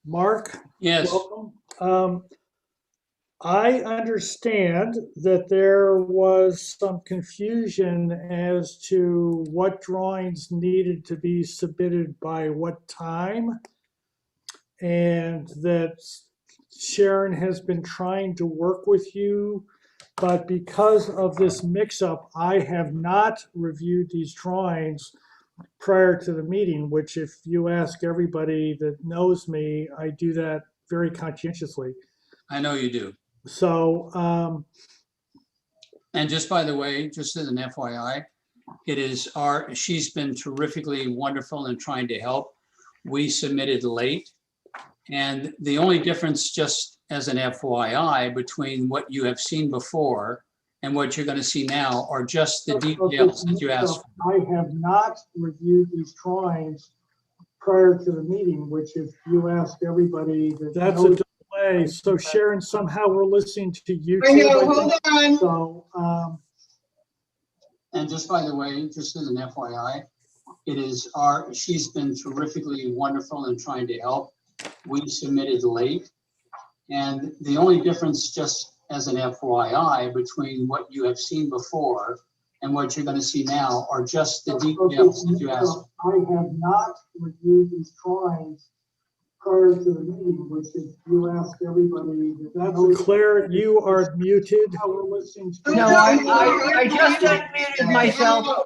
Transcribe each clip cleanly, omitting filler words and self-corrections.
Mark, Yes, welcome. I understand that there was some confusion as to what drawings needed to be submitted by what time, and that Sharon has been trying to work with you, but because of this mix-up, I have not reviewed these drawings prior to the meeting, which if you ask everybody that knows me, I do that very conscientiously. I know you do. So, And just by the way, just as an FYI, she's been terrifically wonderful in trying to help. We submitted late. And the only difference, just as an FYI, between what you have seen before and what you're going to see now are just the details that you asked for. I have not reviewed these drawings prior to the meeting, which if you ask everybody that that's knows, a delay. So Sharon, somehow we're listening to YouTube. I know, hold on. So, And just by the way, just as an FYI, she's been terrifically wonderful in trying to help. We submitted late. And the only difference, just as an FYI, between what you have seen before and what you're going to see now are just the details that you asked for. I have not reviewed these drawings prior to the meeting, which if you ask everybody, that's Claire, you are muted. No, I just unmuted myself.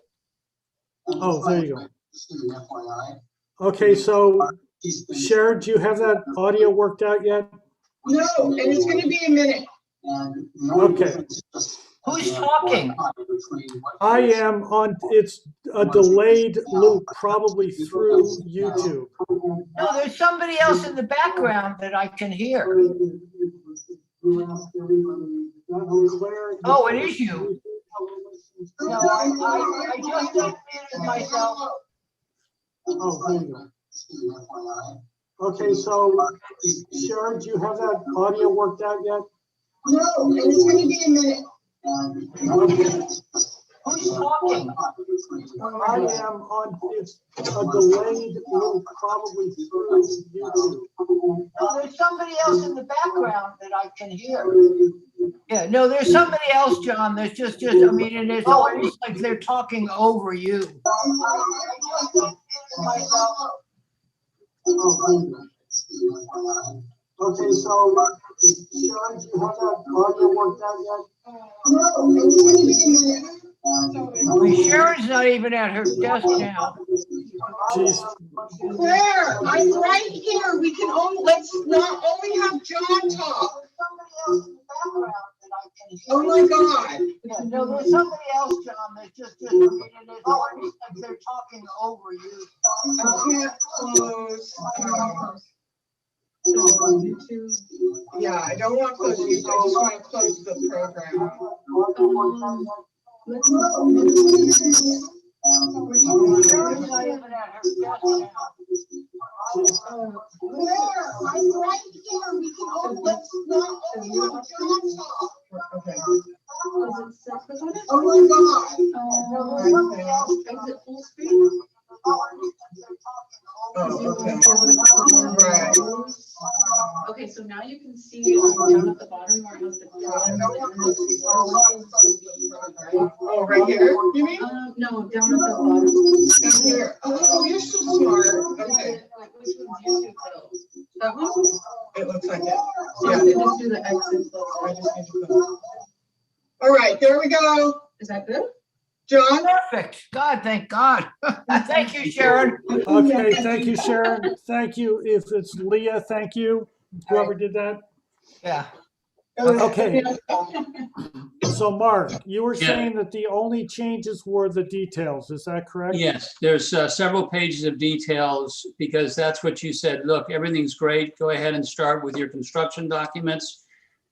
Oh, there you go. Just as an FYI. Okay, so Sharon, do you have that audio worked out yet? No, and it's going to be a minute. Okay. Who's talking? I am on, it's a delayed loop, probably through YouTube. No, there's somebody else in the background that I can hear. Oh, it is you. No, I just unmuted myself. Oh, there you go. Okay, so Sharon, do you have that audio worked out yet? No, and it's going to be a minute. Okay. Who's talking? I am on, it's a delayed loop, probably through YouTube. No, there's somebody else in the background that I can hear. Yeah, no, there's somebody else, John. There's just, I mean, and it's always like they're talking over you. Okay, so Sharon, do you have that audio worked out yet? I mean, Sharon's not even at her desk now. Claire, I'm right here. We can let's not only have John talk. Oh my God. Yeah, no, there's somebody else, John. There's just, I mean, and it's always like they're talking over you. I can't close. YouTube. Yeah, I don't want to close YouTube. I just want to close the program. Sharon's not even at her desk now. Claire, I'm right here. We can let's not only have John talk. Okay. Oh my God. No, there's somebody else. Exit full screen. Oh, okay. Right. Okay, so now you can see down at the bottom where it has the Oh, right here, you mean? no, down at the bottom. Down here. Oh, you're so smart. Okay. Which one's YouTube though? That one? It looks like it. So Yeah. you just do the exit. I just need to go. All right, there we go. Is that good? John? Perfect. God, thank God. Thank you, Sharon. Okay, thank you, Sharon. Thank you. If it's Leah, thank you. Whoever did that. Yeah. Okay. So Mark, you were Yeah. saying that the only changes were the details. Is that correct? Yes, there's several pages of details because that's what you said. Look, everything's great. Go ahead and start with your construction documents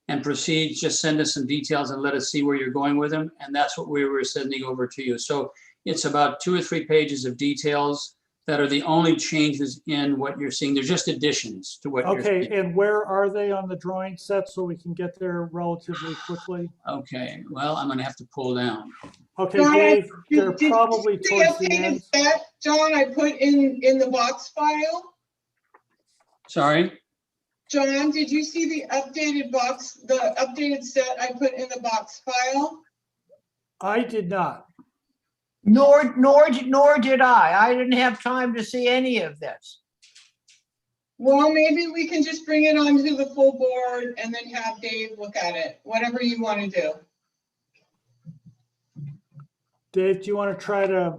and proceed. Just send us some details and let us see where you're going with them. And that's what we were sending over to you. So it's about 2 or 3 pages of details that are the only changes in what you're seeing. They're just additions to what you're Okay, seeing. and where are they on the drawing set so we can get there relatively quickly? Okay, well, I'm gonna have to pull down. Okay, John, Dave, they're did probably you see the towards the updated end. set, John, I put in the box file? Sorry? John, did you see the updated box, the updated set I put in the box file? I did not. Nor did I. I didn't have time to see any of this. Well, maybe we can just bring it onto the full board and then have Dave look at it, whatever you want to do. Dave, do you want to try to?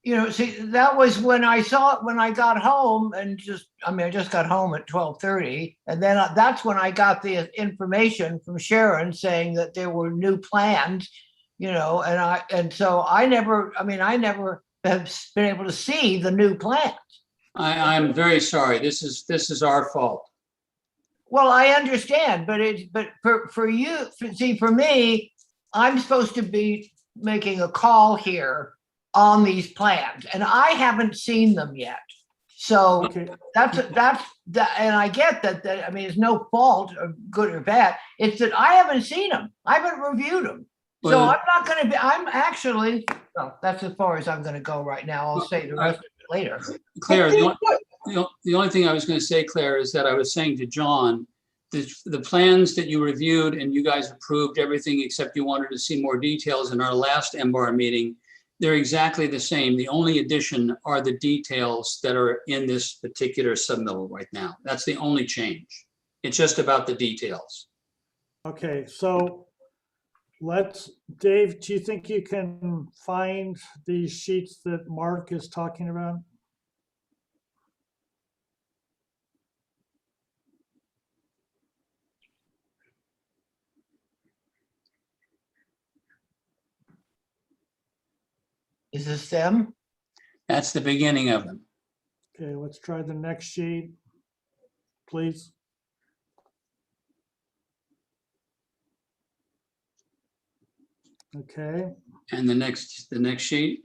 You know, see, that was when I saw it when I got home and I just got home at 12:30. And then that's when I got the information from Sharon saying that there were new plans, you know, and so I never have been able to see the new plans. I'm very sorry. This is our fault. Well, I understand, but for you, for me, I'm supposed to be making a call here on these plans, and I haven't seen them yet. So Okay. that's and I get that. I mean, it's no fault of good or bad. It's that I haven't seen them. I haven't reviewed them. So Well, I'm not going to be. I'm actually. Well, that's as far as I'm going to go right now. I'll say the rest of it later. Claire, the only thing I was going to say, Claire, is that I was saying to John, the plans that you reviewed and you guys approved everything except you wanted to see more details in our last MBAR meeting. They're exactly the same. The only addition are the details that are in this particular submittal right now. That's the only change. It's just about the details. Okay, so Dave, do you think you can find these sheets that Mark is talking about? Is this them? That's the beginning of them. Okay, let's try the next sheet, please. Okay, And the next sheet.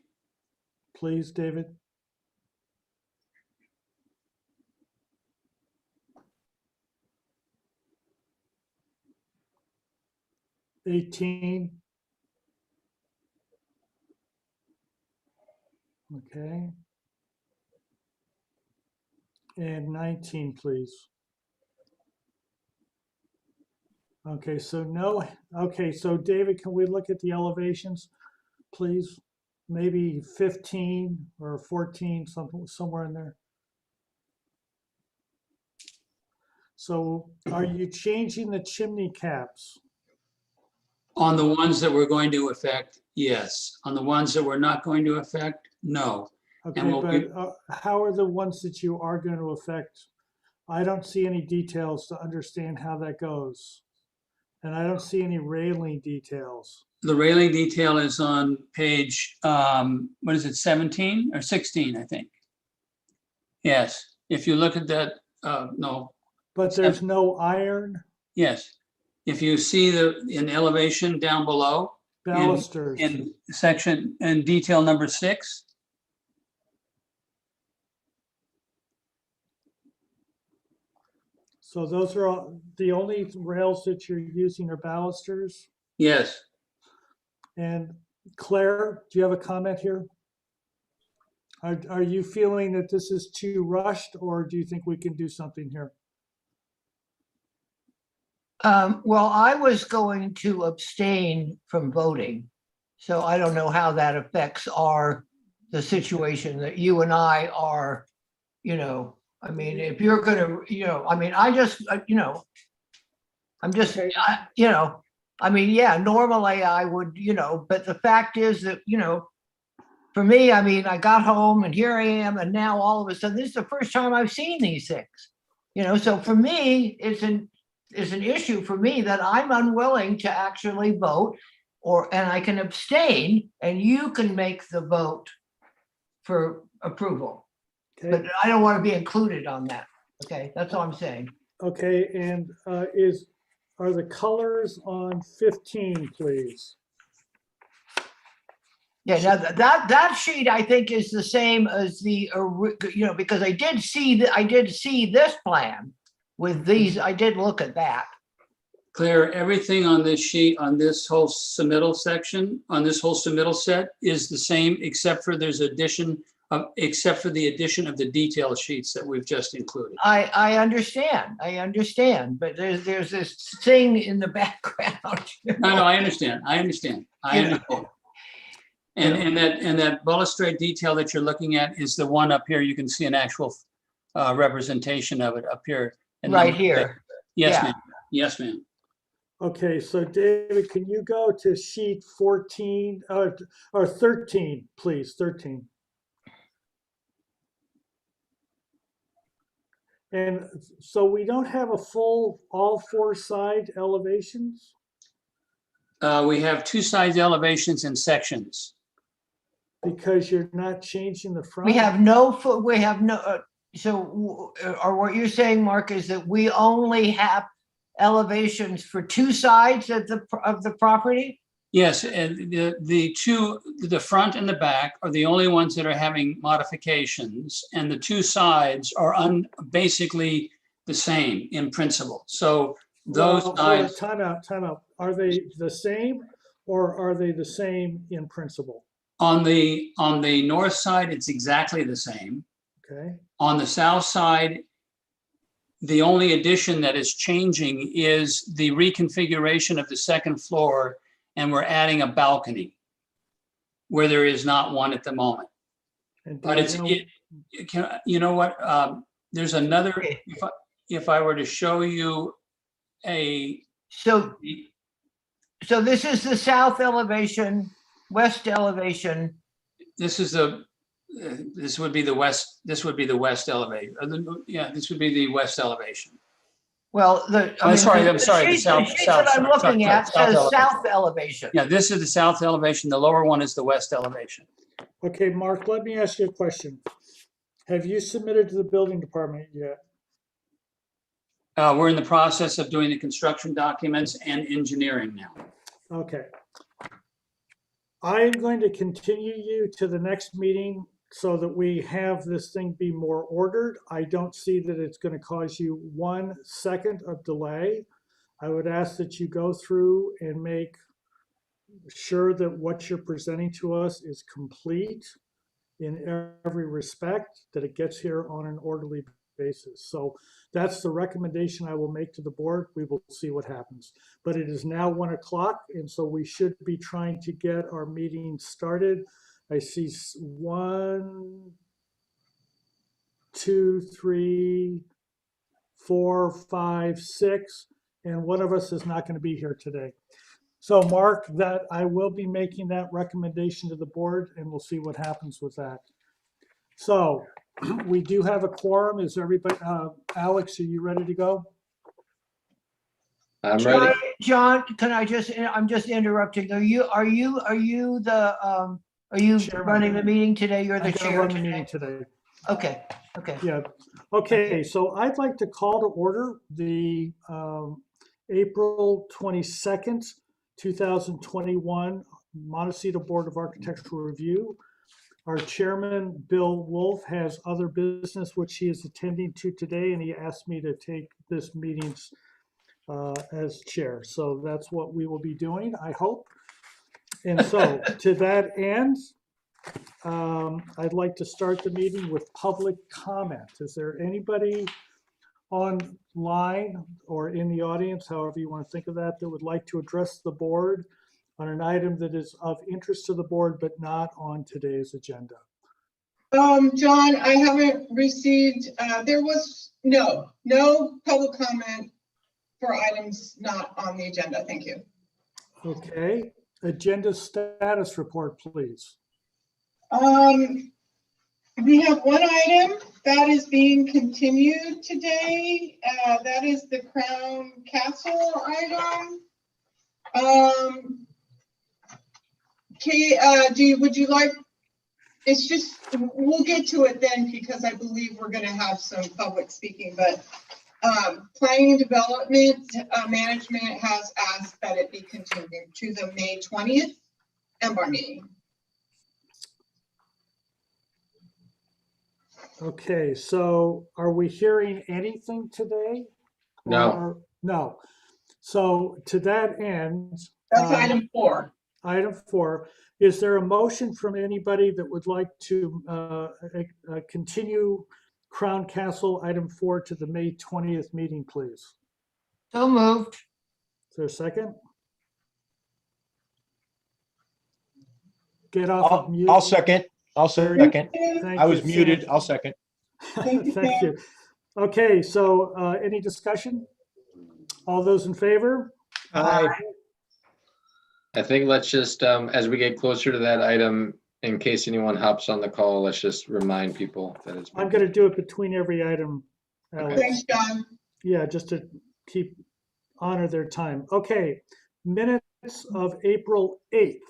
please, David. $18. Okay. And 19, please. Okay, so no, okay, so David, can we look at the elevations, please? Maybe 15 or 14, somewhere in there. So are you changing the chimney caps? On the ones that we're going to affect, yes. On the ones that we're not going to affect, no. Okay, And but how are the ones that you are going to affect? I don't see any details to understand how that goes. And I don't see any railing details. The railing detail is on page, what is it, 17 or 16, I think. Yes, if you look at that, no, But there's no iron yes. If you see in elevation down below, balusters. in section, in detail number 6, So those are all, the only rails that you're using are balusters? yes. And Claire, do you have a comment here? Are you feeling that this is too rushed, or do you think we can do something here? Well, I was going to abstain from voting, so I don't know how that affects the situation that you and I are, you know, I mean, if you're gonna, you know, I mean, I just, you know, I'm just, you know, I mean, yeah, normally I would, you know, but the fact is that, you know, for me, I mean, I got home and here I am, and now all of a sudden, this is the first time I've seen these things, you know, so for me, it's an issue for me that I'm unwilling to actually vote, and I can abstain, and you can make the vote for approval. Okay, But I don't want to be included on that. Okay, that's all I'm saying. okay, and are the colors on 15, please? Yeah, now that sheet I think is the same as the, you know, because I did see this plan with these. I did look at that. Claire, everything on this sheet, on this whole submittal section, on this whole submittal set is the same, except for the addition of the detail sheets that we've just included. I understand, but there's this thing in the background. No, I understand. Yeah. And that balustrade detail that you're looking at is the one up here. You can see an actual representation of it up here. And Right here. Yes, Yeah. ma'am. Yes, ma'am. Okay, so David, can you go to sheet 14, or 13, please, 13? And so we don't have a full, all four side elevations? We have two sides elevations and sections. Because you're not changing the front? We have no, or what you're saying, Mark, is that we only have elevations for two sides of the property? Yes, and the front and the back are the only ones that are having modifications, and the two sides are basically the same in principle. So those Well, sides, time out. Are they the same or are they the same in principle? on the north side, it's exactly the same. Okay, On the south side, the only addition that is changing is the reconfiguration of the second floor, and we're adding a balcony where there is not one at the moment. and But you know what? There's another, Okay. if I were to show you So this is the south elevation, west elevation. this is this would be the west elevation. Yeah, this would be the west elevation. Well, I'm sorry, the sheet that I'm looking at says south elevation. Yeah, this is the south elevation. The lower one is the west elevation. okay, Mark, let me ask you a question. Have you submitted to the building department yet? We're in the process of doing the construction documents and engineering now. Okay. I'm going to continue you to the next meeting so that we have this thing be more ordered. I don't see that it's going to cause you 1 second of delay. I would ask that you go through and make sure that what you're presenting to us is complete in every respect, that it gets here on an orderly basis. So that's the recommendation I will make to the board. We will see what happens. But it is now 1 o'clock, and so we should be trying to get our meeting started. I see 1, 2, 3, 4, 5, 6, and one of us is not going to be here today. So Mark, that I will be making that recommendation to the board, and we'll see what happens with that. So we do have a quorum. Is everybody, Alex, are you ready to go? I'm ready. John, I'm just interrupting. Are you Chairman. running the meeting today? You're the I'm gonna chair run the meeting today? today. Okay. Yeah. Okay, so I'd like to call to order the April 22nd, 2021 Montecito Board of Architectural Review. Our chairman, Bill Wolf, has other business which he is attending to today, and he asked me to take this meeting as chair. So that's what we will be doing, I hope. And so to that end, I'd like to start the meeting with public comment. Is there anybody online or in the audience, however you want to think of that, that would like to address the board on an item that is of interest to the board, but not on today's agenda? John, I haven't received, there was no public comment for items not on the agenda. Thank you. Okay, agenda status report, please. We have one item that is being continued today. That is the Crown Castle item. Kay, would you like, it's just, we'll get to it then because I believe we're gonna have some public speaking, but planning and development management has asked that it be continued to the May 20th Ember meeting. Okay, so are we hearing anything today? No. Or- no. So to that end, That's item 4. item 4, is there a motion from anybody that would like to continue Crown Castle item 4 to the May 20th meeting, please? So moved. Is there a second? Get off of mute. I'll second. I'll second. Thank I was you, muted. Sam. I'll second. Thank you, Thank Sam. you. Okay, so any discussion? All those in favor? Aye. I think let's just, as we get closer to that item, in case anyone hops on the call, let's just remind people that it's. I'm going to do it between every item, Alex. Thanks, John. Yeah, just to honor their time. Okay, minutes of April 8th.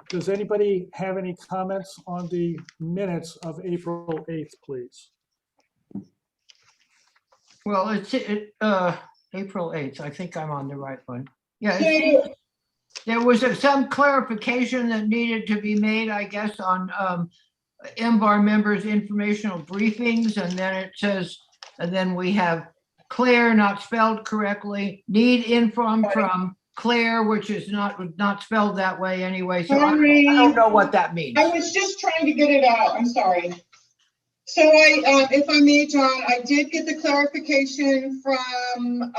Does anybody have any comments on the minutes of April 8th, please? Well, it's April 8th. I think I'm on the right one. Yeah, So, there was some clarification that needed to be made, I guess, on MBAR members' informational briefings, and then it says, and then we have Claire not spelled correctly, need info from Claire, which is not spelled that way anyway, so I don't know what that means. I was just trying to get it out. I'm sorry. So if I may, John, I did get the clarification from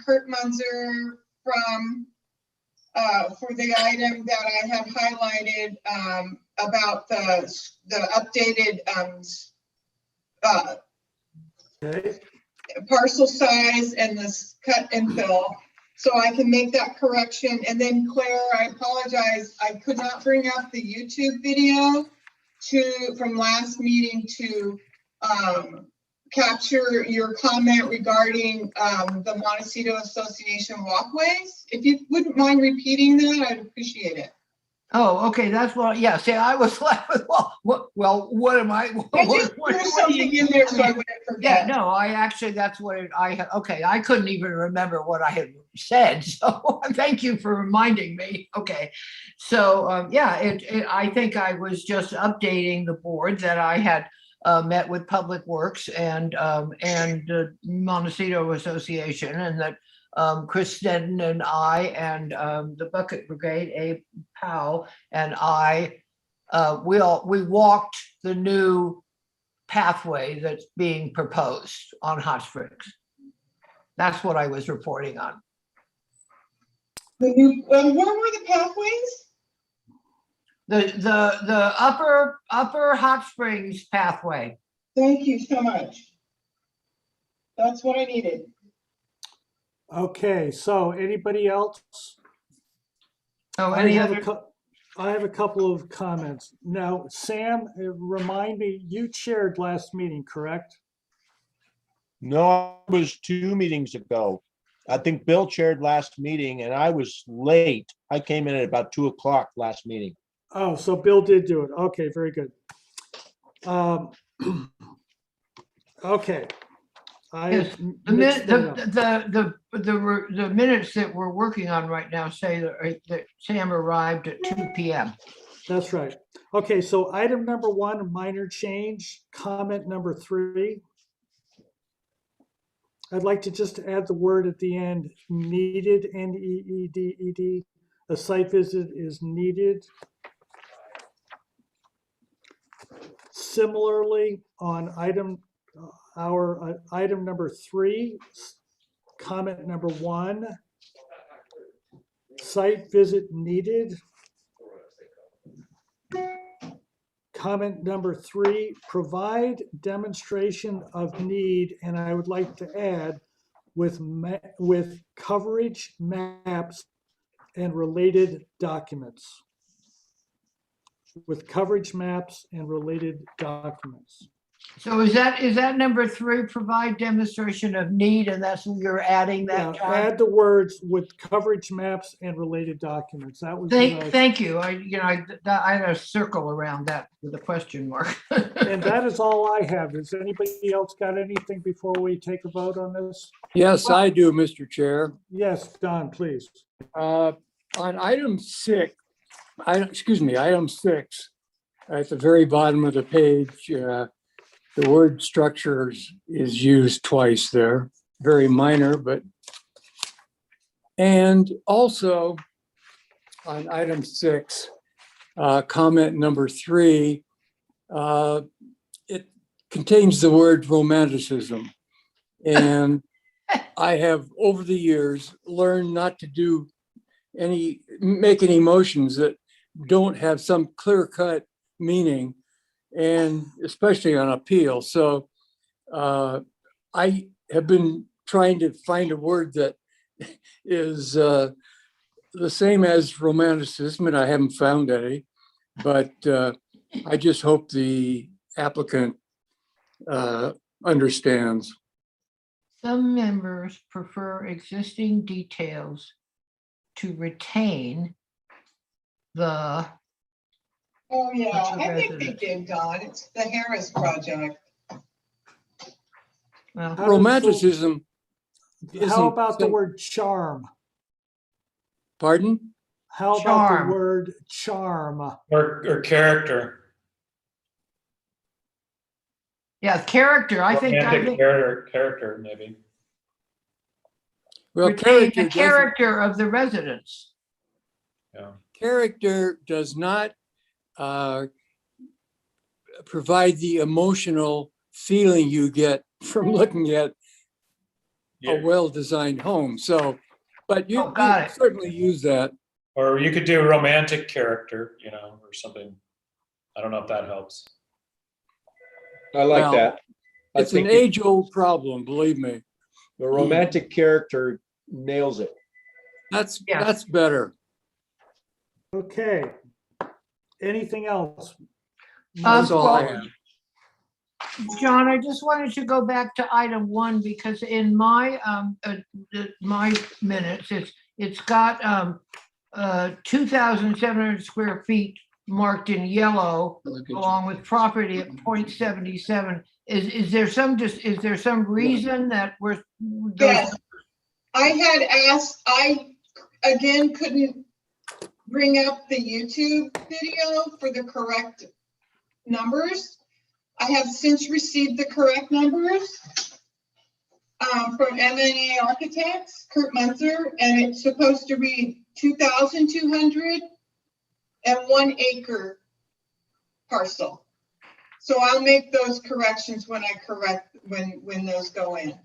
Kurt Munzer from for the item that I have highlighted about the updated Okay, parcel size and this cut and fill. So I can make that correction. And then Claire, I apologize, I could not bring up the YouTube video from last meeting to capture your comment regarding the Montecito Association walkways. If you wouldn't mind repeating that, I'd appreciate it. Oh, okay, that's what, yeah, see, I was left with, what am I? I just threw something in there so I wouldn't Yeah, forget. no, I that's what okay, I couldn't even remember what I had said, so thank you for reminding me. Okay, so, yeah, I think I was just updating the board that I had met with Public Works and the Montecito Association, and that Chris Sneddon and I and the Bucket Brigade, Abe Powell and I, we walked the new pathway that's being proposed on Hot Springs. That's what I was reporting on. The new, where were the pathways? The upper Hot Springs pathway. Thank you so much. That's what I needed. okay, so anybody else? Oh, I any have other? I have a couple of comments. Now, Sam, remind me, you chaired last meeting, correct? No, it was 2 meetings ago. I think Bill chaired last meeting and I was late. I came in at about 2:00 last meeting. Oh, so Bill did do it. Okay, very good. Okay. Yes, the minutes that we're working on right now say that Sam arrived at 2 p.m. That's right. Okay, so item number 1, minor change, comment number 3. I'd like to just add the word at the end, needed, N-E-E-D-E-D. A site visit is needed. Similarly, on item number 3, comment number 1, site visit needed. Comment number 3, provide demonstration of need, and I would like to add with coverage maps and related documents. With coverage maps and related documents. So is that number 3, provide demonstration of need, and that's what you're adding that, Yeah, John? add the words with coverage maps and related documents. That was Thank you. I had a circle around that with a question mark. and that is all I have. Has anybody else got anything before we take a vote on this? Yes, I do, Mr. Chair. Yes, Don, please. On item 6, item 6, at the very bottom of the page, the word structures is used twice there. Very minor, but And also on item 6, comment number 3, it contains the word romanticism. And I have over the years learned not to make any motions that don't have some clear-cut meaning, and especially on appeal. So I have been trying to find a word that is the same as romanticism, and I haven't found any, but I just hope the applicant understands. Some members prefer existing details to retain the, Oh, yeah, That's the I think they resident. did, Don. It's the Harris project. well, How does the- Romanticism How isn't about the some- word charm? Pardon? How about Charm. the word charm? Or character. yeah, character, I think, Romantic character, maybe. Well, retain the character character of the residents. Yeah. character does not provide the emotional feeling you get from looking at a Yeah. well-designed home. So, but you Oh, got you it. certainly use that. Or you could do romantic character, or something. I don't know if that helps. I like Well, that. I It's an think age-old problem, believe me. the romantic character nails it. Yeah. That's better. Okay. Anything else? That's all I well, have. John, I just wanted to go back to item 1 because in my my minutes, it's got 2,700 square feet marked in yellow along with property at 0.77. Is there some reason that we're Yes. I had asked, I again couldn't bring up the YouTube video for the correct numbers. I have since received the correct numbers from M&A Architects, Kurt Munzer, and it's supposed to read 2,200 and 1 acre parcel. So I'll make those corrections when when those go in.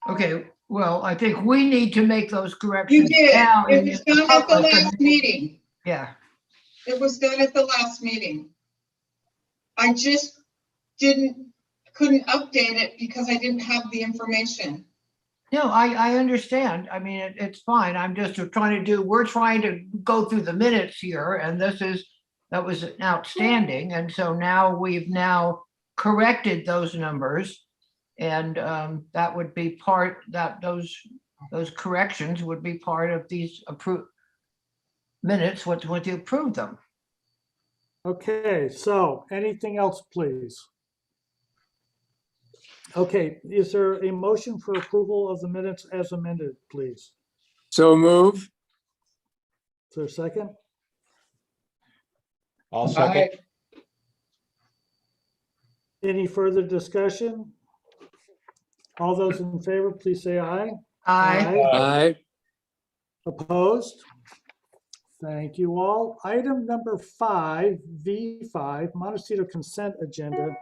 Okay, well, I think we need to make those You corrections did. now. It was done at the last meeting. Yeah, It was done at the last meeting. I just couldn't update it because I didn't have the information. no, I understand. I mean, it's fine. I'm just we're trying to go through the minutes here and that was outstanding. And so now we've now corrected those numbers. And that would be those corrections would be part of these approved minutes, once you approve them. Okay, so anything else, please? Okay, is there a motion for approval of the minutes as amended, please? So move. Is there a second? I'll second. Any further discussion? All those in favor, please say aye. Aye. Opposed? Thank you all. Item number 5, V5, Montecito consent agenda.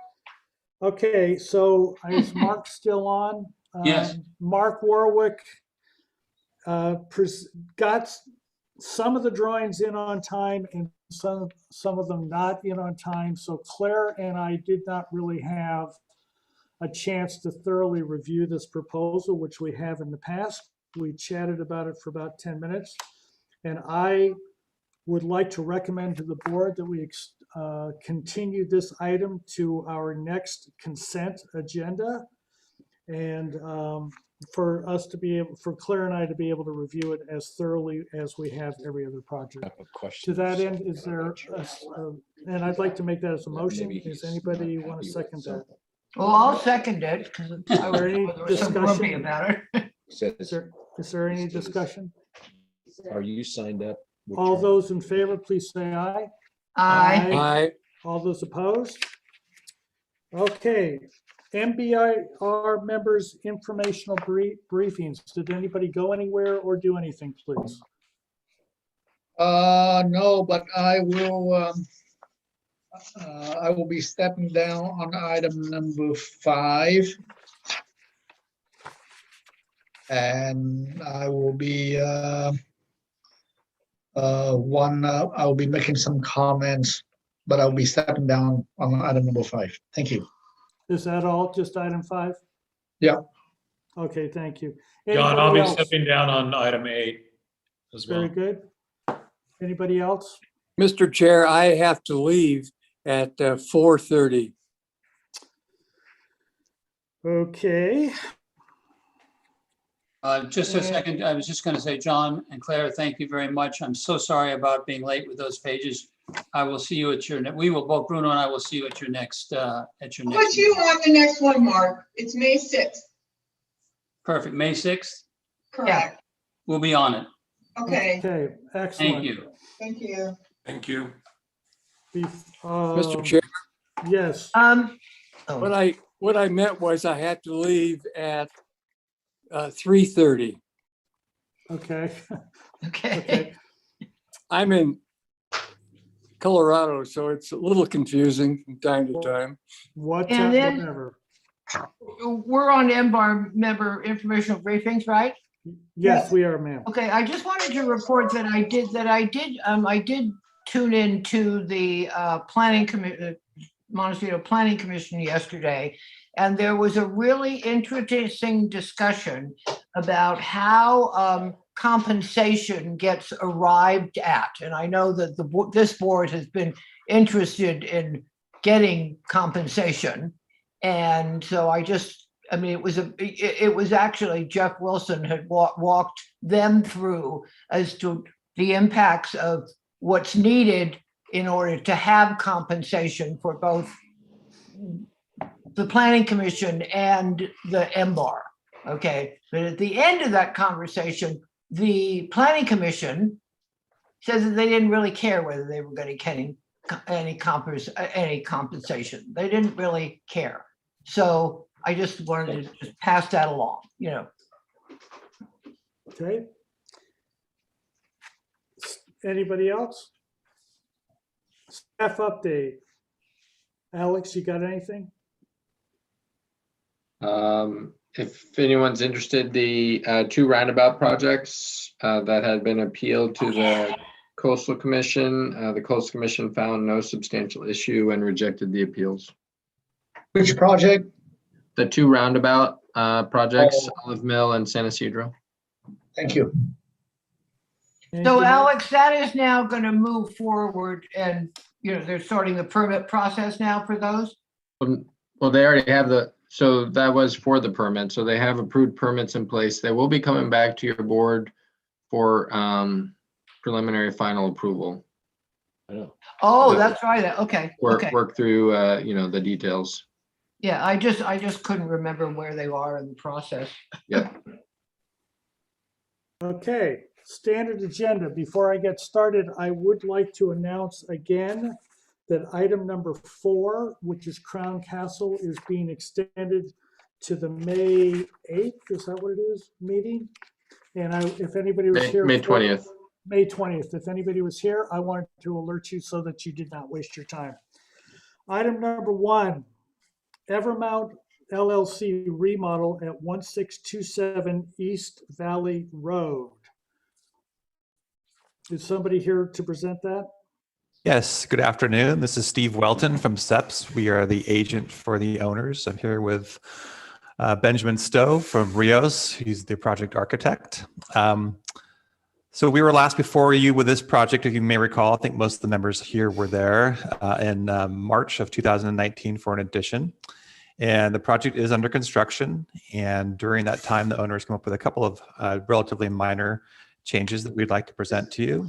Okay, so is Mark still on? Yes. Mark Warwick got some of the drawings in on time and some of them not in on time. So Claire and I did not really have a chance to thoroughly review this proposal, which we have in the past. We chatted about it for about 10 minutes. And I would like to recommend to the board that we continue this item to our next consent agenda. And for Claire and I to be able to review it as thoroughly as we have every other project. To that end, is there, and I'd like to make that as a motion. Does anybody want to second that? Well, I'll second it because I there any was so grumpy discussion? about it. Is there any discussion? Are you signed up? with All Charlie? those in favor, please say aye. Aye. Aye. All those opposed? Okay, MBIR members informational briefings. Did anybody go anywhere or do anything, please? No, but I will be stepping down on item number 5. And I will be, I will be making some comments, but I'll be stepping down on item number 5. Thank you. Is that all, just item 5? Yeah. Okay, thank you. John, I'll Anybody be else? stepping down on item 8 as well. Very good. Anybody else? Mr. Chair, I have to leave at 4:30. Okay. Just a second, I was just going to say, John and Claire, thank you very much. I'm so sorry about being late with those pages. I will see you at your, we will both, Bruno and I will see you at your next, Put you on the next one, Mark. It's May 6th. Perfect, May 6th, Correct. we'll be on it. Okay, Okay, excellent. Thank you. thank you. Thank you. Mr. Chair, Yes. what I meant was I had to leave at 3:30. Okay. Okay. I'm in Colorado, so it's a little confusing from time to time. And then- Whatever. We're on Ember member informational briefings, right? Yes, we are, ma'am. Okay, I just wanted to report that I did tune in to the Montecito Planning Commission yesterday, and there was a really interesting discussion about how compensation gets arrived at. And I know that this board has been interested in getting compensation. And so it was actually Jeff Wilson had walked them through as to the impacts of what's needed in order to have compensation for both the Planning Commission and the Ember. Okay, but at the end of that conversation, the Planning Commission says that they didn't really care whether they were going to get any compensation. They didn't really care. So I just wanted to just pass that along, Okay. Anybody else? Staff update. Alex, you got anything? If anyone's interested, the 2 roundabout projects that had been appealed to the Coastal Commission, the Coastal Commission found no substantial issue and rejected the appeals. Which project? The 2 roundabout projects, Oh. Olive Mill and San Isidro. Thank you. So Anything else? Alex, that is now going to move forward and, they're starting the permit process now for those? Well, they already have so that was for the permit. So they have approved permits in place. They will be coming back to your board for preliminary final approval. Oh, that's right. Okay, okay. Work through, the details. Yeah, I just couldn't remember where they are in the process. Yep. Okay, standard agenda. Before I get started, I would like to announce again that item number 4, which is Crown Castle, is being extended to the May 8th, is that what it is, meeting? And if anybody was here. May 20th. May 20th. If anybody was here, I wanted to alert you so that you did not waste your time. Item number 1, Evermount LLC remodel at 1627 East Valley Road. Is somebody here to present that? Yes, good afternoon. This is Steve Welton from SEPS. We are the agent for the owners. I'm here with Benjamin Stowe from Rios. He's the project architect. So we were last before you with this project, if you may recall. I think most of the members here were there in March of 2019 for an addition. And the project is under construction. And during that time, the owners came up with a couple of relatively minor changes that we'd like to present to you.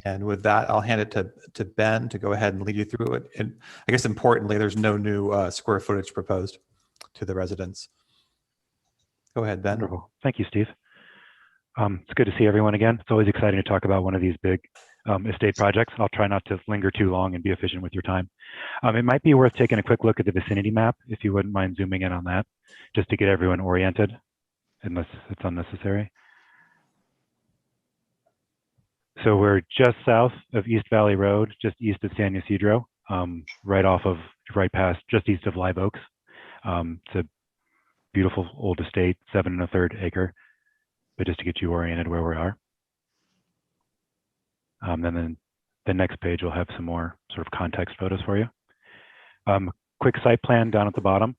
And with that, I'll hand it to Ben to go ahead and lead you through it. And I guess importantly, there's no new square footage proposed to the residents. Go ahead, Ben. Wonderful. Thank you, Steve. It's good to see everyone again. It's always exciting to talk about one of these big estate projects. I'll try not to linger too long and be efficient with your time. It might be worth taking a quick look at the vicinity map, if you wouldn't mind zooming in on that, just to get everyone oriented, unless it's unnecessary. So we're just south of East Valley Road, just east of San Ysidro, right past, just east of Live Oaks. It's a beautiful old estate, 7 1/3 acre, but just to get you oriented where we are. And then the next page will have some more sort of context photos for you. Quick site plan down at the bottom.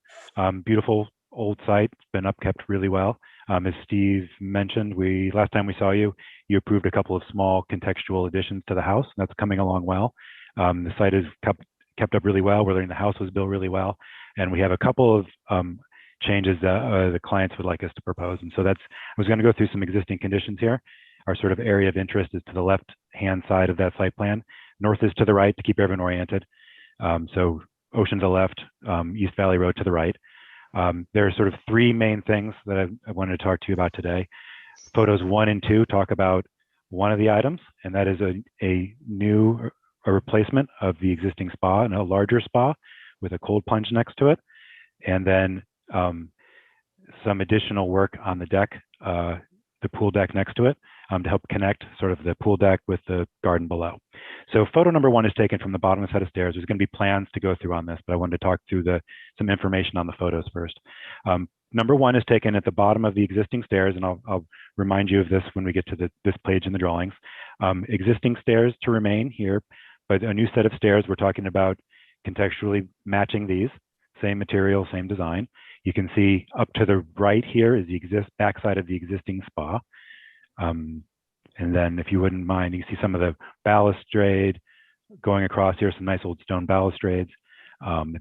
Beautiful old site, it's been upkept really well. As Steve mentioned, last time we saw you, you approved a couple of small contextual additions to the house, and that's coming along well. The site is kept up really well. We're learning the house was built really well, and we have a couple of changes that the clients would like us to propose. And so I was going to go through some existing conditions here. Our sort of area of interest is to the left-hand side of that site plan. North is to the right to keep everyone oriented. So Ocean to the left, East Valley Road to the right. There are sort of 3 main things that I wanted to talk to you about today. Photos 1 and 2 talk about one of the items, and that is a replacement of the existing spa and a larger spa with a cold plunge next to it. And then some additional work on the deck, the pool deck next to it, to help connect sort of the pool deck with the garden below. So photo number 1 is taken from the bottom of the set of stairs. There's going to be plans to go through on this, but I wanted to talk through some information on the photos first. Number 1 is taken at the bottom of the existing stairs, and I'll remind you of this when we get to this page in the drawings. Existing stairs to remain here, but a new set of stairs, we're talking about contextually matching these, same material, same design. You can see up to the right here is the backside of the existing spa. And then if you wouldn't mind, you see some of the balustrade going across here, some nice old stone balustrades.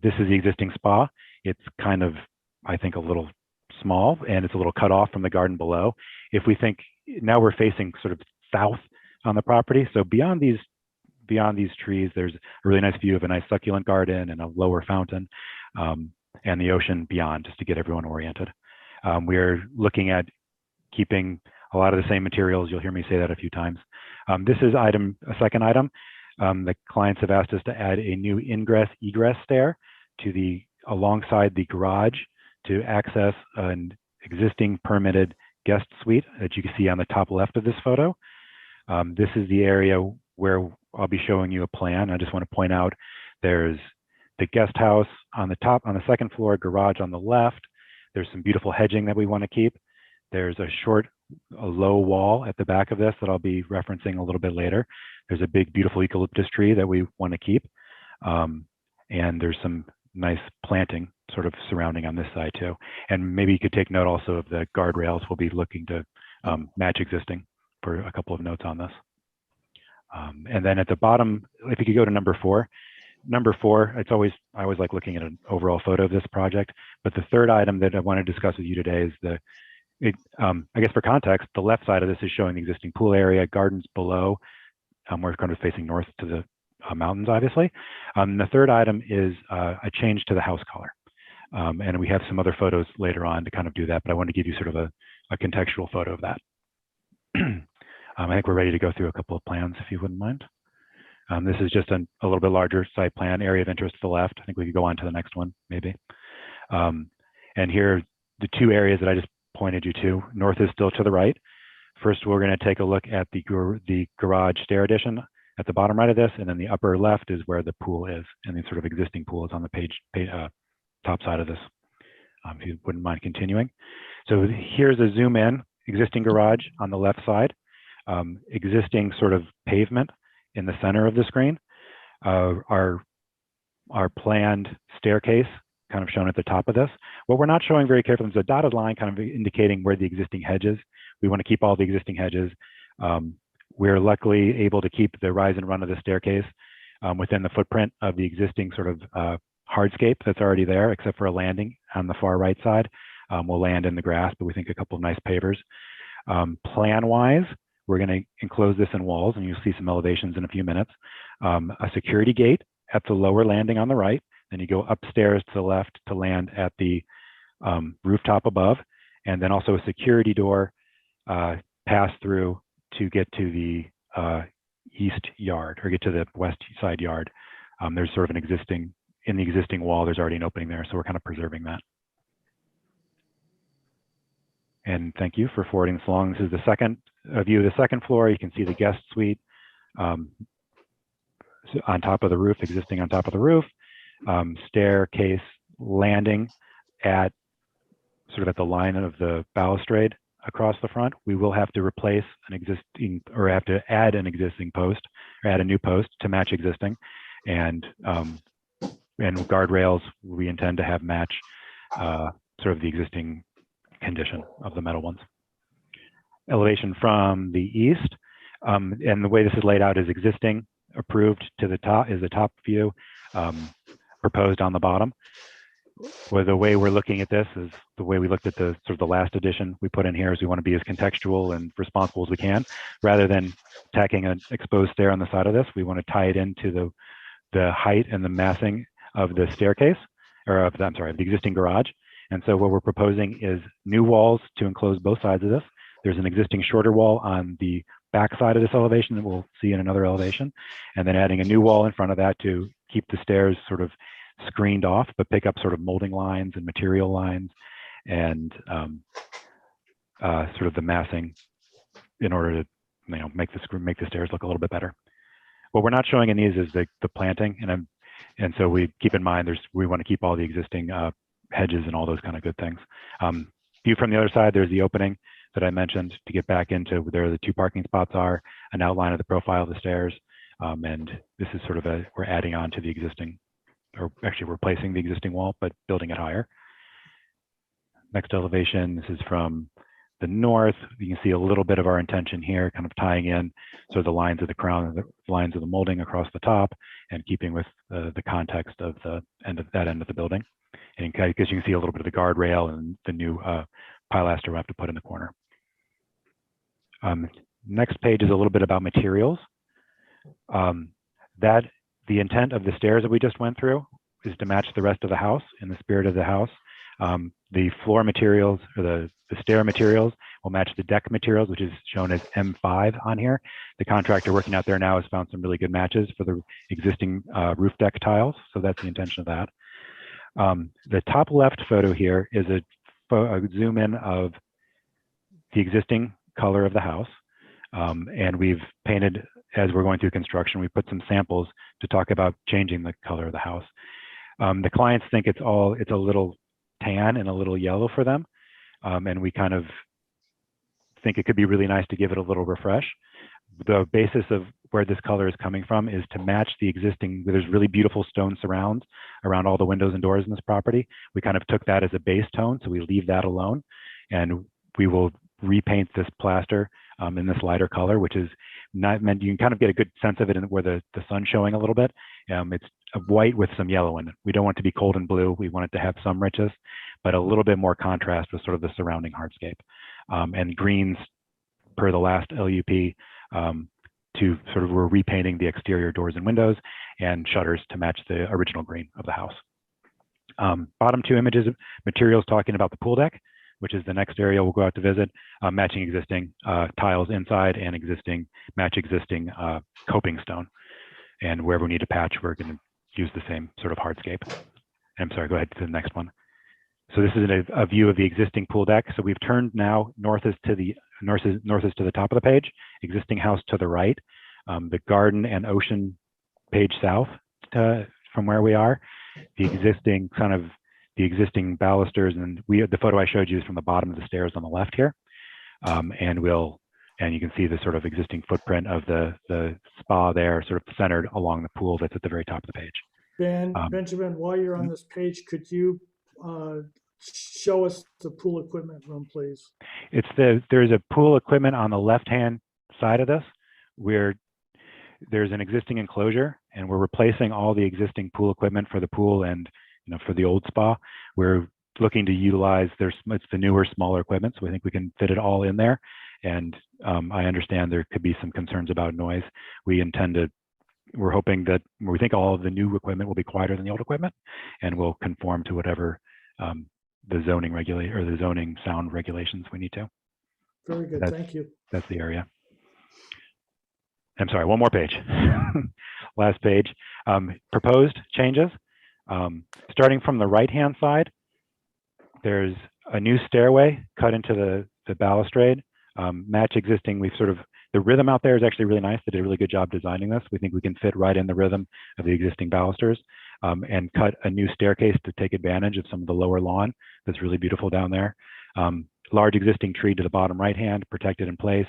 This is the existing spa. It's kind of, I think, a little small, and it's a little cut off from the garden below. If we think, now we're facing sort of south on the property. So beyond these trees, there's a really nice view of a nice succulent garden and a lower fountain, and the ocean beyond, just to get everyone oriented. We're looking at keeping a lot of the same materials. You'll hear me say that a few times. This is a second item. The clients have asked us to add a new ingress-egress stair alongside the garage to access an existing permitted guest suite that you can see on the top left of this photo. This is the area where I'll be showing you a plan. I just want to point out there's the guest house on the top, on the second floor, garage on the left. There's some beautiful hedging that we want to keep. There's a low wall at the back of this that I'll be referencing a little bit later. There's a big, beautiful eucalyptus tree that we want to keep. And there's some nice planting sort of surrounding on this side too. And maybe you could take note also of the guardrails. We'll be looking to match existing for a couple of notes on this. And then at the bottom, if you could go to number 4. Number 4, I always like looking at an overall photo of this project, but the third item that I want to discuss with you today is I guess for context, the left side of this is showing the existing pool area, gardens below. We're kind of facing north to the mountains, obviously. The third item is a change to the house color. And we have some other photos later on to kind of do that, but I want to give you sort of a contextual photo of that. I think we're ready to go through a couple of plans, if you wouldn't mind. This is just a little bit larger site plan, area of interest to the left. I think we could go on to the next one, maybe. And here are the 2 areas that I just pointed you to. North is still to the right. First, we're going to take a look at the garage stair addition at the bottom right of this, and then the upper left is where the pool is, and the sort of existing pool is on the top side of this, if you wouldn't mind continuing. So here's a zoom in, existing garage on the left side, existing sort of pavement in the center of the screen, our planned staircase kind of shown at the top of this. What we're not showing very carefully is a dotted line kind of indicating where the existing hedge is. We want to keep all the existing hedges. We're luckily able to keep the rise and run of the staircase within the footprint of the existing sort of hardscape that's already there, except for a landing on the far right side. We'll land in the grass, but we think a couple of nice pavers. Plan-wise, we're going to enclose this in walls, and you'll see some elevations in a few minutes. A security gate at the lower landing on the right. Then you go upstairs to the left to land at the rooftop above, and then also a security door pass through to get to the east yard or get to the west side yard. There's sort of an existing, in the existing wall, there's already an opening there. So we're kind of preserving that. And thank you for forwarding this along. This is the second view of the second floor. You can see the guest suite on top of the roof, existing on top of the roof, staircase landing at sort of at the line of the balustrade across the front. We will have to replace an existing, or have to add an existing post, or add a new post to match existing. And guardrails we intend to have match sort of the existing condition of the metal ones. Elevation from the east, and the way this is laid out is existing, approved to the top is the top view, proposed on the bottom. Well, the way we're looking at this is the way we looked at the sort of the last edition we put in here is we want to be as contextual and responsible as we can, rather than tacking an exposed stair on the side of this. We want to tie it into the height and the massing of the staircase, or of, I'm sorry, of the existing garage. And so what we're proposing is new walls to enclose both sides of this. There's an existing shorter wall on the back side of this elevation that we'll see in another elevation, and then adding a new wall in front of that to keep the stairs sort of screened off, but pick up sort of molding lines and material lines and sort of the massing in order to, you know, make the stairs look a little bit better. What we're not showing in these is the planting, and so we keep in mind we want to keep all the existing hedges and all those kind of good things. View from the other side, there's the opening that I mentioned to get back into where the 2 parking spots are, an outline of the profile of the stairs, and this is sort of we're adding on to the existing, or actually replacing the existing wall, but building it higher. Next elevation, this is from the north. You can see a little bit of our intention here, kind of tying in so the lines of the crown, the lines of the molding across the top, and keeping with the context of the end of the building. And because you can see a little bit of the guardrail and the new pilaster we'll have to put in the corner. Next page is a little bit about materials. The intent of the stairs that we just went through is to match the rest of the house in the spirit of the house. The floor materials, or the stair materials, will match the deck materials, which is shown as M5 on here. The contractor working out there now has found some really good matches for the existing roof deck tiles, so that's the intention of that. The top left photo here is a zoom in of the existing color of the house, and we've painted, as we're going through construction, we put some samples to talk about changing the color of the house. The clients think it's a little tan and a little yellow for them, and we kind of think it could be really nice to give it a little refresh. The basis of where this color is coming from is to match the existing, there's really beautiful stone surrounds around all the windows and doors in this property. We kind of took that as a base tone, so we leave that alone, and we will repaint this plaster in this lighter color, which is not meant, you can kind of get a good sense of it in where the sun's showing a little bit. It's a white with some yellow in it. We don't want it to be cold and blue. We want it to have some richness, but a little bit more contrast with sort of the surrounding hardscape. And greens, per the last LUP, to sort of, we're repainting the exterior doors and windows and shutters to match the original green of the house. Bottom 2 images, materials talking about the pool deck, which is the next area we'll go out to visit, matching existing tiles inside and match existing coping stone. And wherever we need to patch, we're going to use the same sort of hardscape. I'm sorry, go ahead to the next one. So this is a view of the existing pool deck. So we've turned now north is to the top of the page, existing house to the right, the garden and ocean page south from where we are, the existing balusters, and the photo I showed you is from the bottom of the stairs on the left here, and you can see the sort of existing footprint of the spa there, sort of centered along the pool that's at the very top of the page. Benjamin, while you're on this page, could you show us the pool equipment room, please? There's a pool equipment on the left-hand side of this, where there's an existing enclosure, and we're replacing all the existing pool equipment for the pool and for the old spa. We're looking to utilize it's the newer, smaller equipment, so I think we can fit it all in there. And I understand there could be some concerns about noise. We're hoping that we think all of the new equipment will be quieter than the old equipment, and will conform to whatever the zoning sound regulations we need to. Very good, thank you. That's the area. I'm sorry, one more page. Last page. Proposed changes. Starting from the right-hand side, there's a new stairway cut into the balustrade. Match existing, the rhythm out there is actually really nice. They did a really good job designing this. We think we can fit right in the rhythm of the existing balusters, and cut a new staircase to take advantage of some of the lower lawn that's really beautiful down there. Large existing tree to the bottom right hand, protected in place.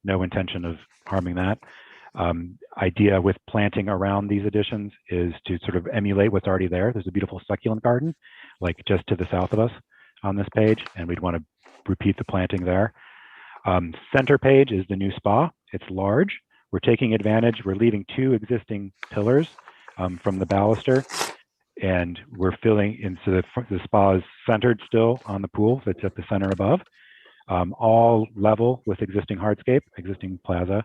No intention of harming that. Idea with planting around these additions is to sort of emulate what's already there. There's a beautiful succulent garden, like just to the south of us on this page, and we'd want to repeat the planting there. Center page is the new spa. It's large. We're taking advantage. We're leaving 2 existing pillars from the baluster, and we're filling into the spa is centered still on the pool that's at the center above, all level with existing hardscape, existing plaza.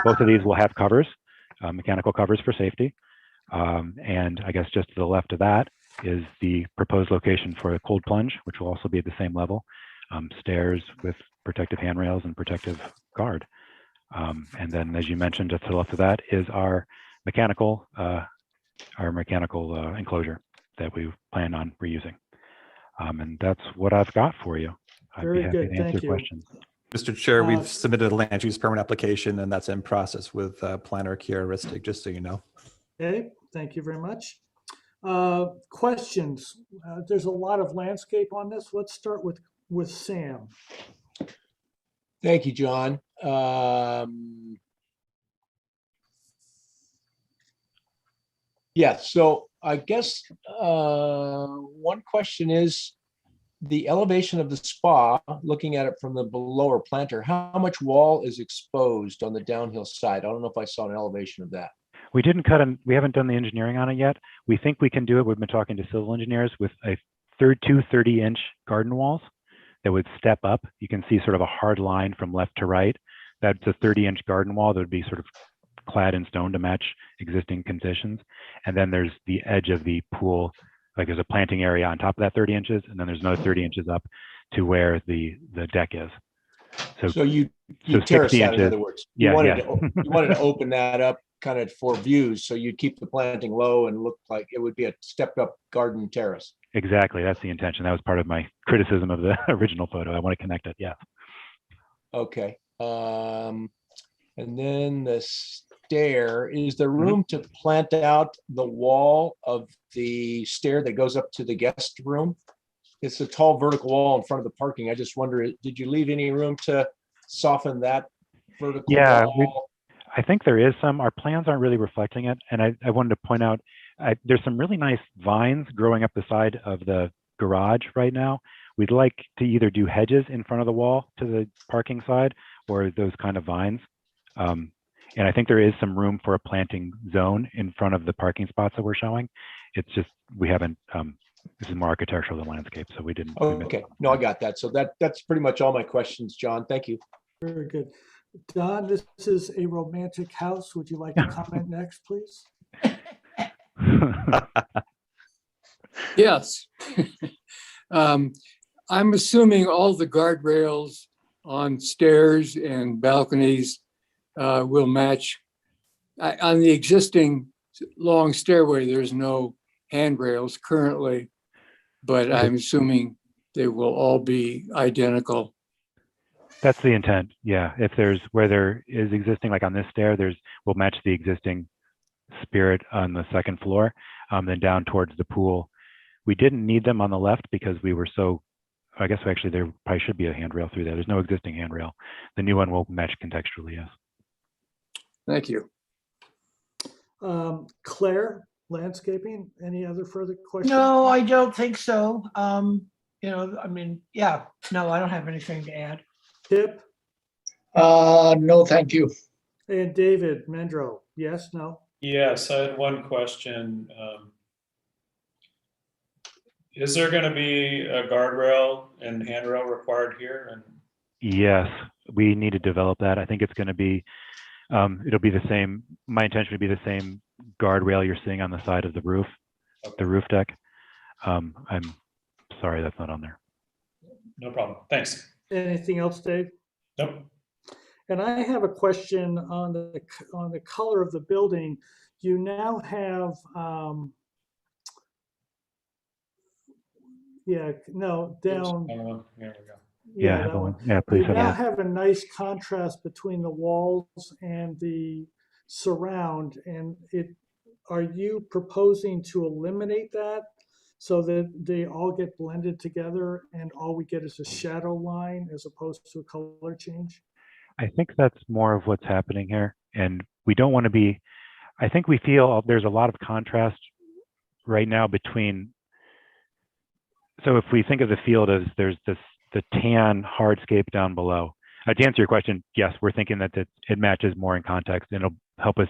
Both of these will have covers, mechanical covers for safety. And I guess just to the left of that is the proposed location for a cold plunge, which will also be at the same level. Stairs with protective handrails and protective guard. And then, as you mentioned, just to the left of that is our mechanical enclosure that we plan on reusing. And that's what I've got for you. I'd Very be happy good, to answer thank you. questions. Mr. Chair, we've submitted a land use permit application and that's in process with planner Chiaristic, just so you know. Okay, thank you very much. Questions? There's a lot of landscape on this. Let's start with Sam. Thank you, John. Yeah, so I guess one question is the elevation of the spa, looking at it from the lower planter, how much wall is exposed on the downhill side? I don't know if I saw an elevation of that. We didn't cut them. We haven't done the engineering on it yet. We think we can do it. We've been talking to civil engineers with two 30-inch garden walls that would step up. You can see sort of a hard line from left to right. That's a 30-inch garden wall that would be sort of clad in stone to match existing conditions. And then there's the edge of the pool, like there's a planting area on top of that 30 inches, and then there's another 30 inches up to where the deck is. So you so terrace 60 that, in inches. other words. Yeah, you wanted to open that up kind of for views, so you'd keep the planting low and look like it would be a stepped up garden terrace. Exactly, that's the intention. That was part of my criticism of the original photo. I want to connect it, yeah. Okay. And then the stair, is there room to plant out the wall of the stair that goes up to the guest room? It's a tall vertical wall in front of the parking. I just wonder, did you leave any room to soften that vertical wall? I think there is some. Our plans aren't really reflecting it. And I wanted to point out, there's some really nice vines growing up the side of the garage right now. We'd like to either do hedges in front of the wall to the parking side or those kind of vines. And I think there is some room for a planting zone in front of the parking spots that we're showing. It's just, we haven't, this is more architectural than landscape, so we didn't. Okay, no, I got that. So that's pretty much all my questions, John. Thank you. Very good. Don, this is a romantic house. Would you like to comment next, please? Yes. I'm assuming all the guardrails on stairs and balconies will match. On the existing long stairway, there's no handrails currently, but I'm assuming they will all be identical. That's the intent, yeah. If there's, where there is existing, like on this stair, we'll match the existing spirit on the second floor, then down towards the pool. We didn't need them on the left because we were so, I guess actually there probably should be a handrail through there. There's no existing handrail. The new one will match contextually, yes. Thank you. Claire, landscaping, any other further questions? No, I don't think so. I mean, yeah, no, I don't have anything to add. Tip? No, thank you. And David Mendro, yes, no? Yes, I had one question. Is there going to be a guardrail and handrail required here? And yes, we need to develop that. I think it's going to be, it'll be the same. My intention would be the same guardrail you're seeing on the side of the roof, the roof deck. I'm sorry, that's not on there. No problem. Thanks. Anything else, Dave? Nope. And I have a question on the color of the building. You now have, yeah, no, down, There we go. Yeah, yeah, have that one. one. Yeah, please You have now one. have a nice contrast between the walls and the surround, and are you proposing to eliminate that so that they all get blended together and all we get is a shadow line as opposed to a color change? I think that's more of what's happening here. And we don't want to be, I think we feel there's a lot of contrast right now between, so if we think of the field as there's the tan hardscape down below. To answer your question, yes, we're thinking that it matches more in context, and it'll help us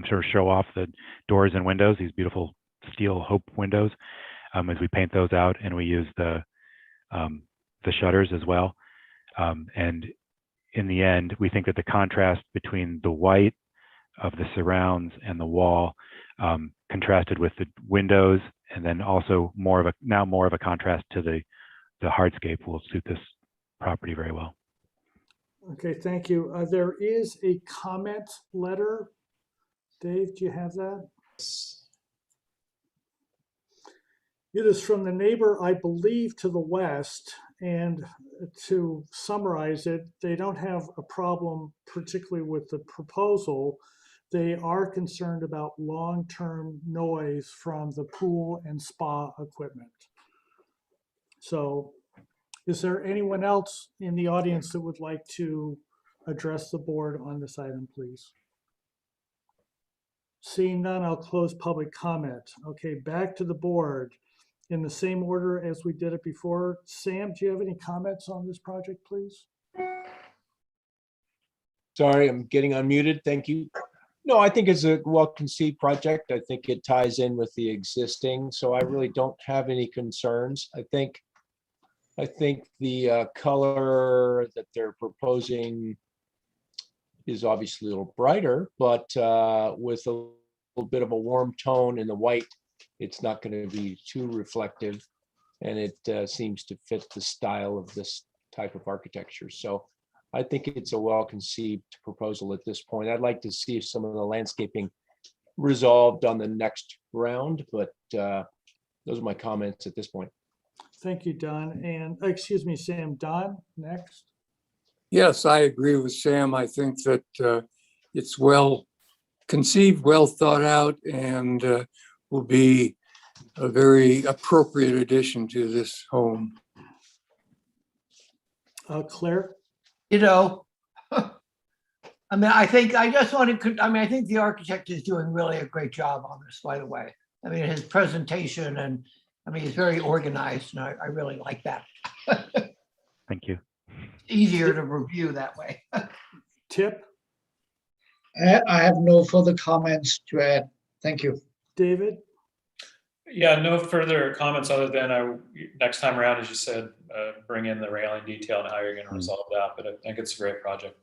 sort of show off the doors and windows, these beautiful steel Hope windows, as we paint those out, and we use the shutters as well. And in the end, we think that the contrast between the white of the surrounds and the wall, contrasted with the windows, and then also more of a contrast to the hardscape, will suit this property very well. Okay, thank you. There is a comment letter. Dave, do you have that? It is from the neighbor, I believe, to the west. And to summarize it, they don't have a problem particularly with the proposal. They are concerned about long-term noise from the pool and spa equipment. So is there anyone else in the audience that would like to address the board on this item, please? Seeing none, I'll close public comment. Okay, back to the board in the same order as we did it before. Sam, do you have any comments on this project, please? Sorry, I'm getting unmuted. Thank you. No, I think it's a well-conceived project. I think it ties in with the existing, so I really don't have any concerns. I think the color that they're proposing is obviously a little brighter, but with a little bit of a warm tone in the white, it's not going to be too reflective, and it seems to fit the style of this type of architecture. So I think it's a well-conceived proposal at this point. I'd like to see some of the landscaping resolved on the next round, but those are my comments at this point. Thank you, Don. And excuse me, Sam. Don, next. Yes, I agree with Sam. I think that it's well conceived, well thought out, and will be a very appropriate addition to this home. Claire? You know, I mean, I think I think the architect is doing really a great job on this, by the way. I mean, his presentation, and I mean, he's very organized, and I really like that. Thank you. Easier to review that way. Tip? I have no further comments to add. Thank you. David? Yeah, no further comments other than next time around, as you said, bring in the railing detail and how you're going to resolve that. But I think it's a great project.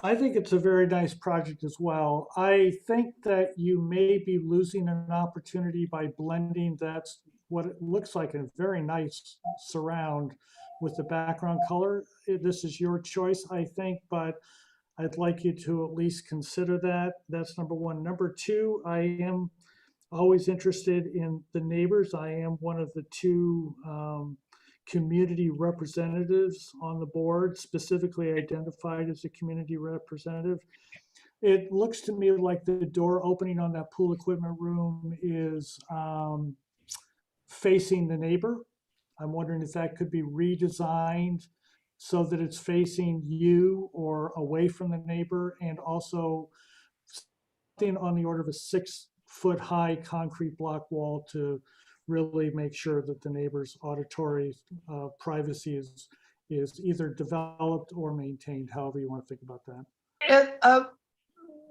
I think it's a very nice project as well. I think that you may be losing an opportunity by blending that's what it looks like a very nice surround with the background color. This is your choice, I think, but I'd like you to at least consider that. That's number one. Number two, I am always interested in the neighbors. I am one of the two community representatives on the board, specifically identified as a community representative. It looks to me like the door opening on that pool equipment room is facing the neighbor. I'm wondering if that could be redesigned so that it's facing you or away from the neighbor, and also something on the order of a 6-foot high concrete block wall to really make sure that the neighbor's auditory privacy is either developed or maintained, however you want to think about that.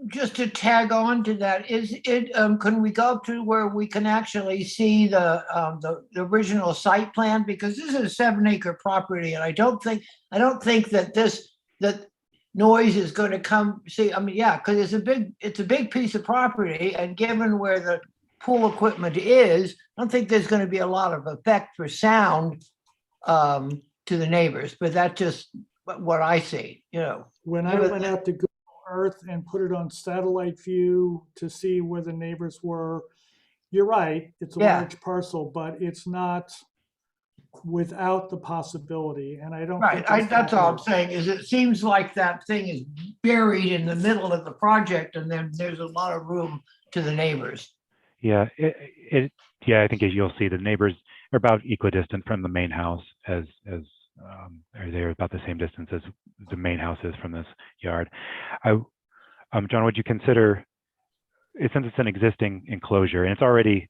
Just to tag on to that, can we go up to where we can actually see the original site plan? Because this is a 7-acre property, and I don't think that noise is going to come. See, I mean, yeah, because it's a big piece of property, and given where the pool equipment is, I don't think there's going to be a lot of effect for sound to the neighbors. But that's just what I see, you know. When I went out to Google Earth and put it on satellite view to see where the neighbors were, you're right, it's a Yeah. large parcel, but it's not without the possibility, and I don't Right, think it's that's that all I'm big. saying, is it seems like that thing is buried in the middle of the project, and then there's a lot of room to the neighbors. Yeah, yeah, I think as you'll see, the neighbors are about equidistant from the main house or they're about the same distance as the main house is from this yard. John, would you consider, since it's an existing enclosure and it's already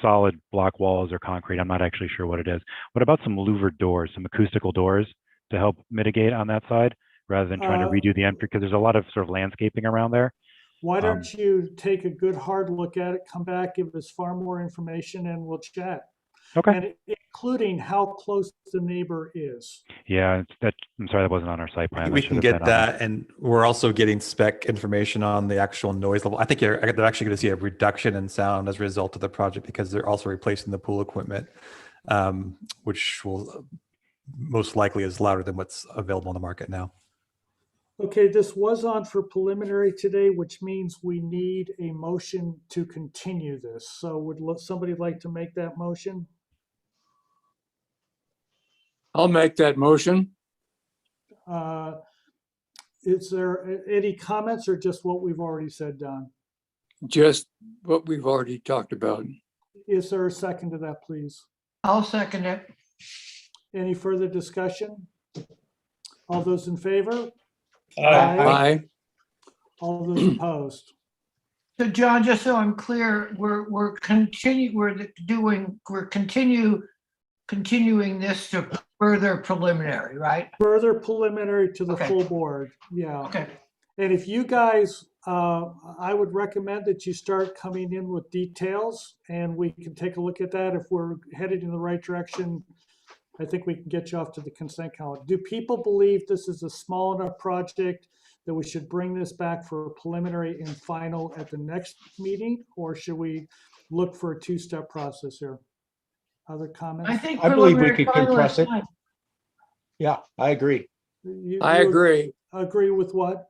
solid block walls or concrete, I'm not actually sure what it is. What about some louvered doors, some acoustical doors to help mitigate on that side rather than trying to redo the entry? Because there's a lot of sort of landscaping around there. Why don't you take a good hard look at it, come back, give us far more information, and we'll chat. Okay. And including how close the neighbor is. Yeah, I'm sorry, that wasn't on our site plan. We can get that, and we're also getting spec information on the actual noise level. I think they're actually going to see a reduction in sound as a result of the project because they're also replacing the pool equipment, which will most likely is louder than what's available on the market now. Okay, this was on for preliminary today, which means we need a motion to continue this. So would somebody like to make that motion? I'll make that motion. Is there any comments or just what we've already said, Don? Just what we've already talked about. Is there a second to that, please? I'll second it. Any further discussion? All those in favor? Aye. All those opposed? So John, just so I'm clear, we're continuing this to further preliminary, right? Further preliminary to the Okay. full board, yeah. Okay. And if you guys, I would recommend that you start coming in with details and we can take a look at that. If we're headed in the right direction, I think we can get you off to the consent calendar. Do people believe this is a small enough project that we should bring this back for preliminary and final at the next meeting? Or should we look for a two-step process here? Other comments? I believe we preliminary could final compress is it. fine. Yeah, I agree. I agree. Agree with what?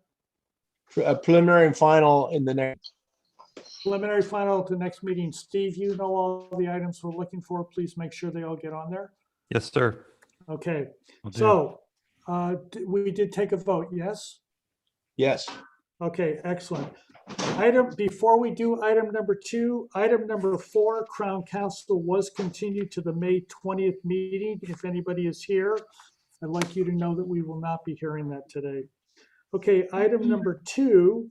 A preliminary and final in the next. Preliminary final at the next meeting. Steve, you know all the items we're looking for. Please make sure they all get on there. Yes, sir. Okay, Will do. so we did take a vote, yes? Yes. Okay, excellent. Before we do item number 2, item number 4, Crown Council was continued to the May 20th meeting. If anybody is here, I'd like you to know that we will not be hearing that today. Okay, item number 2,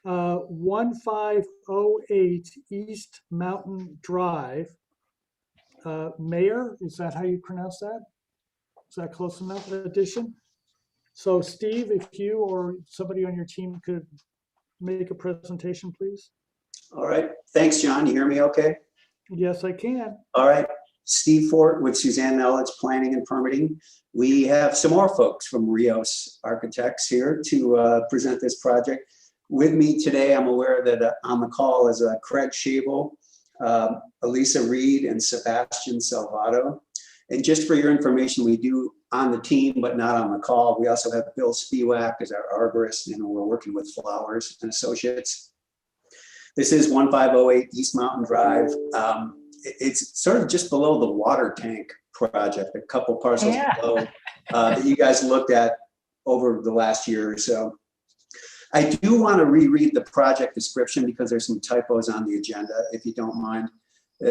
1508 East Mountain Drive. Mayor, is that how you pronounce that? Is that close enough addition? So Steve, if you or somebody on your team could make a presentation, please. All right. Thanks, John. You hear me okay? Yes, I can. All right. Steve Fort with Suzanne Elledge Planning and Permitting. We have some more folks from Rios Architects here to present this project. With me today, I'm aware that on the call is Craig Schabel, Elisa Reed, and Sebastian Salvato. And just for your information, we do on the team, but not on the call. We also have Bill Spiewak as our arborist, and we're working with Flowers and Associates. This is 1508 East Mountain Drive. It's sort of just below the water tank project, a couple parcels below that you guys looked at over the last year or so. I do want to reread the project description because there's some typos on the agenda, if you don't mind.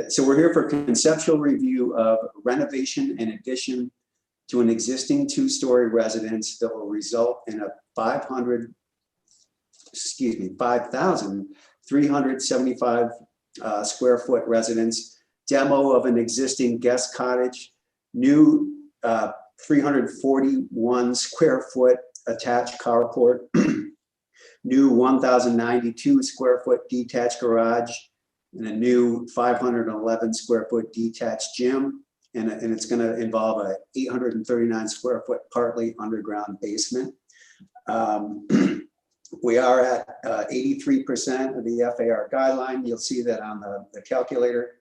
So we're here for conceptual review of renovation and addition to an existing 2-story residence that will result in a 5,375 square foot residence, demo of an existing guest cottage, new 341 square foot attached carport, new 1,092 square foot detached garage, and a new 511 square foot detached gym. And it's going to involve a 839 square foot partly underground basement. We are at 83% of the FAR guideline. You'll see that on the calculator.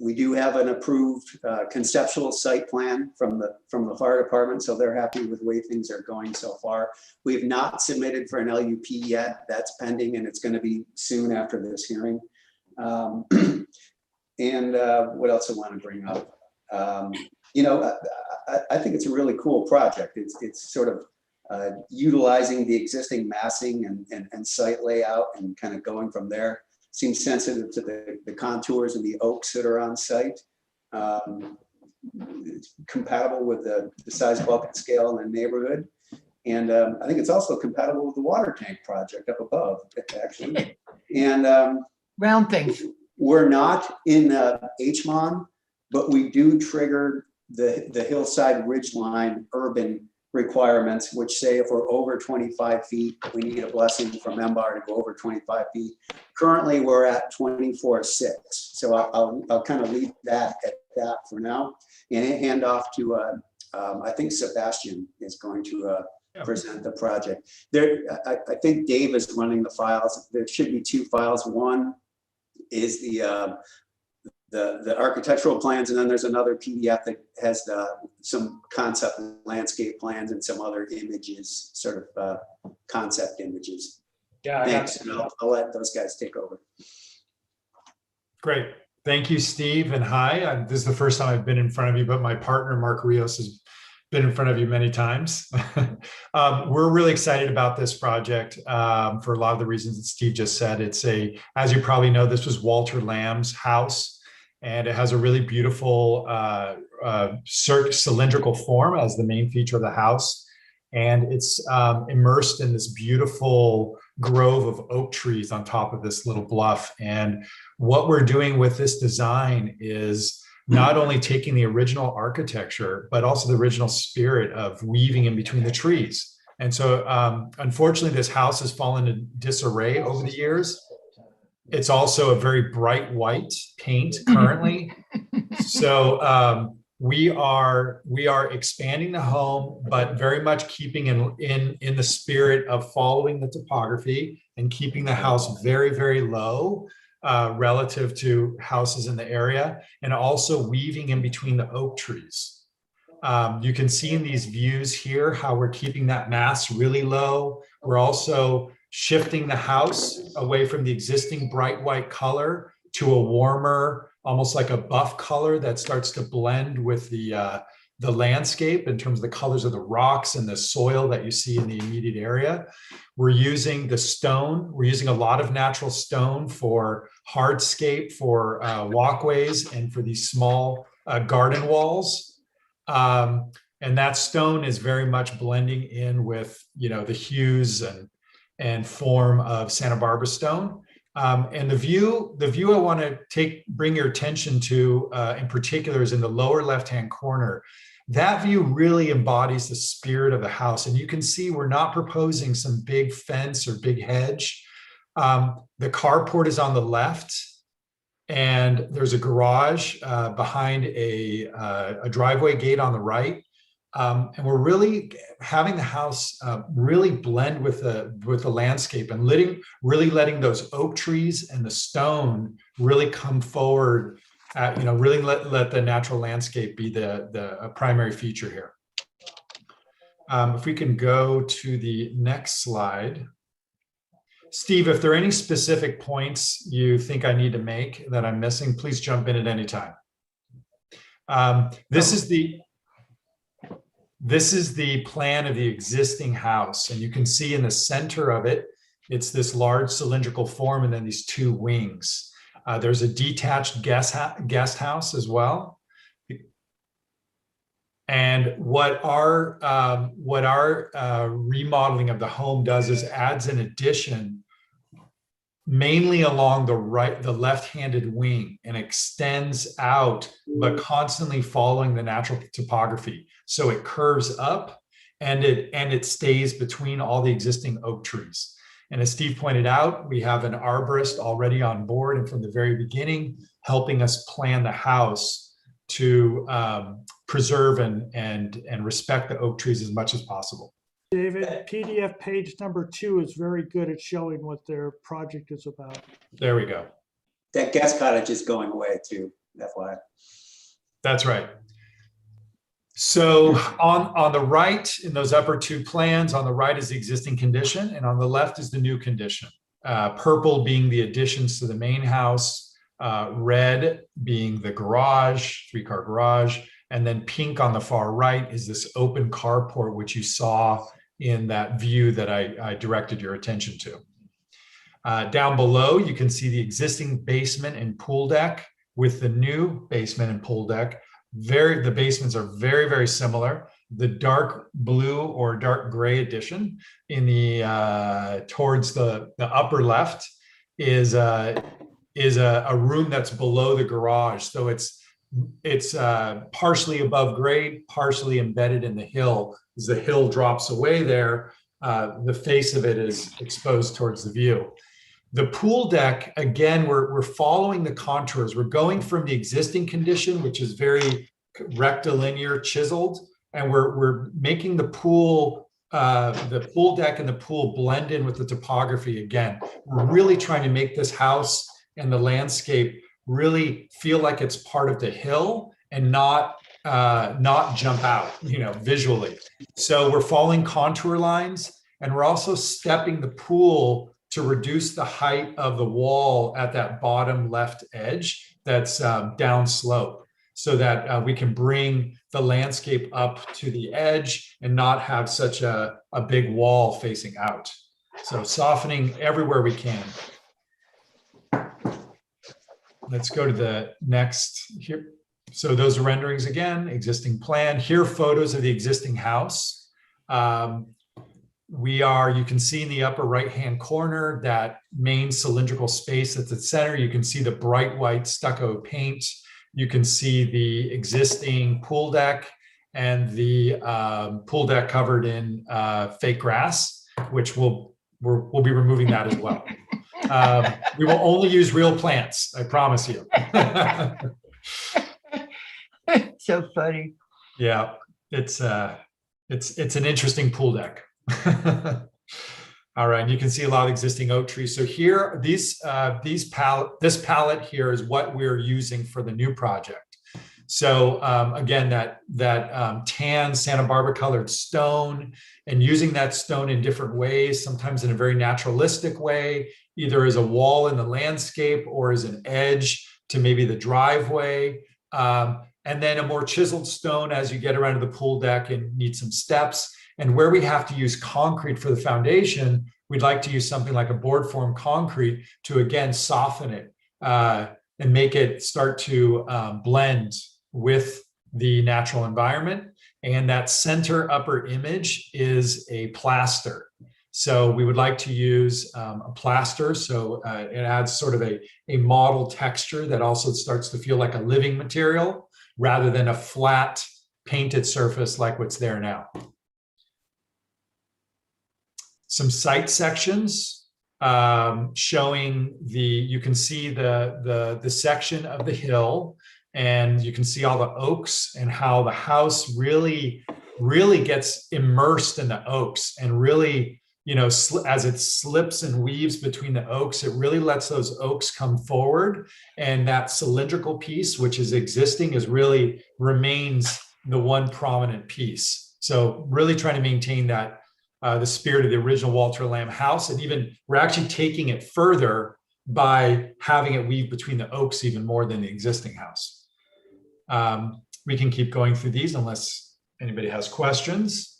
We do have an approved conceptual site plan from the fire department, so they're happy with the way things are going so far. We've not submitted for an LUP yet. That's pending, and it's going to be soon after this hearing. And what else I want to bring up? You know, I think it's a really cool project. It's sort of utilizing the existing massing and site layout and kind of going from there. Seems sensitive to the contours and the oaks that are on site. It's compatible with the size, bulk, and scale in the neighborhood. And I think it's also compatible with the water tank project up above, actually. And round things. We're not in HMON, but we do trigger the hillside ridgeline urban requirements, which say if we're over 25 feet, we need a blessing from MBAR to go over 25 feet. Currently, we're at 24.6. So I'll kind of leave that at that for now and hand off to, I think Sebastian is going to present the project. There, I think Dave is running the files. There should be two files. One is the architectural plans, and then there's another PDF that has some concept landscape plans and some other images, sort of concept images. Yeah, thanks. And I'll let those guys take over. Great. Thank you, Steve, and hi. This is the first time I've been in front of you, but my partner, Mark Rios, has been in front of you many times. We're really excited about this project for a lot of the reasons that Steve just said. It's as you probably know, this was Walter Lamb's house. And it has a really beautiful cylindrical form as the main feature of the house. And it's immersed in this beautiful grove of oak trees on top of this little bluff. And what we're doing with this design is not only taking the original architecture, but also the original spirit of weaving in between the trees. And so unfortunately, this house has fallen into disarray over the years. It's also a very bright white paint currently. So we are expanding the home, but very much keeping in the spirit of following the topography and keeping the house very, very low relative to houses in the area, and also weaving in between the oak trees. You can see in these views here how we're keeping that mass really low. We're also shifting the house away from the existing bright white color to a warmer, almost like a buff color that starts to blend with the landscape in terms of the colors of the rocks and the soil that you see in the immediate area. We're using the stone. We're using a lot of natural stone for hardscape, for walkways, and for these small garden walls. And that stone is very much blending in with, the hues and form of Santa Barbara stone. And the view I want to bring your attention to in particular is in the lower left-hand corner. That view really embodies the spirit of the house. And you can see we're not proposing some big fence or big hedge. The carport is on the left, and there's a garage behind a driveway gate on the right. And we're really having the house really blend with the landscape and really letting those oak trees and the stone really come forward. Really let the natural landscape be the primary feature here. If we can go to the next slide. Steve, if there are any specific points you think I need to make that I'm missing, please jump in at any time. This is the plan of the existing house, and you can see in the center of it, it's this large cylindrical form and then these two wings. There's a detached guest house as well. And what our remodeling of the home does is adds an addition mainly along the left-handed wing, and extends out, but constantly following the natural topography. So it curves up and it stays between all the existing oak trees. And as Steve pointed out, we have an arborist already on board and from the very beginning, helping us plan the house to preserve and respect the oak trees as much as possible. David, PDF page number 2 is very good at showing what their project is about. There we go. That guest cottage is going away too. FYI. That's right. So on the right, in those upper two plans, on the right is the existing condition, and on the left is the new condition. Purple being the additions to the main house, red being the garage, 3-car garage, and then pink on the far right is this open carport, which you saw in that view that I directed your attention to. Down below, you can see the existing basement and pool deck with the new basement and pool deck. The basements are very, very similar. The dark blue or dark gray addition in the towards the upper left is a room that's below the garage. So it's partially above grade, partially embedded in the hill. As the hill drops away there, the face of it is exposed towards the view. The pool deck, again, we're following the contours. We're going from the existing condition, which is very rectilinear, chiseled, and we're making the pool deck and the pool blend in with the topography again. We're really trying to make this house and the landscape really feel like it's part of the hill and not jump out, visually. So we're following contour lines, and we're also stepping the pool to reduce the height of the wall at that bottom left edge that's downslope, so that we can bring the landscape up to the edge and not have such a big wall facing out. So softening everywhere we can. Let's go to the next here. So those are renderings again, existing plan. Here are photos of the existing house. You can see in the upper right-hand corner that main cylindrical space at the center. You can see the bright white stucco paint. You can see the existing pool deck and the pool deck covered in fake grass, which we'll be removing that as well. We will only use real plants, I promise you. So funny. Yeah, it's an interesting pool deck. All right, you can see a lot of existing oak trees. So here, this palette here is what we're using for the new project. So again, that tan Santa Barbara colored stone, and using that stone in different ways, sometimes in a very naturalistic way, either as a wall in the landscape or as an edge to maybe the driveway. And then a more chiseled stone as you get around to the pool deck and need some steps. And where we have to use concrete for the foundation, we'd like to use something like a board form concrete to, again, soften it and make it start to blend with the natural environment. And that center upper image is a plaster. So we would like to use a plaster. So it adds sort of a model texture that also starts to feel like a living material rather than a flat painted surface like what's there now. Some site sections showing you can see the section of the hill, and you can see all the oaks and how the house really gets immersed in the oaks, and really, as it slips and weaves between the oaks, it really lets those oaks come forward. And that cylindrical piece, which is existing, remains the one prominent piece. So really trying to maintain that the spirit of the original Walter Lamb house. And even we're actually taking it further by having it weave between the oaks even more than the existing house. We can keep going through these unless anybody has questions.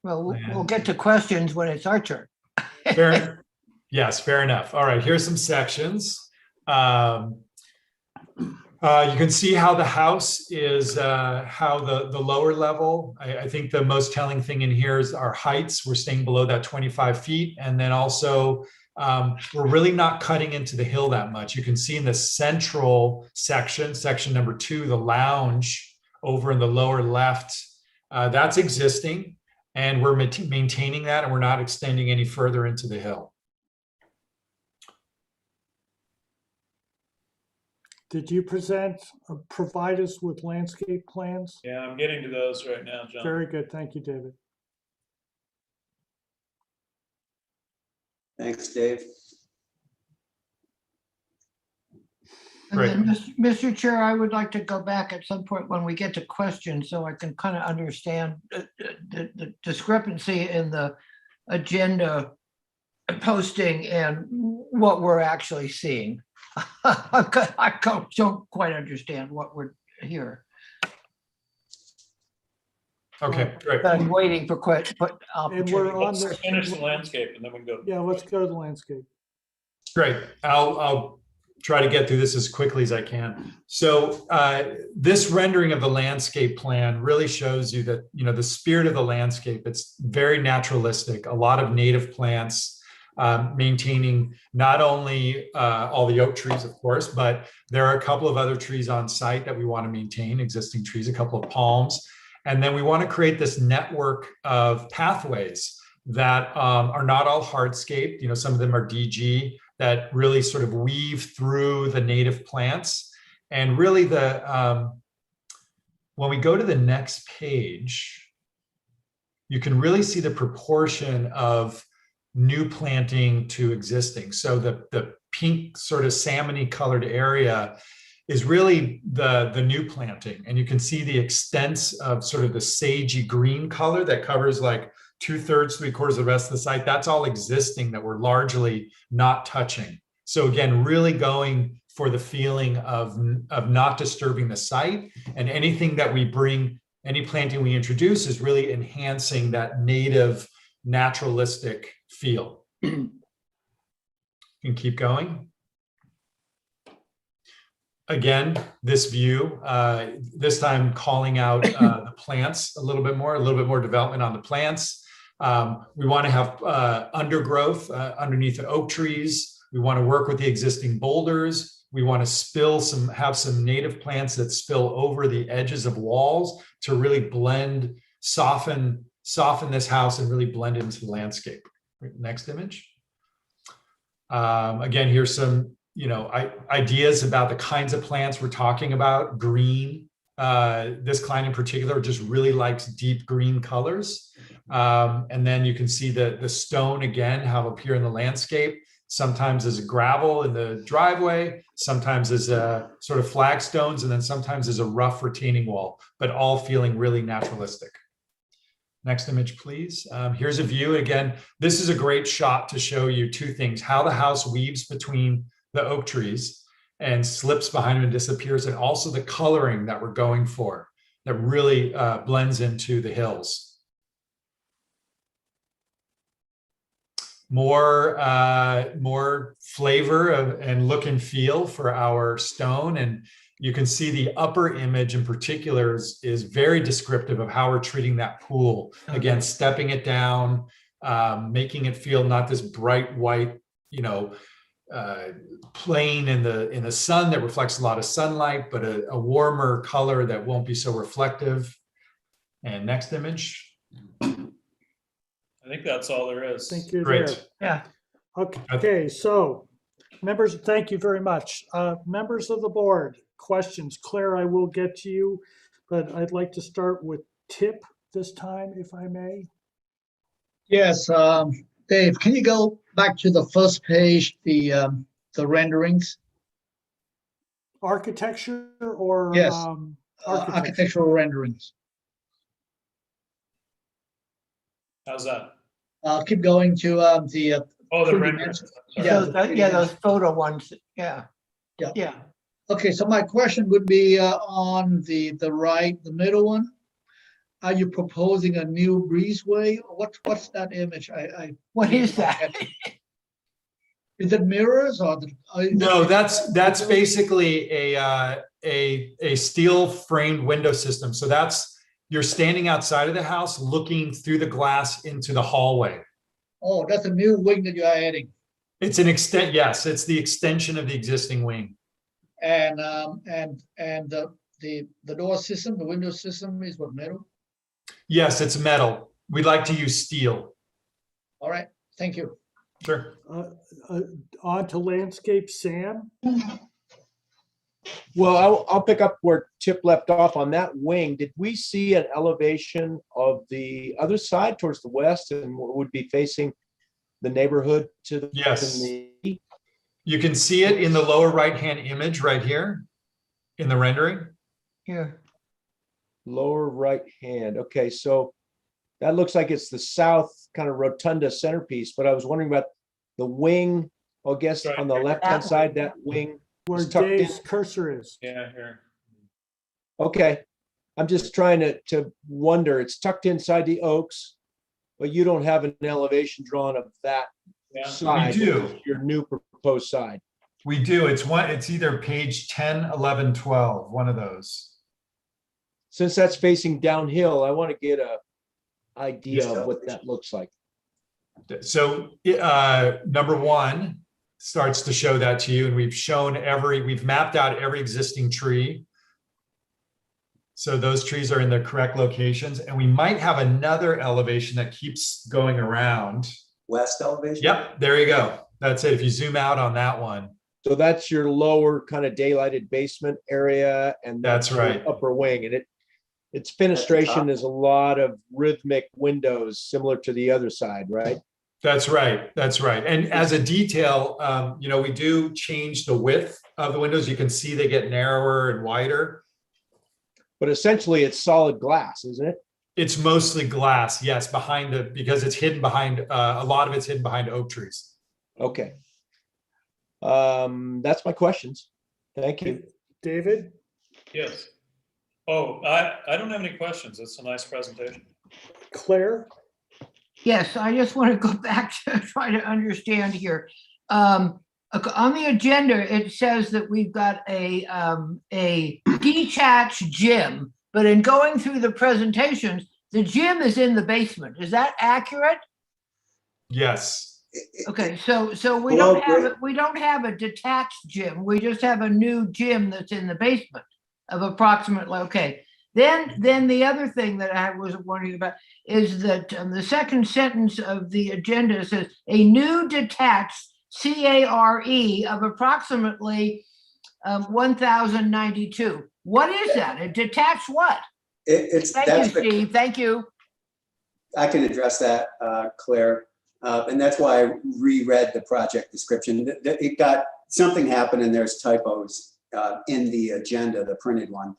Well, we'll get to questions when it's our turn. Yes, fair enough. All right, here's some sections. You can see how the house is, how the lower level, I think the most telling thing in here is our heights. We're staying below that 25 feet. And then also, we're really not cutting into the hill that much. You can see in the central section number 2, the lounge over in the lower left, that's existing. And we're maintaining that, and we're not extending any further into the hill. Did you provide us with landscape plans? Yeah, I'm getting to those right now, John. Very good. Thank you, David. Thanks, Dave. And then, Mr. Chair, I would like to go back at some point when we get to questions so I can kind of understand the discrepancy in the agenda posting and what we're actually seeing. I don't quite understand what we're here. Okay, great. I'm waiting for questions. And we're on Let's finish the landscape and then we can go. Yeah, let's go to the landscape. Great. I'll try to get through this as quickly as I can. So this rendering of the landscape plan really shows you that, you know, the spirit of the landscape, it's very naturalistic, a lot of native plants, maintaining not only all the oak trees, of course, but there are a couple of other trees on site that we want to maintain, existing trees, a couple of palms. And then we want to create this network of pathways that are not all hardscaped. You know, some of them are DG that really sort of weave through the native plants. And really when we go to the next page, you can really see the proportion of new planting to existing. So the pink sort of salmony colored area is really the new planting. And you can see the extents of sort of the sagey green color that covers like 2/3, 3/4 of the rest of the site. That's all existing that we're largely not touching. So again, really going for the feeling of not disturbing the site, and anything that we bring, any planting we introduce is really enhancing that native naturalistic feel. You can keep going. Again, this view, this time calling out the plants a little bit more development on the plants. We want to have undergrowth underneath the oak trees. We want to work with the existing boulders. We want to have some native plants that spill over the edges of walls to really blend, soften this house and really blend into the landscape. Next image. Again, here's some, you know, ideas about the kinds of plants we're talking about. Green, this client in particular just really likes deep green colors. And then you can see the stone again, how it'll appear in the landscape, sometimes as gravel in the driveway, sometimes as sort of flagstones, and then sometimes as a rough retaining wall, but all feeling really naturalistic. Next image, please. Here's a view. Again, this is a great shot to show you two things: how the house weaves between the oak trees and slips behind them and disappears, and also the coloring that we're going for that really blends into the hills. More flavor and look and feel for our stone. And you can see the upper image in particular is very descriptive of how we're treating that pool. Again, stepping it down, making it feel not this bright white, you know, plain in the sun that reflects a lot of sunlight, but a warmer color that won't be so reflective. And next image. I think that's all there is. Thank you. Great. There. Yeah. Okay, so members, thank you very much. Members of the board, questions. Claire, I will get to you, but I'd like to start with Tip this time, if I may. Yes, Dave, can you go back to the first page, the renderings? Architecture or Yes, architecture? architectural renderings. How's that? Keep going to the. Oh, the 3D renderings. dimensions. Yeah, those photo ones. Yeah. Yeah. Yeah. Okay, so my question would be on the right, the middle one. Are you proposing a new breezeway? What's that image? What is that? Is it mirrors or? No, that's basically a steel framed window system. So you're standing outside of the house looking through the glass into the hallway. Oh, that's a new wing that you are adding. It's an extent, yes, it's the extension of the existing wing. And the door system, the window system is what, metal? Yes, it's metal. We'd like to use steel. All right, thank you. Sure. On to landscape, Sam. Well, I'll pick up where Chip left off on that wing. Did we see an elevation of the other side towards the west and would be facing the neighborhood to the? Yes. You can see it in the lower right-hand image right here in the rendering. Here. Lower right hand. Okay, so that looks like it's the south kind of rotunda centerpiece, but I was wondering about the wing. I guess Right. on the left-hand side, that wing Where is tucked in. Dave's cursor is. Yeah, here. Okay, I'm just trying to wonder, it's tucked inside the oaks, but you don't have an elevation drawn of that Yeah. side. We do. which is your new proposed side. We do. It's either page 10, 11, 12, one of those. Since that's facing downhill, I want to get a idea Yes. of what that looks like. So number one starts to show that to you, and we've mapped out every existing tree. So those trees are in the correct locations, and we might have another elevation that keeps going around. West elevation? Yep, there you go. That's it. If you zoom out on that one. So that's your lower kind of daylighted basement area, and That's your right. upper wing, and its fenestration is a lot of rhythmic windows, similar to the other side, right? That's right. That's right. And as a detail, we do change the width of the windows. You can see they get narrower and wider. But essentially, it's solid glass, isn't it? It's mostly glass, yes, because it's hidden behind, a lot of it's hidden behind oak trees. Okay. That's my questions. Thank you. David? Yes. Oh, I don't have any questions. It's a nice presentation. Claire? Yes, I just want to go back to try to understand here. On the agenda, it says that we've got a detached gym, but in going through the presentations, the gym is in the basement. Is that accurate? Yes. Okay, so we Well, don't have a detached gym. We just have a new gym that's in the basement of approximately, okay. Then the other thing that I was wondering about is that the second sentence of the agenda says a new detached CARE of approximately 1,092. What is that? A detached what? Thank you, Steve. Thank you. I can address that, Claire. And that's why I reread the project description. It got, something happened and there's typos in the agenda, the printed one.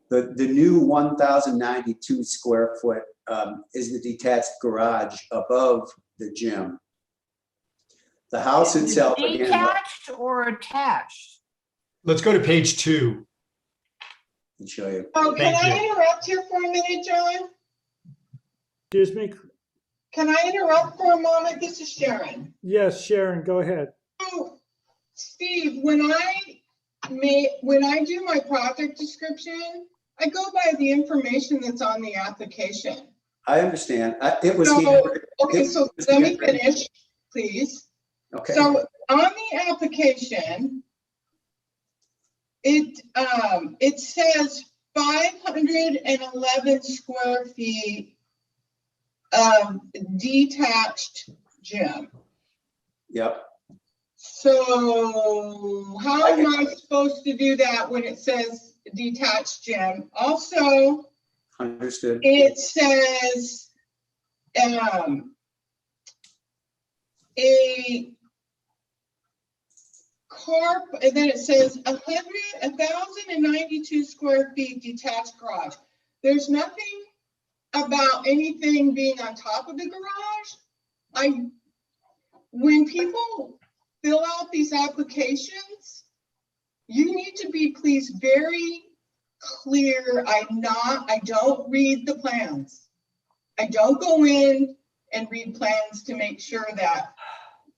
The new 1,092 square foot is the detached garage above the gym. The house itself, again. Detached or attached? Let's go to page 2. I'll show you. Oh, can Thank I you. interrupt here for a minute, John? Excuse me? Can I interrupt for a moment? This is Sharon. Yes, Sharon, go ahead. So, Steve, when I do my project description, I go by the information that's on the application. I understand. It was. So let me finish, please. Okay. So on the application, it says 511 square feet detached gym. Yep. So how am I supposed to do that when it says detached gym? Also, Understood. it says a carp, and then it says 1,092 square feet detached garage. There's nothing about anything being on top of the garage. When people fill out these applications, you need to be please very clear. I don't read the plans. I don't go in and read plans to make sure that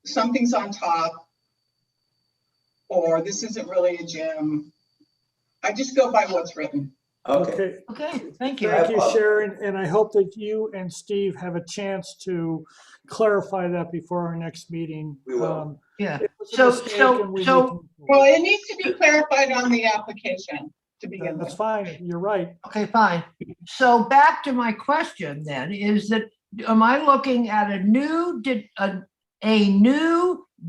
something's on top or this isn't really a gym. I just go by what's written. Okay. Okay, thank you. Thank you, Sharon, and I hope that you and Steve have a chance to clarify that before our next meeting. We will. Yeah. It was a mistake and we need to move forward. Well, it needs to be clarified on the application to begin That's with. fine, you're right. Okay, fine. So back to my question then, is that, am I looking at a new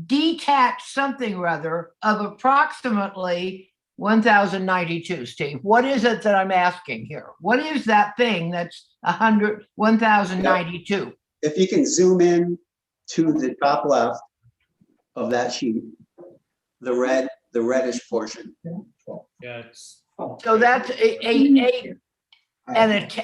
detached something or other of approximately 1,092, Steve? What is it that I'm asking here? What is that thing that's 1,092? If you can zoom in to the top left of that sheet, The reddish portion. Yeah, it's, So that's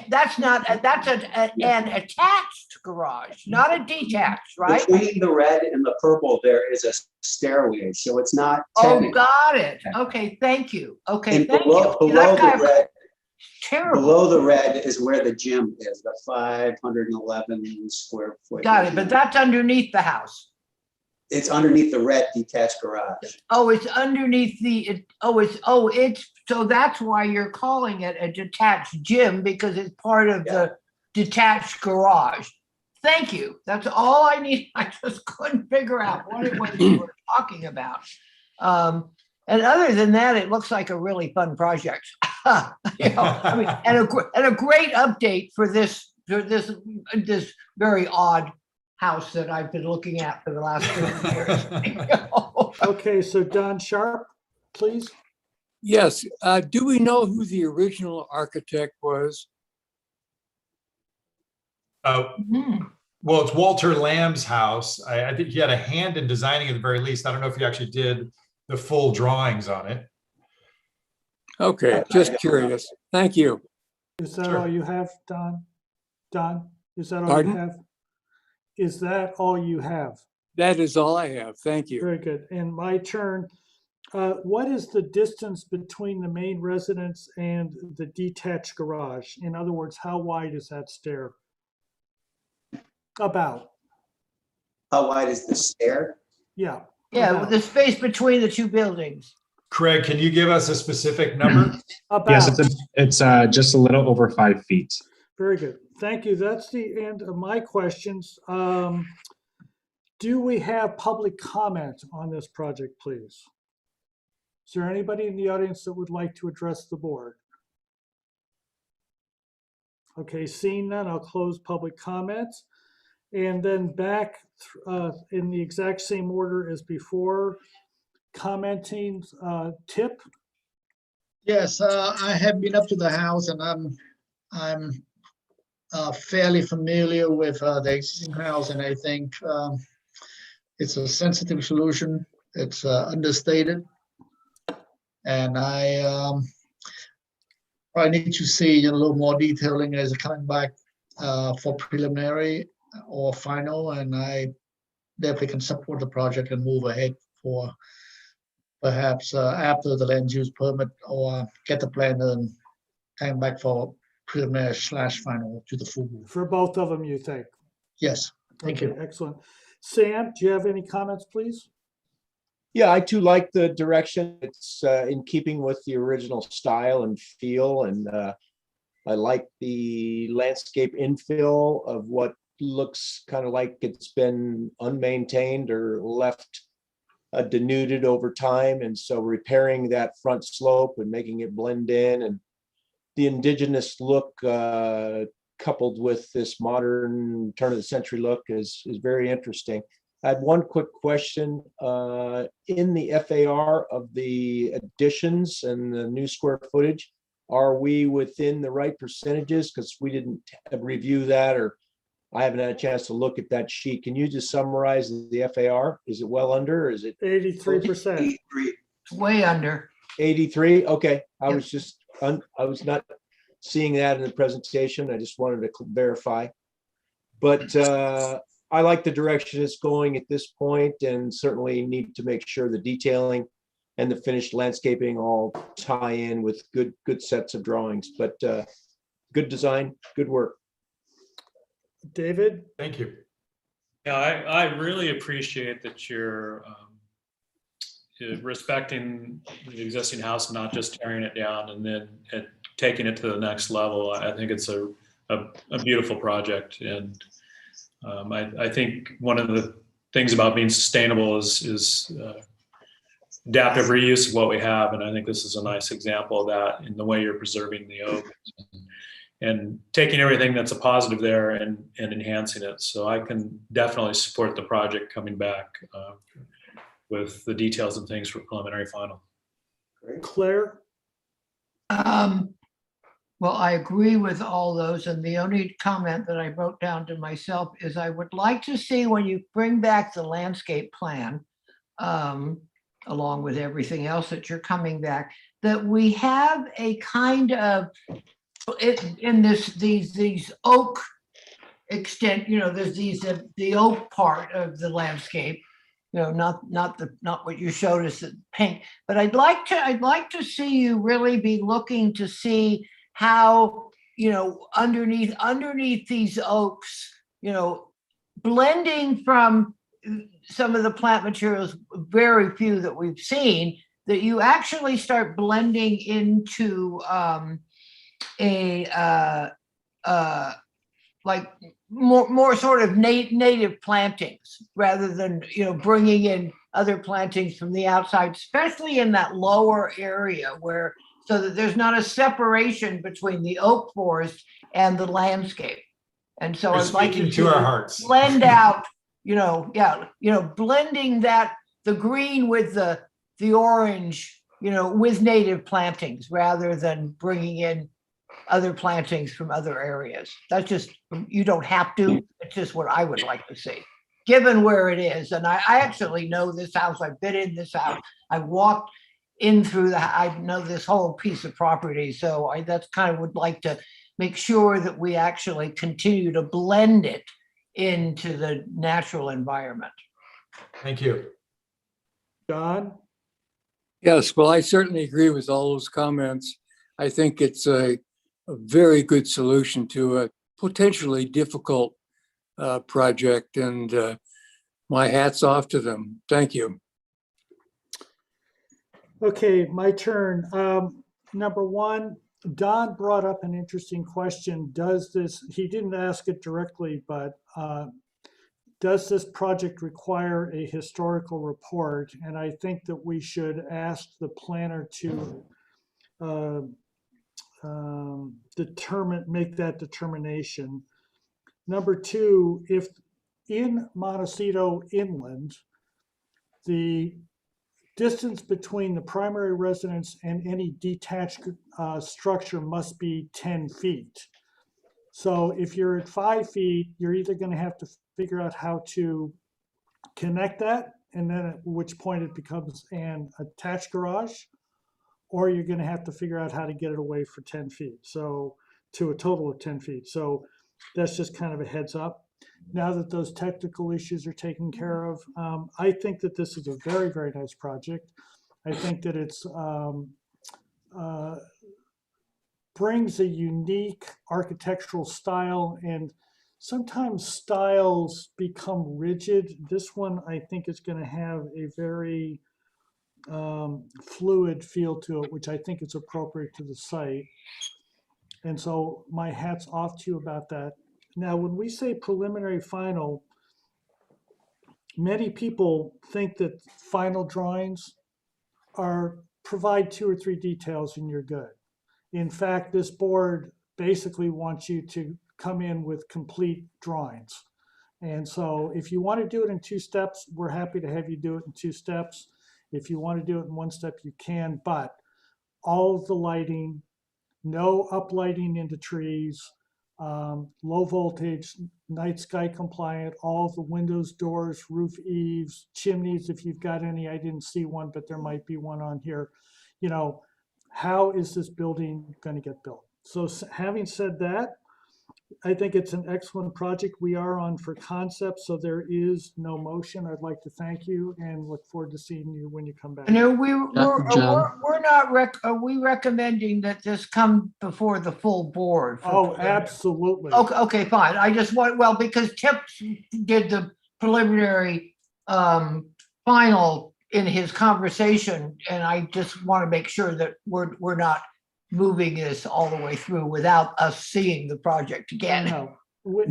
that's an attached garage, not a detached, right? Between the red and the purple, there is a stairway, so it's not Oh, technically. got it. Okay, thank you. Okay, And thank below, you. below That's kind the of red, terrible. below the red is where the gym is, the 511 square foot. Got it, but that's underneath the house. It's underneath the red detached garage. Oh, it's underneath so that's why you're calling it a detached gym, because it's part of the detached garage. Thank you. That's all I need. I just couldn't figure out what it was you were talking about. And other than that, it looks like a really fun project. You know, I mean, and a great update for this very odd house that I've been looking at for the last 50 years. Okay, so Don Sharp, please. Yes, do we know who the original architect was? Well, it's Walter Lamb's house. I think he had a hand in designing it at the very least. I don't know if he actually did the full drawings on it. Okay, just curious. Thank you. Is that Sure. all you have, Don? Don, is that all Pardon? you have? Is that all you have? That is all I have. Thank you. Very good. And my turn. What is the distance between the main residence and the detached garage? In other words, how wide is that stair? About. How wide is the stair? Yeah. Yeah, about. the space between the two buildings. Craig, can you give us a specific number? About. Yes, it's just a little over 5 feet. Very good. Thank you. That's the end of my questions. Do we have public comment on this project, please? Is there anybody in the audience that would like to address the board? Okay, seeing none, I'll close public comments. And then back in the exact same order as before, commenting, Tip. Yes, I have been up to the house and I'm fairly familiar with the existing house, and I think it's a sensitive solution. It's understated, and I need to see a little more detailing as coming back for preliminary or final, and I definitely can support the project and move ahead for perhaps after the land use permit, or get the plan and come back for preliminary / final to the full board. For both of them, you think? Yes, thank you. Excellent. Sam, do you have any comments, please? Yeah, I too like the direction. It's in keeping with the original style and feel, and I like the landscape infill of what looks kind of like it's been unmaintained or left denuded over time, and so repairing that front slope and making it blend in, and the indigenous look coupled with this modern turn of the century look is very interesting. I had one quick question. In the FAR of the additions and the new square footage, are we within the right percentages? Because we didn't review that, or I haven't had a chance to look at that sheet. Can you just summarize the FAR? Is it well under, or is it 83%? 83. It's way under. 83? Okay, I Yep. was just, I was not seeing that in the presentation. I just wanted to verify. But I like the direction it's going at this point, and certainly need to make sure the detailing and the finished landscaping all tie in with good sets of drawings. But good design, good work. David? Thank you. yeah, I really appreciate that you're respecting the existing house and not just tearing it down and then taking it to the next level. I think it's a beautiful project, and I think one of the things about being sustainable is adaptive reuse of what we have, and I think this is a nice example of that in the way you're preserving the oak and taking everything that's a positive there and enhancing it. So I can definitely support the project coming back with the details and things for preliminary final. Claire? Well, I agree with all those, and the only comment that I wrote down to myself is I would like to see, when you bring back the landscape plan, along with everything else that you're coming back, that we have a kind of, in these oak extent, there's the oak part of the landscape, not what you showed us at pink, but I'd like to see you really be looking to see how, underneath these oaks, blending from some of the plant materials, very few that we've seen, that you actually start blending into like more sort of native plantings rather than bringing in other plantings from the outside, especially in that lower area so that there's not a separation between the oak forest and the landscape. And so You're I'd like speaking to to our hearts. blend out, blending the green with the orange, with native plantings rather than bringing in other plantings from other areas. That's just, you don't have to, it's just what I would like to see, given where it is. And I actually know this house, I've been in this house, I walked in through I know this whole piece of property. So that's kind of would like to make sure that we actually continue to blend it into the natural environment. Thank you. John? Yes, well, I certainly agree with all those comments. I think it's a very good solution to a potentially difficult project, and my hat's off to them. Thank you. Okay, my turn. Number one, Don brought up an interesting question. He didn't ask it directly, but does this project require a historical report? And I think that we should ask the planner to make that determination. Number two, if in Montecito Inland, the distance between the primary residence and any detached structure must be 10 feet. So if you're at 5 feet, you're either going to have to figure out how to connect that, and then at which point it becomes an attached garage, or you're going to have to figure out how to get it away for 10 feet. So to a total of 10 feet. So that's just kind of a heads up. Now that those technical issues are taken care of, I think that this is a very, very nice project. I think that it's brings a unique architectural style, and sometimes styles become rigid. This one, I think, is going to have a very fluid feel to it, which I think is appropriate to the site. And so my hat's off to you about that. Now, when we say preliminary final, many people think that final drawings provide 2 or 3 details and you're good. In fact, this board basically wants you to come in with complete drawings. And so if you want to do it in 2 steps, we're happy to have you do it in 2 steps. If you want to do it in 1 step, you can, but all of the lighting, no uplighting into trees, low voltage, night sky compliant, all of the windows, doors, roof eaves, chimneys, if you've got any. I didn't see one, but there might be one on here. How is this building going to get built? So having said that, I think it's an excellent project. We are on for concept, so there is no motion. I'd like to thank you and look forward to seeing you when you come back. No, are we recommending that this come before the full board? Oh, absolutely. Okay, fine. I just want, because Tip did the preliminary final in his conversation, and I just want to make sure that we're not moving this all the way through without us seeing the project again. No.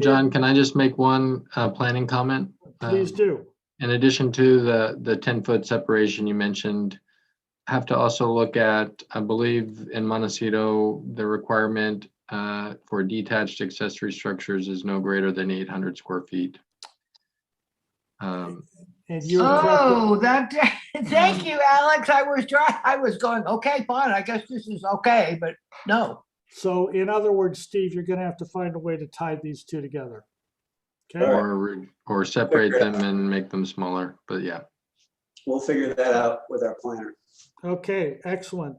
John, can I just make one planning comment? Please do. In addition to the 10-foot separation you mentioned, have to also look at, I believe in Montecito, the requirement for detached accessory structures is no greater than 800 square feet. And you're thank you, Alex. I was going, okay, fine. I guess this is okay, but no. So in other words, Steve, you're going to have to find a way to tie these 2 together. Okay. Or separate them and make them smaller, but yeah. we'll figure that out with our planner. Okay, excellent.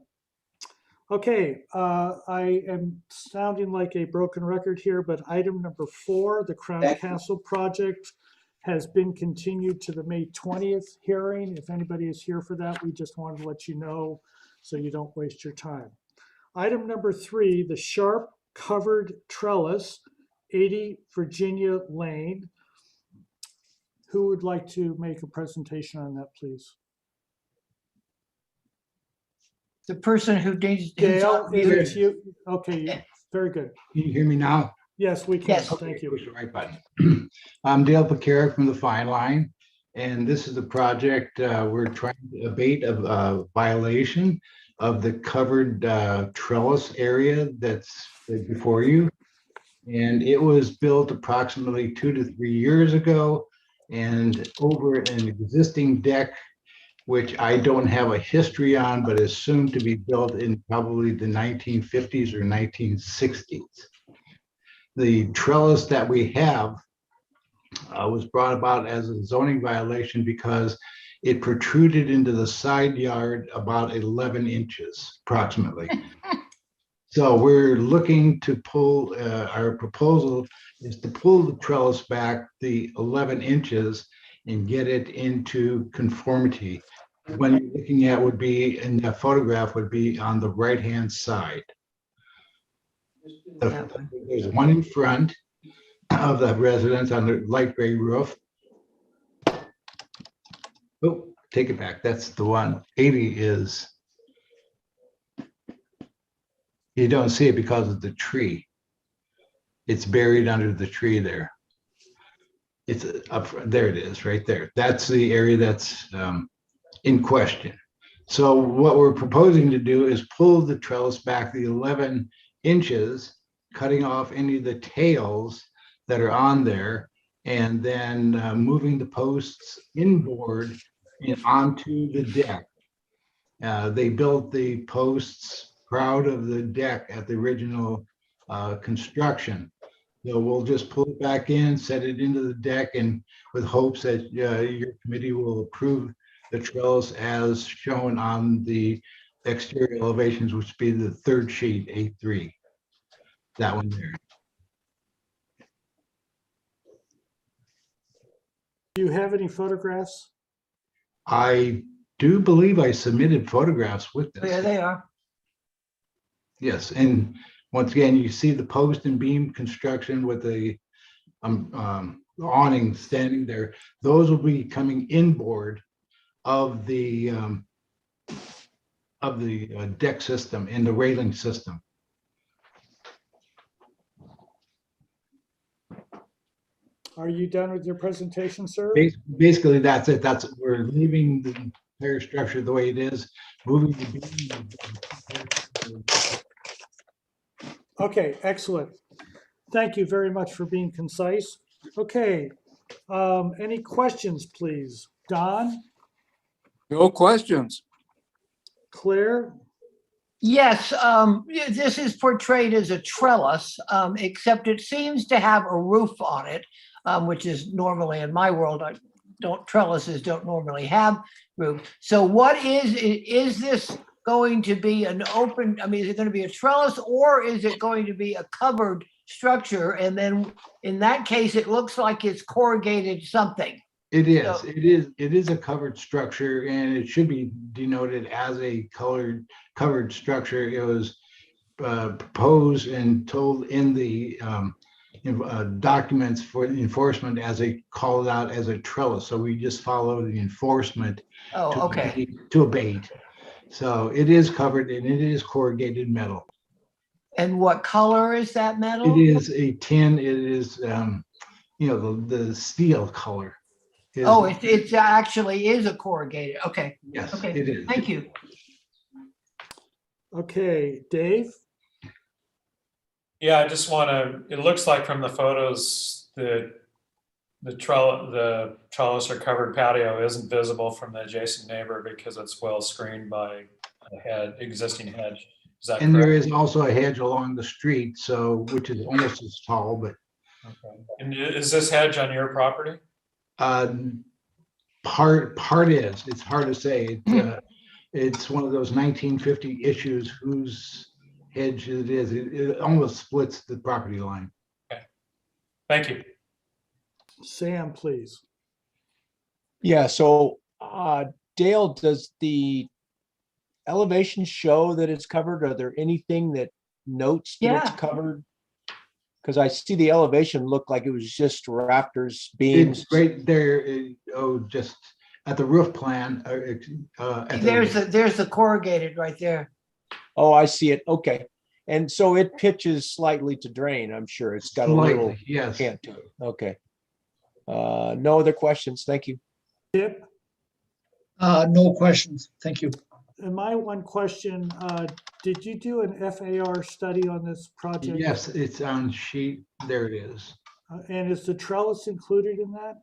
Okay, I am sounding like a broken record here, but item number 4, the Crown Castle project, has been continued to the May 20th hearing. If anybody is here for that, we just wanted to let you know so you don't waste your time. Item number 3, the sharp covered trellis, 80 Virginia Lane. Who would like to make a presentation on that, please? The person who needs. Gail, is it you? Okay, very good. Can you hear me now? Yes, we can. Yes. Thank you. Push the right button. I'm Dale Pecaric from the Fine Line, and this is a project we're trying to abate a violation of the covered trellis area that's before you. And it was built approximately 2 to 3 years ago, and over an existing deck, which I don't have a history on, but is soon to be built in probably the 1950s or 1960s. The trellis that we have was brought about as a zoning violation because it protruded into the side yard about 11 inches approximately. So we're looking to pull, our proposal is to pull the trellis back the 11 inches and get it into conformity. When you're looking at would be, in that photograph would be on the right-hand side. There's one in front of the residence on the light gray roof. Oh, take it back. That's the one. 80 is, you don't see it because of the tree. It's buried under the tree there. It's up, there it is, right there. That's the area that's in question. So what we're proposing to do is pull the trellis back the 11 inches, cutting off any of the tails that are on there, and then moving the posts inboard and onto the deck. They built the posts proud of the deck at the original construction. So we'll just pull it back in, set it into the deck, and with hopes that your committee will approve the trellis as shown on the exterior elevations, which would be the third sheet, A3. That one there. Do you have any photographs? I do believe I submitted photographs with this. There they are. Yes, and once again, you see the post and beam construction with the awning standing there. Those will be coming inboard of the deck system and the railing system. Are you done with your presentation, sir? Basically, that's it. That's, we're leaving the entire structure the way it is, moving the beam. Okay, excellent. Thank you very much for being concise. Okay, any questions, please? Don? No questions. Claire? Yes, this is portrayed as a trellis, except it seems to have a roof on it, which is normally in my world, trellises don't normally have roof. So what is this going to be an open, I mean, is it going to be a trellis or is it going to be a covered structure? And then in that case, it looks like it's corrugated something. It is a covered structure, and it should be denoted as a covered structure. It was proposed and told in the documents for the enforcement as a called out as a trellis. So we just follow the enforcement to abate. So it is covered and it is corrugated metal. And what color is that metal? It is a tin. It is the steel color. It actually is a corrugated. Okay. Yes, okay. it is. Thank you. Okay, Dave? Yeah, I just want to, it looks like from the photos that the trellis or covered patio isn't visible from the adjacent neighbor because it's well screened by a existing hedge. Is that And correct? there is also a hedge along the street, so which is almost as tall, but Okay. And is this hedge on your property? part is, it's hard to say. It's one of those 1950 issues, whose hedge it is. It almost splits the property line. Thank you. Sam, please. Yeah, so Dale, does the elevation show that it's covered? Are there anything that notes that it's Yeah. covered? Because I see the elevation look like it was just rafters, beams. It's right there, just at the roof plan. There's the corrugated right there. Oh, I see it. Okay. And so it pitches slightly to drain, I'm sure. It's got a little Slightly, yes. cant to it. Okay. No other questions. Thank you. Tip, No questions. Thank you. and my one question, did you do an FAR study on this project? Yes, it's on sheet. There it is. And is the trellis included in that?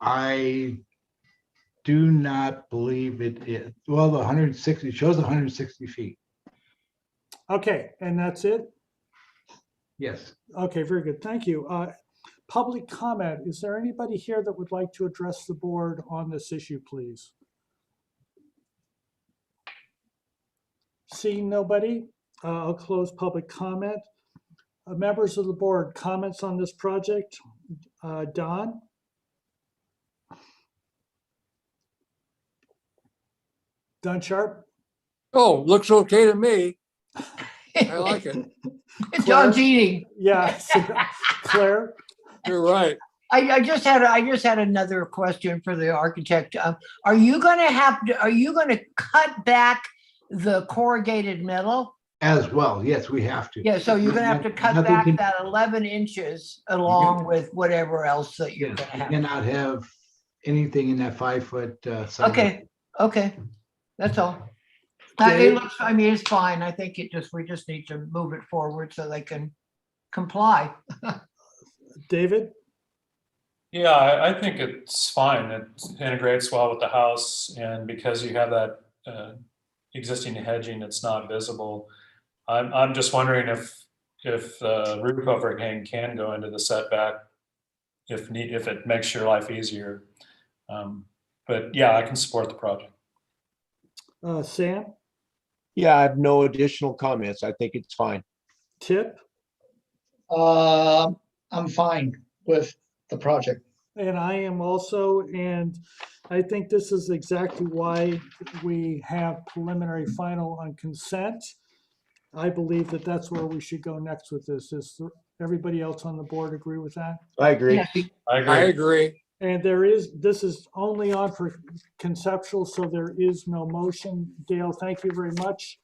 I do not believe it is. Well, the 160, it shows 160 feet. Okay, and that's it? Yes. Okay, very good. Thank you. Public comment. Is there anybody here that would like to address the board on this issue, please? Seeing nobody, I'll close public comment. Members of the board, comments on this project? Don? Don Sharp? Oh, looks okay to me. I like it. John's eating. Yeah. Claire? You're right. I just had another question for the architect. Are you gonna cut back the corrugated metal? As well, yes, we have to. Yeah, so you're gonna have to cut Nothing back can- that 11 inches along with whatever else that you're gonna You have. cannot have anything in that 5-foot side. Okay, that's all. Dave? It's fine. I think we just need to move it forward so they can comply. David? Yeah, I think it's fine. It integrates well with the house, and because you have that existing hedging, it's not visible. I'm just wondering if the roof overhang can go into the setback if it makes your life easier. But yeah, I can support the project. Sam? Yeah, I have no additional comments. I think it's fine. Tip? I'm fine with the project. And I am also, and I think this is exactly why we have preliminary final on consent. I believe that that's where we should go next with this. Does everybody else on the board agree with that? I agree. Yes. I agree. I agree. And this is only on for conceptual, so there is no motion. Dale, thank you very much.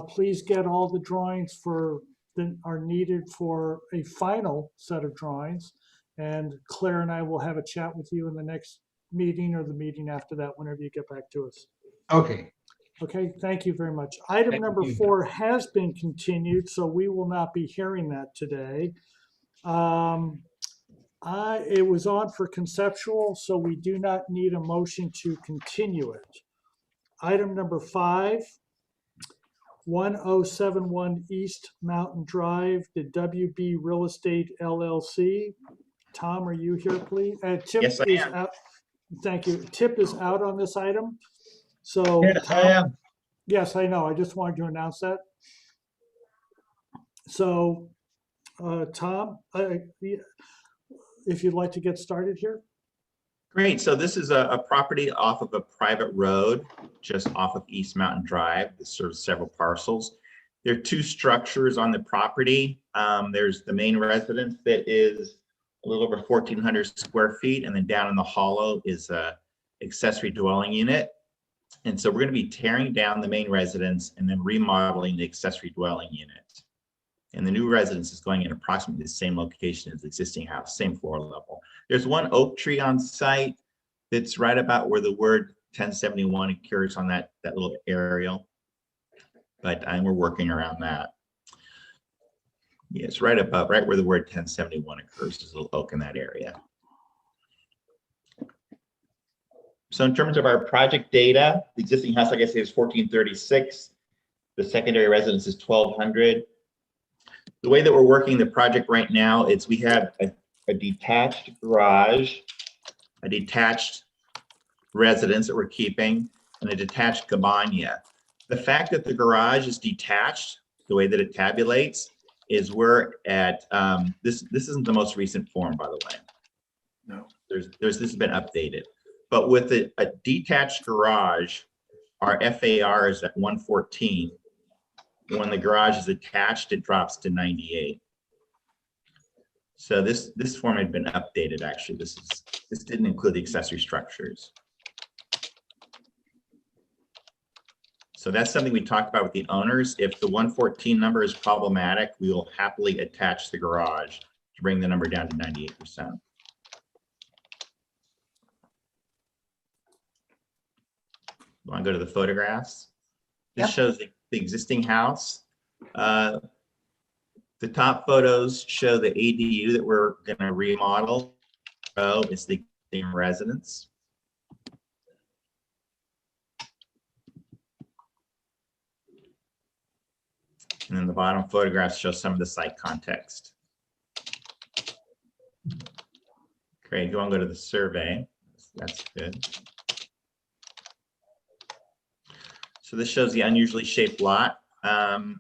Please get all the drawings that are needed for a final set of drawings. And Claire and I will have a chat with you in the next meeting or the meeting after that, whenever you get back to us. Okay. Okay, thank you very much. Item number 4 has been continued, so we will not be hearing that today. It was on for conceptual, so we do not need a motion to continue it. Item number 5, 1071 East Mountain Drive, the WB Real Estate LLC. Tom, are you here, please? Tip Yes, I is am. out. Thank you. Tip is out on this item. So, Yes, I Tom, am. yes, I know. I just wanted to announce that. So, Tom, if you'd like to get started here. Great. So this is a property off of a private road, just off of East Mountain Drive. This serves several parcels. There are 2 structures on the property. There's the main residence that is a little over 1,400 square feet, and then down in the hollow is a accessory dwelling unit. And so we're going to be tearing down the main residence and then remodeling the accessory dwelling unit. And the new residence is going in approximately the same location as the existing house, same floor level. There's one oak tree on site that's right about where the word 1071 occurs on that little aerial. But we're working around that. Yeah, it's right above, right where the word 1071 occurs. There's a little oak in that area. So in terms of our project data, the existing house, like I say, is 1436. The secondary residence is 1200. The way that we're working the project right now is we have a detached garage, a detached residence that we're keeping and a detached cabana. The fact that the garage is detached, the way that it tabulates, is we're at, this isn't the most recent form, by the way. No. This has been updated. But with a detached garage, our FAR is at 114. When the garage is attached, it drops to 98. So this form had been updated, actually. This didn't include the accessory structures. So that's something we talked about with the owners. If the 114 number is problematic, we will happily attach the garage to bring the number down to 98%. Want to go to the photographs? This shows the existing house. The top photos show the ADU that we're going to remodel. Oh, it's the existing residence. And then the bottom photographs show some of the site context. Great, you want to go to the survey? That's good. So this shows the unusually shaped lot. So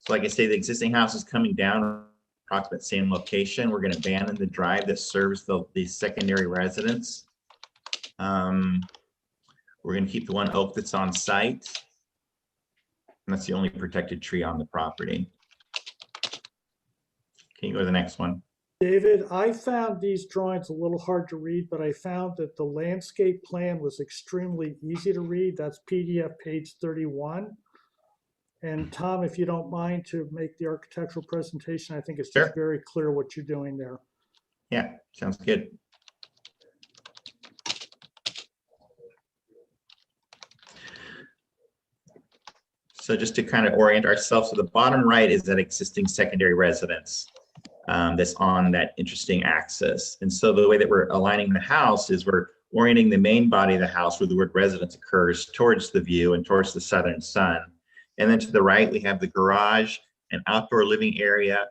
like I say, the existing house is coming down approximate same location. We're going to abandon the drive that serves the secondary residence. We're going to keep the one oak that's on site. And that's the only protected tree on the property. Can you go to the next one? David, I found these drawings a little hard to read, but I found that the landscape plan was extremely easy to read. That's PDF page 31. And Tom, if you don't mind to make the architectural presentation, I think it's just very clear what you're doing there. Yeah, sounds good. So just to kind of orient ourselves, so the bottom right is that existing secondary residence that's on that interesting axis. And so the way that we're aligning the house is we're orienting the main body of the house where the word residence occurs towards the view and towards the southern sun. And then to the right, we have the garage, an outdoor living area,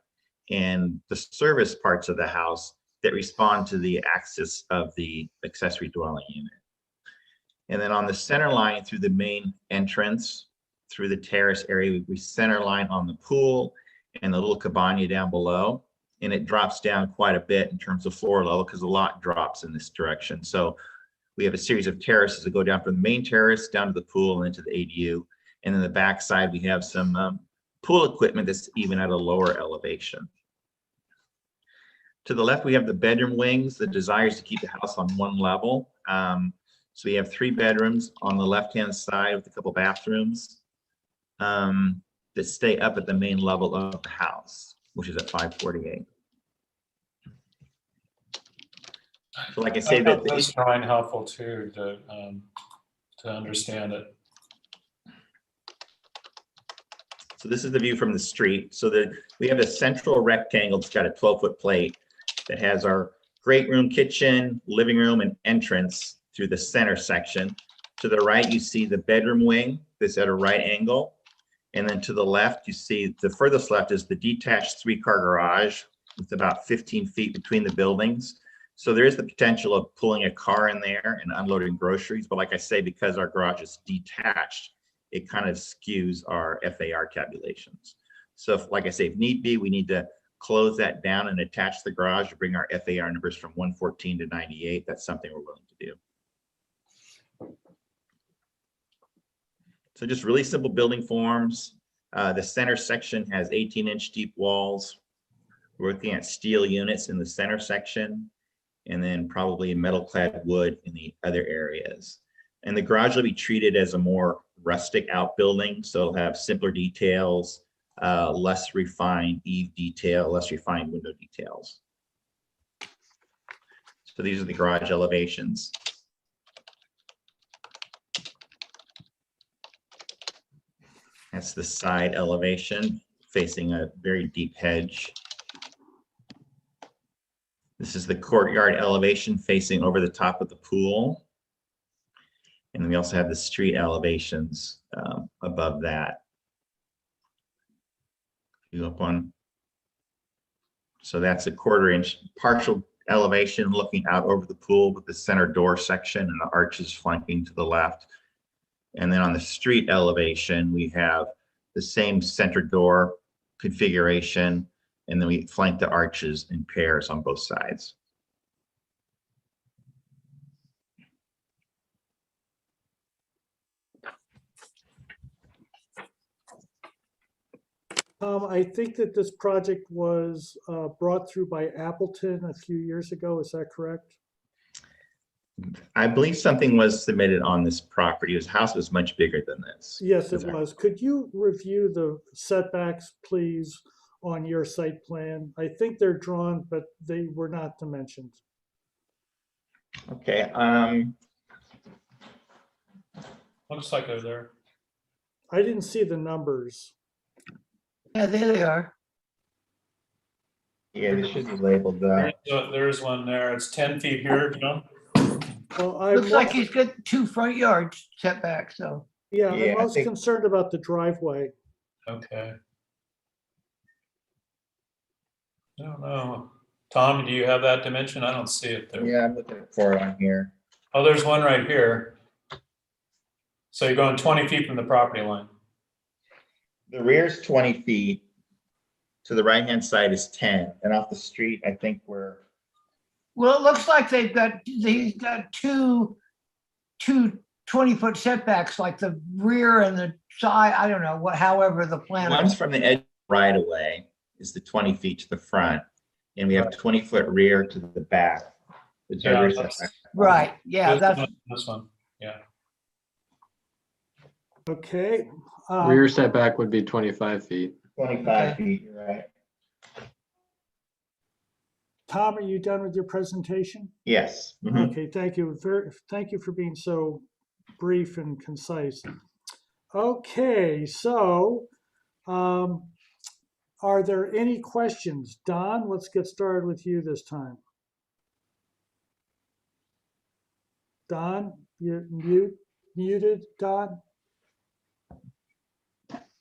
and the service parts of the house that respond to the axis of the accessory dwelling unit. And then on the center line through the main entrance, through the terrace area, we center line on the pool and the little cabana down below. And it drops down quite a bit in terms of floor level because the lot drops in this direction. So we have a series of terraces that go down from the main terrace down to the pool and into the ADU. And then the back side, we have some pool equipment that's even at a lower elevation. To the left, we have the bedroom wings. The desire is to keep the house on one level. So we have 3 bedrooms on the left-hand side with a couple bathrooms that stay up at the main level of the house, which is at 548. So like I say, that this drawing helpful too to understand it. So this is the view from the street. So we have a central rectangle that's got a 12-foot plate that has our great room, kitchen, living room, and entrance through the center section. To the right, you see the bedroom wing that's at a right angle. And then to the left, you see the furthest left is the detached 3-car garage with about 15 feet between the buildings. So there is the potential of pulling a car in there and unloading groceries. But like I say, because our garage is detached, it kind of skews our FAR tabulations. So if, like I say, if need be, we need to close that down and attach the garage to bring our FAR numbers from 114 to 98. That's something we're willing to do. So just really simple building forms. The center section has 18-inch deep walls. We're looking at steel units in the center section, and then probably metal-clad wood in the other areas. And the garage will be treated as a more rustic outbuilding, so it'll have simpler details, less refined eave detail, less refined window details. So these are the garage elevations. That's the side elevation facing a very deep hedge. This is the courtyard elevation facing over the top of the pool. And then we also have the street elevations above that. You up on. So that's a 1/4 inch partial elevation looking out over the pool with the center door section and the arches flanking to the left. And then on the street elevation, we have the same center door configuration, and then we flank the arches in pairs on both sides. I think that this project was brought through by Appleton a few years ago. Is that correct? I believe something was submitted on this property. His house was much bigger than this. Yes, it was. Could you review the setbacks, please, on your site plan? I think they're drawn, but they were not dimensioned. Okay. Looks like they're there. I didn't see the numbers. Yeah, there they are. Yeah, they should be labeled. There's one there. It's 10 feet here, John. Well, Looks like he's got 2 front yards setback, so. Yeah, Yeah, I'm I most think- concerned about the driveway. Okay. I don't know. Tom, do you have that dimension? I don't see it there. Yeah, I'm looking for it on here. Oh, there's one right here. So you're going 20 feet from the property line. The rear is 20 feet. To the right-hand side is 10. And off the street, I think we're, Well, it looks like they've got 2 20-foot setbacks, like the rear and the side. I don't know what, however the plan. one's from the edge right away is the 20 feet to the front. And we have 20-foot rear to the back. The Yeah, rear that's- setback. Right, yeah, that's, This one, yeah. Okay. Rear setback would be 25 feet. 25 feet, you're right. Tom, are you done with your presentation? Yes. Mhm. Okay, thank you. Thank you for being so brief and concise. Okay, so are there any questions? Don, let's get started with you this time. Don, you're muted, Don?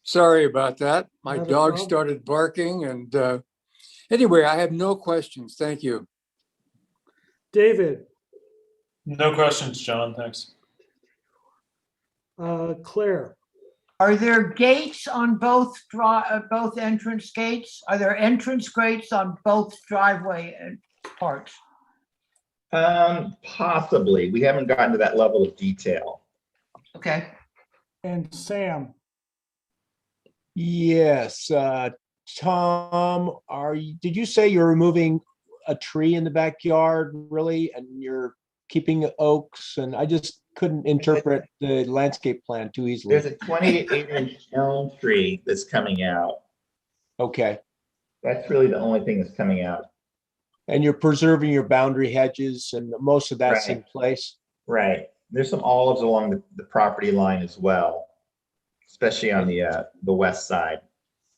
Sorry about that. My Not a dog problem. started barking and anyway, I have no questions. Thank you. David, No questions, John, thanks. Claire, are there gates on both entrance gates? Are there entrance gates on both driveway parts? Possibly. We haven't gotten to that level of detail. Okay. and Sam. Yes, Tom, did you say you're removing a tree in the backyard, really? And you're keeping oaks? And I just couldn't interpret the landscape plan too easily. There's a 28-inch elm tree that's coming out. Okay. That's really the only thing that's coming out. And you're preserving your boundary hedges and most of that's in Right. place? Right. There's some olives along the property line as well, especially on the west side.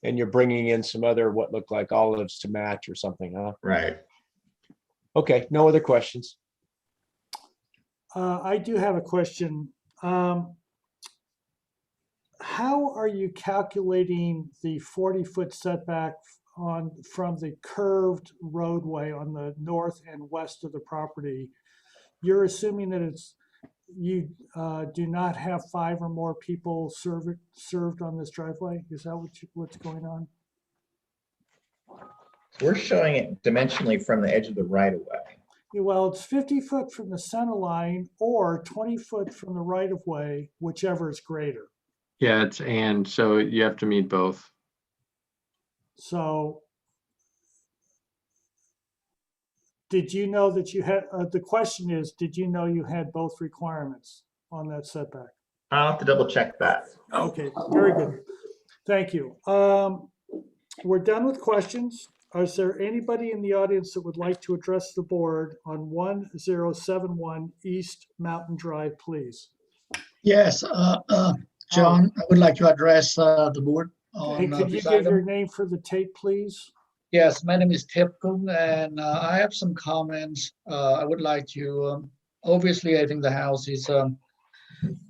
And you're bringing in some other, what look like olives to match or something, huh? Right. Okay, no other questions. I do have a question. How are you calculating the 40-foot setback from the curved roadway on the north and west of the property? You're assuming that you do not have 5 or more people served on this driveway? Is that what's going on? We're showing it dimensionally from the edge of the right of way. Well, it's 50 foot from the center line or 20 foot from the right of way, whichever is greater. Yeah, so you have to meet both. So did you know that you had, the question is, did you know you had both requirements on that setback? I'll have to double check that. Okay, very good. Thank you. We're done with questions. Is there anybody in the audience that would like to address the board on 1071 East Mountain Drive, please? Yes, John, I would like to address the board Hey, on could you this give your item. name for the tape, please? Yes, my name is Tipkum, and I have some comments. I would like to, obviously, I think the house is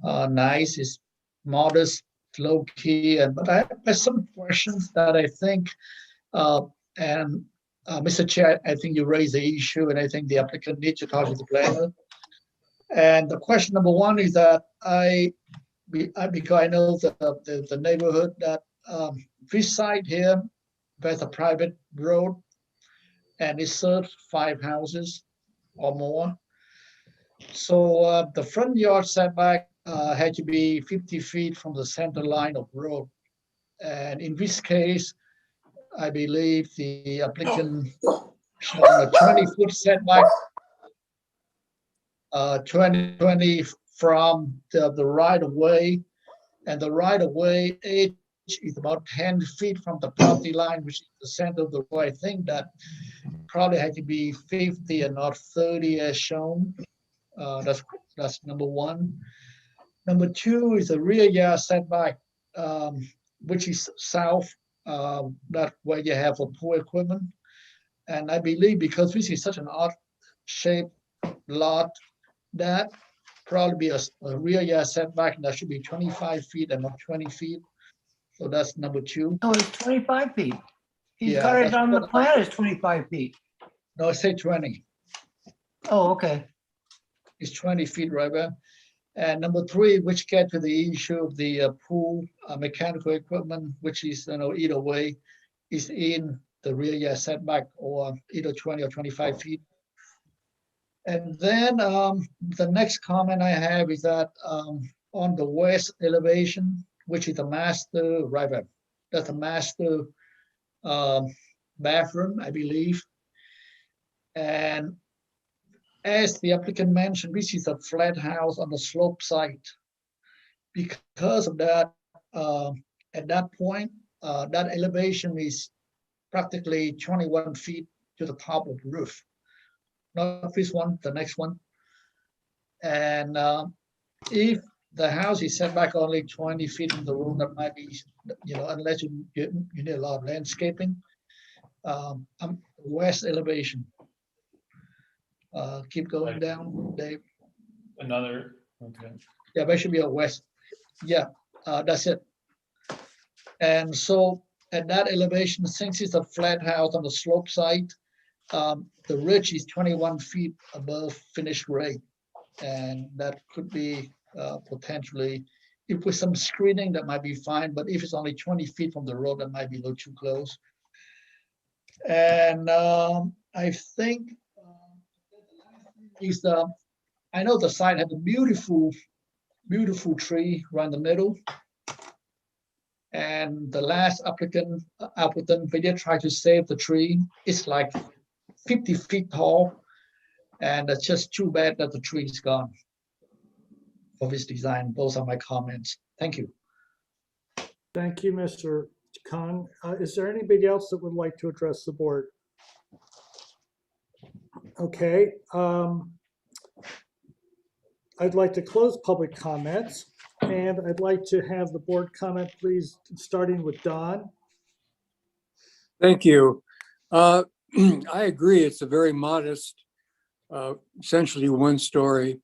nice, it's modest, low-key, but I have some questions that I think, and Mr. Chair, I think you raised the issue, and I think the applicant needs to talk to the planner. And the question number one is that because I know the neighborhood that this side here, there's a private road, and it serves 5 houses or more. So the front yard setback had to be 50 feet from the center line of road. And in this case, I believe the applicant shown a 20-foot setback, 20 from the right of way, and the right of way edge is about 10 feet from the property line, which is the center of the road. I think that probably had to be 50 and not 30 as shown. That's number one. Number two is the rear yard setback, which is south, that where you have a pool equipment. And I believe because this is such an odd shaped lot, that probably be a rear yard setback, and that should be 25 feet and not 20 feet. So that's number two. No, it's 25 feet. He's Yeah, got it that's on the what- plan as 25 feet. No, I say 20. Oh, okay. It's 20 feet right there. And number three, which get to the issue of the pool mechanical equipment, which is, either way, is in the rear yard setback or either 20 or 25 feet. And then the next comment I have is that on the west elevation, which is the master, right there, that's a master bathroom, I believe. And as the applicant mentioned, this is a flat house on the slope site. Because of that, at that point, that elevation is practically 21 feet to the top of the roof. Not this one, the next one. And if the house is set back only 20 feet from the road, that might be, unless you need a lot of landscaping. West elevation. Keep going down, Dave. Another, okay. Yeah, there should be a west. Yeah, that's it. And so at that elevation, since it's a flat house on the slope side, the ridge is 21 feet above finished grade. And that could be potentially, if with some screening, that might be fine. But if it's only 20 feet from the road, that might be a little too close. And I think is I know the site had a beautiful tree right in the middle. And the last applicant, they did try to save the tree. It's like 50 feet tall. And it's just too bad that the tree is gone for this design. Those are my comments. Thank you. Thank you, Mr. Khan. Is there anybody else that would like to address the board? Okay. I'd like to close public comments, and I'd like to have the board comment, please, starting with Don. Thank you. I agree. It's a very modest, essentially one-story,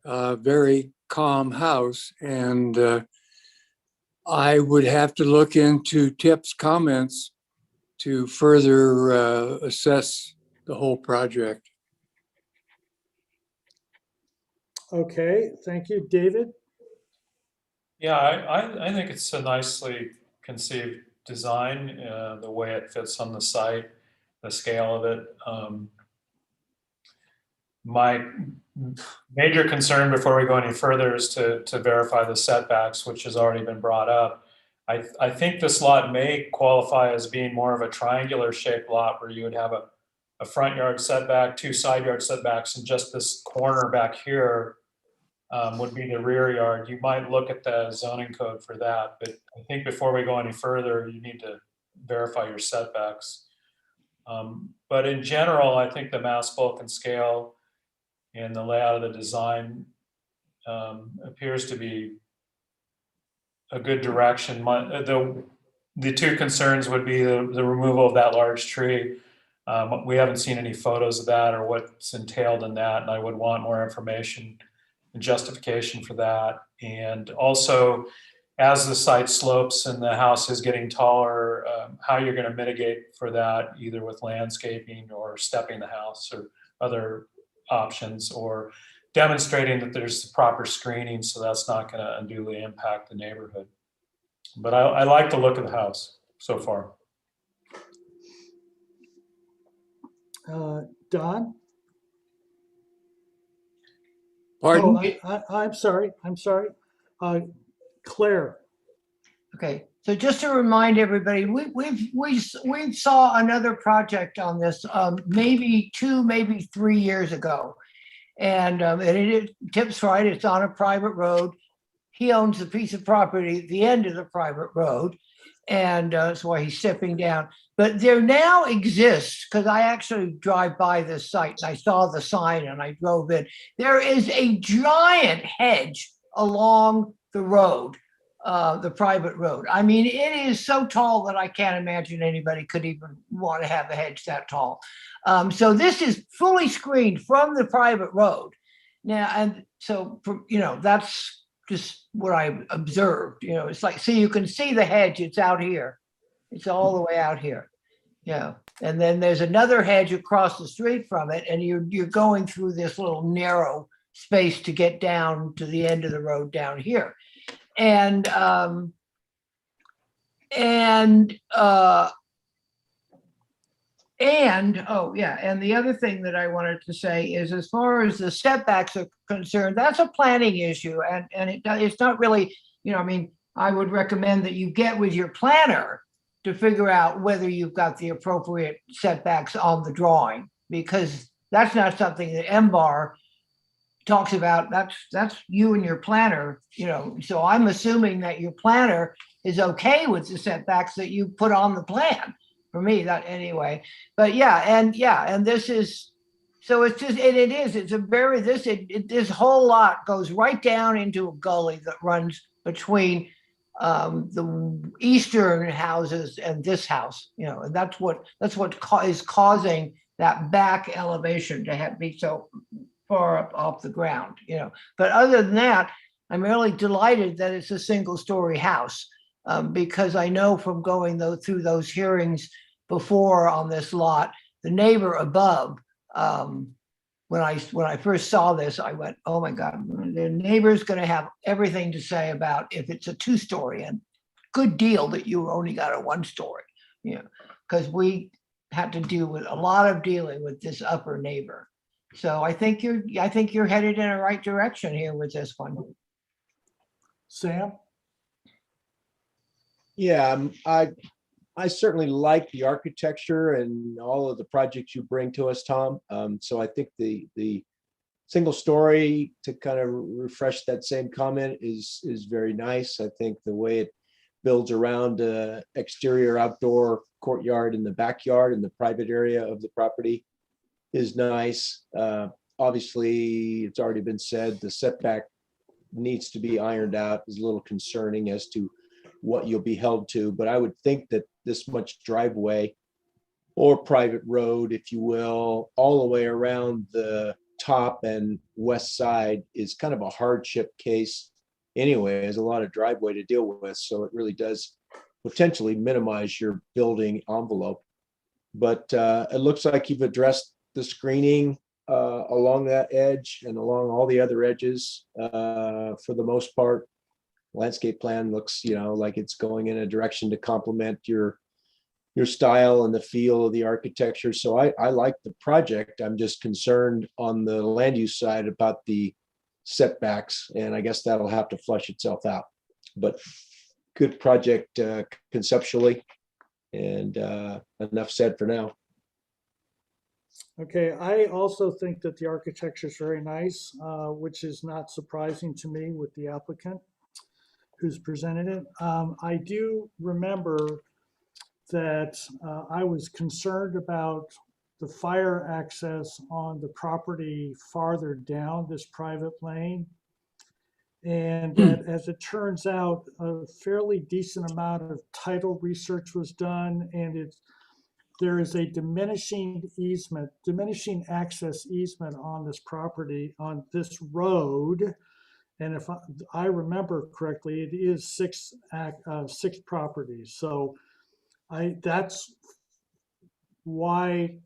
very calm house. And I would have to look into Tip's comments to further assess the whole project. Okay, thank you. David? Yeah, I think it's a nicely conceived design, the way it fits on the site, the scale of it. My major concern before we go any further is to verify the setbacks, which has already been brought up. I think this lot may qualify as being more of a triangular shaped lot where you would have a front yard setback, 2 side yard setbacks, and just this corner back here would be the rear yard. You might look at the zoning code for that, but I think before we go any further, you need to verify your setbacks. But in general, I think the mass, bulk, and scale and the layout of the design appears to be a good direction. The 2 concerns would be the removal of that large tree. We haven't seen any photos of that or what's entailed in that, and I would want more information and justification for that. And also, as the site slopes and the house is getting taller, how you're going to mitigate for that, either with landscaping or stepping the house or other options, or demonstrating that there's the proper screening so that's not going to unduly impact the neighborhood. But I like the look of the house so far. Don? Pardon? I'm sorry. Claire. Okay, so just to remind everybody, we saw another project on this, maybe 2, maybe 3 years ago. And Tip's right, it's on a private road. He owns a piece of property at the end of the private road. And that's why he's stepping down. But there now exists, because I actually drive by this site and I saw the sign and I drove in. There is a giant hedge along the road, the private road. I mean, it is so tall that I can't imagine anybody could even want to have a hedge that tall. So this is fully screened from the private road. Now, and so, that's just what I observed. It's like, see, you can see the hedge, it's out here. It's all the way out here. Yeah. And then there's another hedge across the street from it, and you're going through this little narrow space to get down to the end of the road down here. And the other thing that I wanted to say is, as far as the setbacks are concerned, that's a planning issue, and it's not really, I would recommend that you get with your planner to figure out whether you've got the appropriate setbacks on the drawing, because that's not something that Ember talks about. That's you and your planner, so I'm assuming that your planner is okay with the setbacks that you put on the plan. For me, that anyway, but and this is, so it's just, this whole lot goes right down into a gully that runs between the eastern houses and this house, and that's what is causing that back elevation to be so far up off the ground, But other than that, I'm really delighted that it's a single-story house. Because I know from going through those hearings before on this lot, the neighbor above, when I first saw this, I went, oh my God, the neighbor's going to have everything to say about if it's a 2-story, and good deal that you only got a 1-story, because we had to deal with a lot of dealing with this upper neighbor. So I think you're headed in the right direction here with this one. Sam? Yeah, I certainly like the architecture and all of the projects you bring to us, Tom. So I think the single story, to kind of refresh that same comment, is very nice. I think the way it builds around the exterior outdoor courtyard in the backyard in the private area of the property is nice. Obviously, it's already been said, the setback needs to be ironed out. Is a little concerning as to what you'll be held to, but I would think that this much driveway or private road, if you will, all the way around the top and west side is kind of a hardship case anyway. There's a lot of driveway to deal with, so it really does potentially minimize your building envelope. But it looks like you've addressed the screening along that edge and along all the other edges for the most part. Landscape plan looks, like it's going in a direction to complement your style and the feel of the architecture. So I like the project. I'm just concerned on the land use side about the setbacks, and I guess that'll have to flush itself out. But good project conceptually, and enough said for now. Okay, I also think that the architecture is very nice, which is not surprising to me with the applicant who's presented it. I do remember that I was concerned about the fire access on the property farther down this private lane. And that, as it turns out, a fairly decent amount of title research was done, and there is a diminishing access easement on this property, on this road. And if I remember correctly, it is six properties. So that's why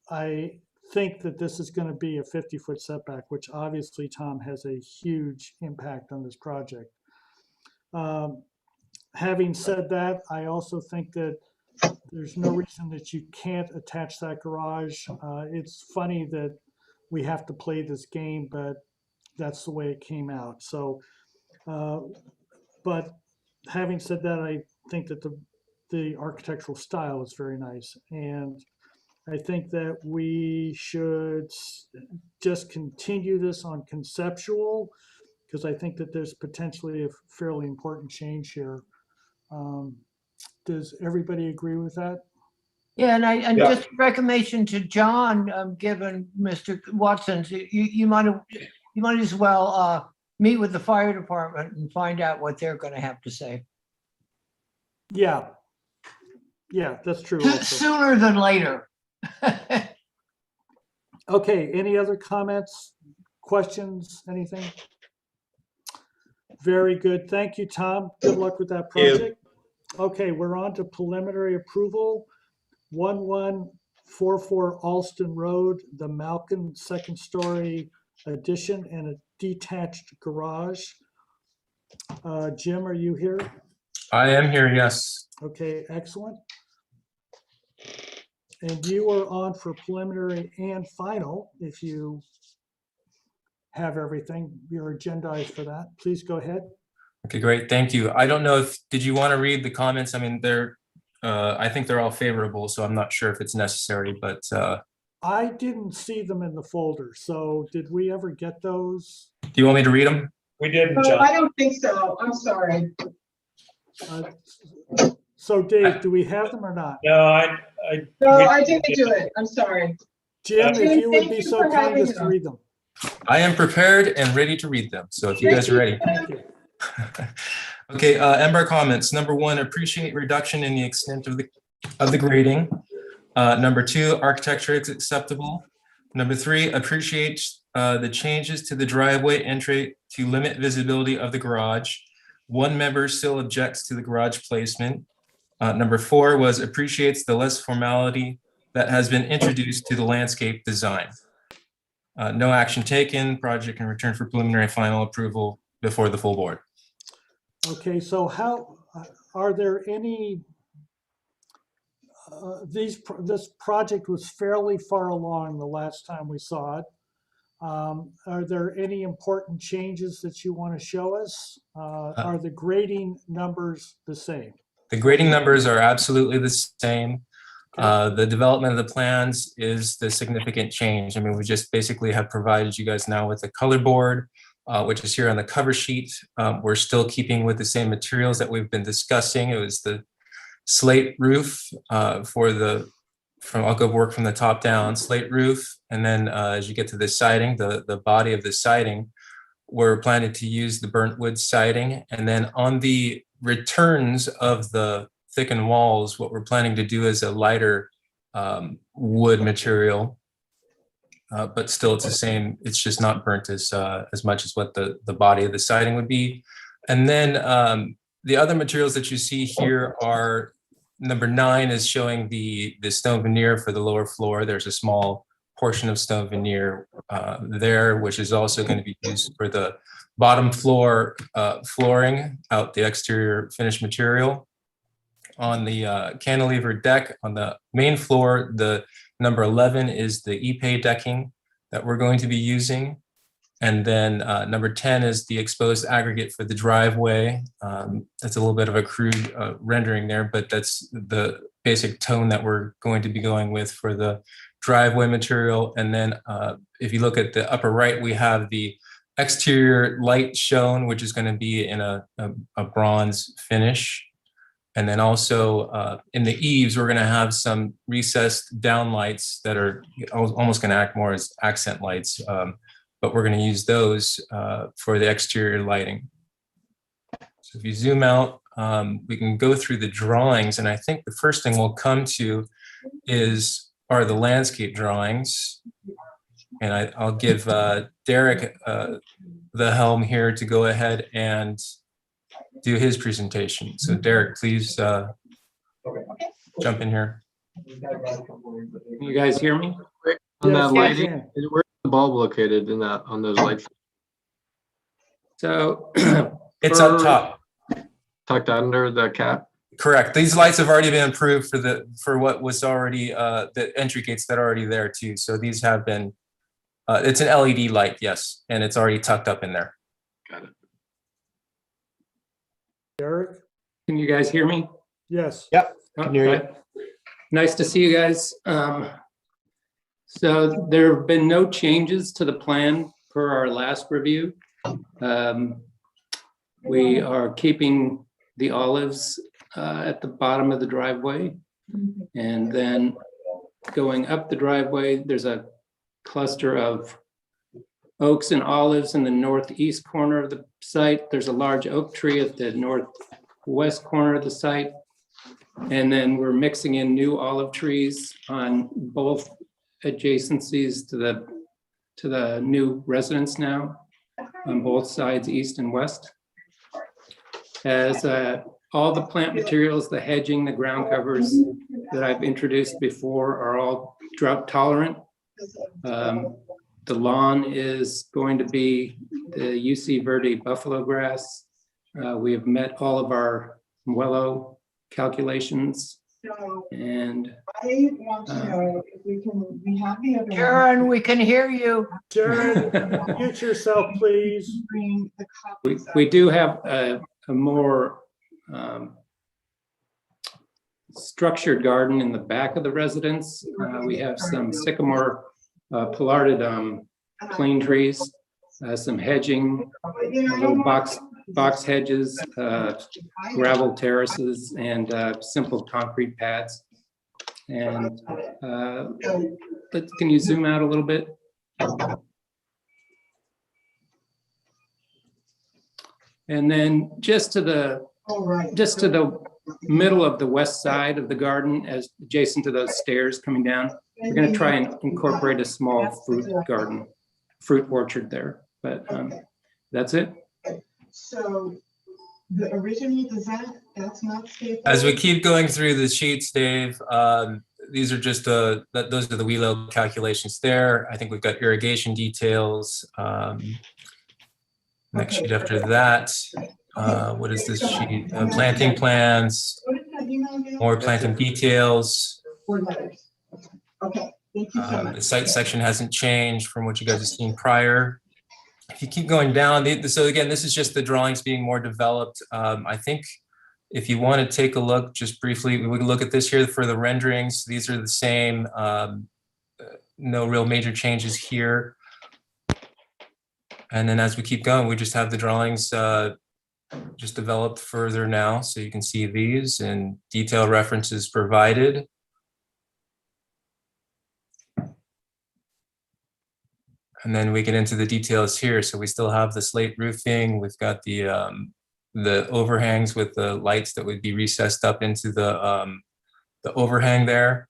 I think that this is going to be a 50-foot setback, which obviously, Tom, has a huge impact on this project. Having said that, I also think that there's no reason that you can't attach that garage. It's funny that we have to play this game, but that's the way it came out. So, but having said that, I think that the architectural style is very nice. And I think that we should just continue this on conceptual, because I think that there's potentially a fairly important change here. Does everybody agree with that? Yeah, and Yeah. just a recommendation to John, given Mr. Watson, you might as well meet with the fire department and find out what they're going to have to say. Yeah. Yeah, that's true. Also. Sooner than later. Okay, any other comments, questions, anything? Very good. Thank you, Tom. Good luck with that project. Okay, we're on to preliminary approval. 1144 Alston Road, the Malkin second-story addition and a detached garage. Jim, are you here? I am here, yes. Okay, excellent. And you are on for preliminary and final if you have everything. You're agendized for that. Please go ahead. Okay, great. Thank you. I don't know if, did you want to read the comments? I mean, I think they're all favorable, so I'm not sure if it's necessary, but. I didn't see them in the folder. So did we ever get those? Do you want me to read them? We didn't, No, John. I don't think so. I'm sorry. So Dave, do we have them or not? No, I didn't do it. I'm sorry. Jim, if you would thank be you so for kind having as to them. read them. I am prepared and ready to read them. So if you guys are ready. Thank you. Okay, Ember Comments. Number 1, appreciate reduction in the extent of the grading. Number 2, architecture is acceptable. Number 3, appreciate the changes to the driveway entry to limit visibility of the garage. One member still objects to the garage placement. Number 4 was appreciates the less formality that has been introduced to the landscape design. No action taken. Project can return for preliminary final approval before the full board. Okay, so how are there any? This project was fairly far along the last time we saw it. Are there any important changes that you want to show us? Are the grading numbers the same? The grading numbers are absolutely the same. The development of the plans is the significant change. I mean, we just basically have provided you guys now with a color board, which is here on the cover sheet. We're still keeping with the same materials that we've been discussing. It was the slate roof I'll go work from the top down, slate roof. And then as you get to the siding, the body of the siding, we're planning to use the burnt wood siding. And then on the returns of the thickened walls, what we're planning to do is a lighter wood material, but still it's the same. It's just not burnt as much as what the body of the siding would be. And then the other materials that you see here are, number 9 is showing the stone veneer for the lower floor. There's a small portion of stone veneer there, which is also going to be used for the bottom floor flooring out the exterior finished material. On the cantilever deck on the main floor, the number 11 is the epay decking that we're going to be using. And then number 10 is the exposed aggregate for the driveway. That's a little bit of a crude rendering there, but that's the basic tone that we're going to be going with for the driveway material. And then if you look at the upper right, we have the exterior light shown, which is going to be in a bronze finish. And then also in the eaves, we're going to have some recessed downlights that are almost going to act more as accent lights. But we're going to use those for the exterior lighting. So if you zoom out, we can go through the drawings. And I think the first thing we'll come to are the landscape drawings. And I'll give Derek the helm here to go ahead and do his presentation. So Derek, please jump in here. Can you guys hear me? On Yes, that we lighting, can. where's the bulb located in that, on those lights? So it's up top. Tucked under the cap? Correct. These lights have already been approved for what was already the entry gates that are already there too. So these have been, it's an LED light, yes, and it's already tucked up in there. Got it. Derek? Can you guys hear me? Yes. Yep, can hear you. Nice to see you guys. So there have been no changes to the plan per our last review. We are keeping the olives at the bottom of the driveway. And then going up the driveway, there's a cluster of oaks and olives in the northeast corner of the site. There's a large oak tree at the northwest corner of the site. And then we're mixing in new olive trees on both adjacencies to the new residence now, on both sides, east and west. As all the plant materials, the hedging, the ground covers that I've introduced before are all drought tolerant. The lawn is going to be the UC Verde buffalo grass. We have met all of our Muello calculations. And I want to know if we have the other. Sharon, we can hear you. Sharon, mute yourself, please. Bring the copies. we do have a more structured garden in the back of the residence. We have some sycamore pollarded plane trees, some hedging, little box hedges, gravel terraces, and simple concrete pads. And can you zoom out a little bit? And then just to the middle of the west side of the garden, as adjacent to those stairs coming down, we're going to try and incorporate a small fruit garden, fruit orchard there. But that's it. So the original design, that's not stable. As we keep going through the sheets, Dave, these are just those are the WELO calculations there. I think we've got irrigation details. Next sheet after that, what is this sheet? Planting plans, more planting details. Okay, thank you so much. The site section hasn't changed from what you guys have seen prior. If you keep going down, so again, this is just the drawings being more developed. I think if you want to take a look just briefly, we can look at this here for the renderings. These are the same, no real major changes here. And then as we keep going, we just have the drawings just developed further now. So you can see these and detail references provided. And then we get into the details here. So we still have the slate roofing. We've got the overhangs with the lights that would be recessed up into the overhang there.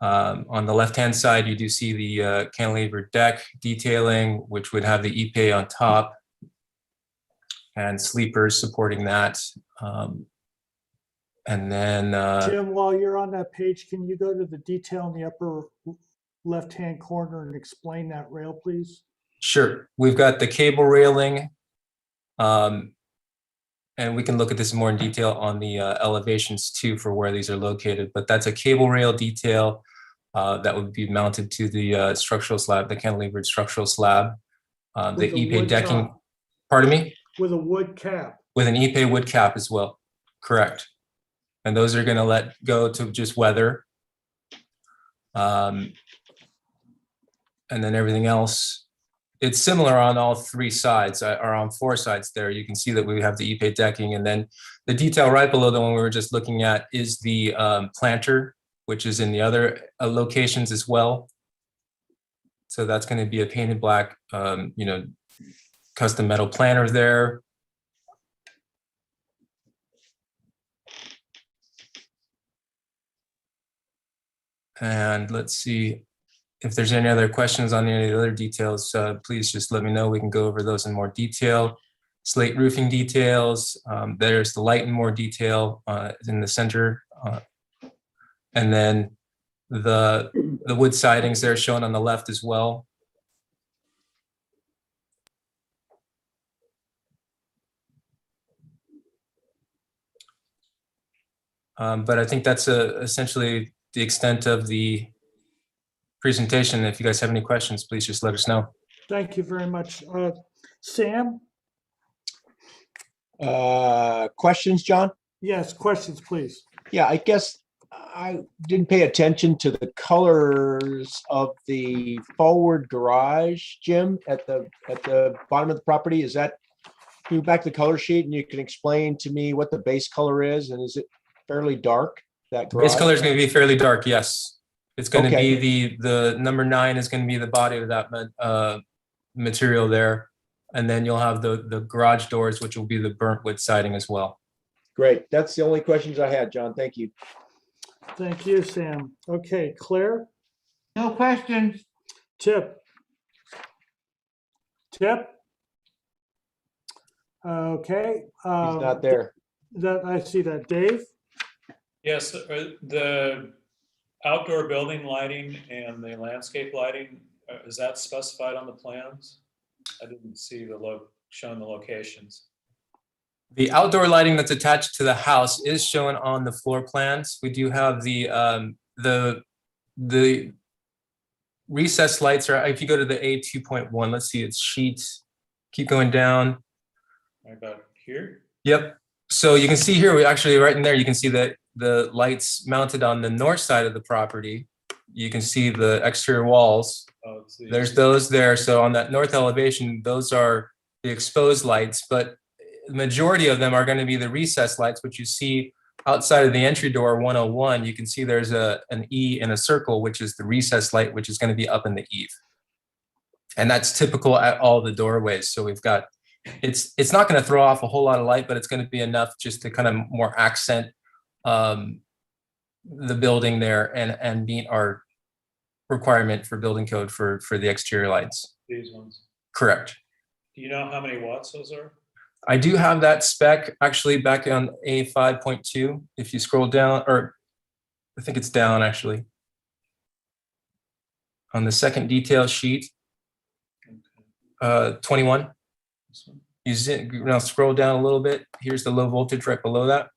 On the left-hand side, you do see the cantilever deck detailing, which would have the epay on top and sleepers supporting that. And then Jim, while you're on that page, can you go to the detail in the upper left-hand corner and explain that rail, please? Sure. We've got the cable railing. And we can look at this more in detail on the elevations too for where these are located. But that's a cable rail detail that would be mounted to the structural slab, the cantilevered structural slab. The epay decking, top. pardon me? With a wood cap. With an epay wood cap as well, correct. And those are gonna let go to just weather. And then everything else, it's similar on all three sides, or on four sides there. You can see that we have the epay decking, and then the detail right below the one we were just looking at is the planter, which is in the other locations as well. So that's going to be a painted black, custom metal planter there. And let's see, if there's any other questions on any of the other details, please just let me know. We can go over those in more detail. Slate roofing details. There's the light in more detail in the center. And then the wood sidings there shown on the left as well. But I think that's essentially the extent of the presentation. If you guys have any questions, please just let us know. Thank you very much. Sam? Questions, John? Yes, questions, please. Yeah, I guess I didn't pay attention to the colors of the forward garage, Jim, at the bottom of the property. Is that, can you go back to the color sheet and you can explain to me what the base color is, and is it fairly dark, that garage? Base color is going to be fairly dark, yes. It's going to Okay. be the number 9 is going to be the body of that material there. And then you'll have the garage doors, which will be the burnt wood siding as well. Great. That's the only questions I had, John. Thank you. Thank you, Sam. Okay, Claire? No questions. Tip? Tip? Okay. He's not there. That I see that. Dave? Yes, the outdoor building lighting and the landscape lighting, is that specified on the plans? I didn't see showing the locations. The outdoor lighting that's attached to the house is shown on the floor plans. We do have the recessed lights are, if you go to the A2.1, let's see, it's sheet, keep going down. Right about here? Yep. So you can see here, we actually right in there, you can see that the lights mounted on the north side of the property. You can see the exterior walls. Oh, There's those there. So on that north elevation, those are the exposed lights, but the majority of them are going to be the recessed lights, which you see outside of the entry door 101. You can see there's an E in a circle, which is the recessed light, which is going to be up in the eave. And that's typical at all the doorways. So we've got, it's not going to throw off a whole lot of light, but it's going to be enough just to kind of more accent the building there and meet our requirement for building code for the exterior lights. These ones. Correct. Do you know how many watts those are? I do have that spec actually back on A5.2. If you scroll down, or I think it's down actually. On the second detail sheet, 21. Now scroll down a little bit. Here's the low voltage right below that.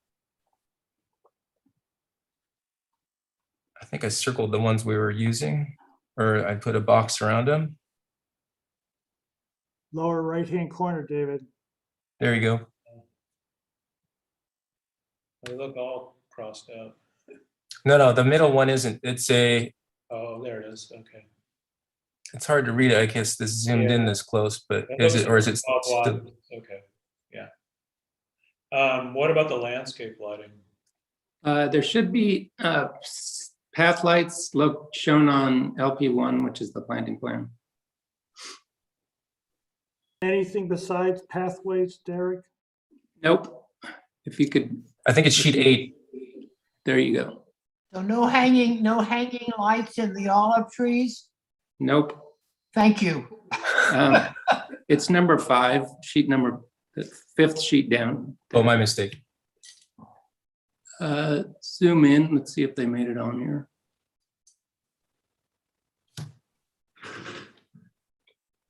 I think I circled the ones we were using, or I put a box around them. Lower right-hand corner, David. There you go. They look all crossed out. No, the middle one isn't. It's a. Oh, there it is. Okay. It's hard to read it. I guess this zoomed in this close, but That is looks it, or is it? 12 watts. Okay. Yeah. What about the landscape lighting? There should be path lights shown on LP1, which is the planting plan. Anything besides pathways, Derek? Nope. If you could. I think it's sheet 8. There you go. So no hanging lights in the olive trees? Nope. Thank you. It's number 5, sheet number, the 5th sheet down. Oh, my mistake. Zoom in. Let's see if they made it on here.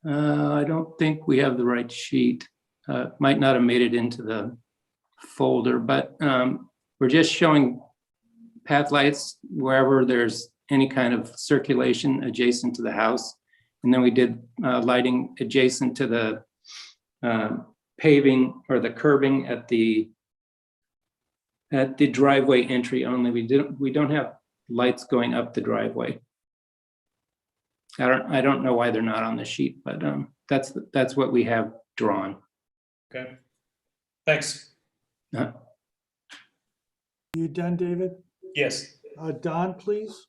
I don't think we have the right sheet. Might not have made it into the folder, but we're just showing path lights wherever there's any kind of circulation adjacent to the house. And then we did lighting adjacent to the paving or the curbing at the driveway entry only. We don't have lights going up the driveway. I don't know why they're not on the sheet, but that's what we have drawn. Okay. Thanks. You done, David? Yes. Don, please.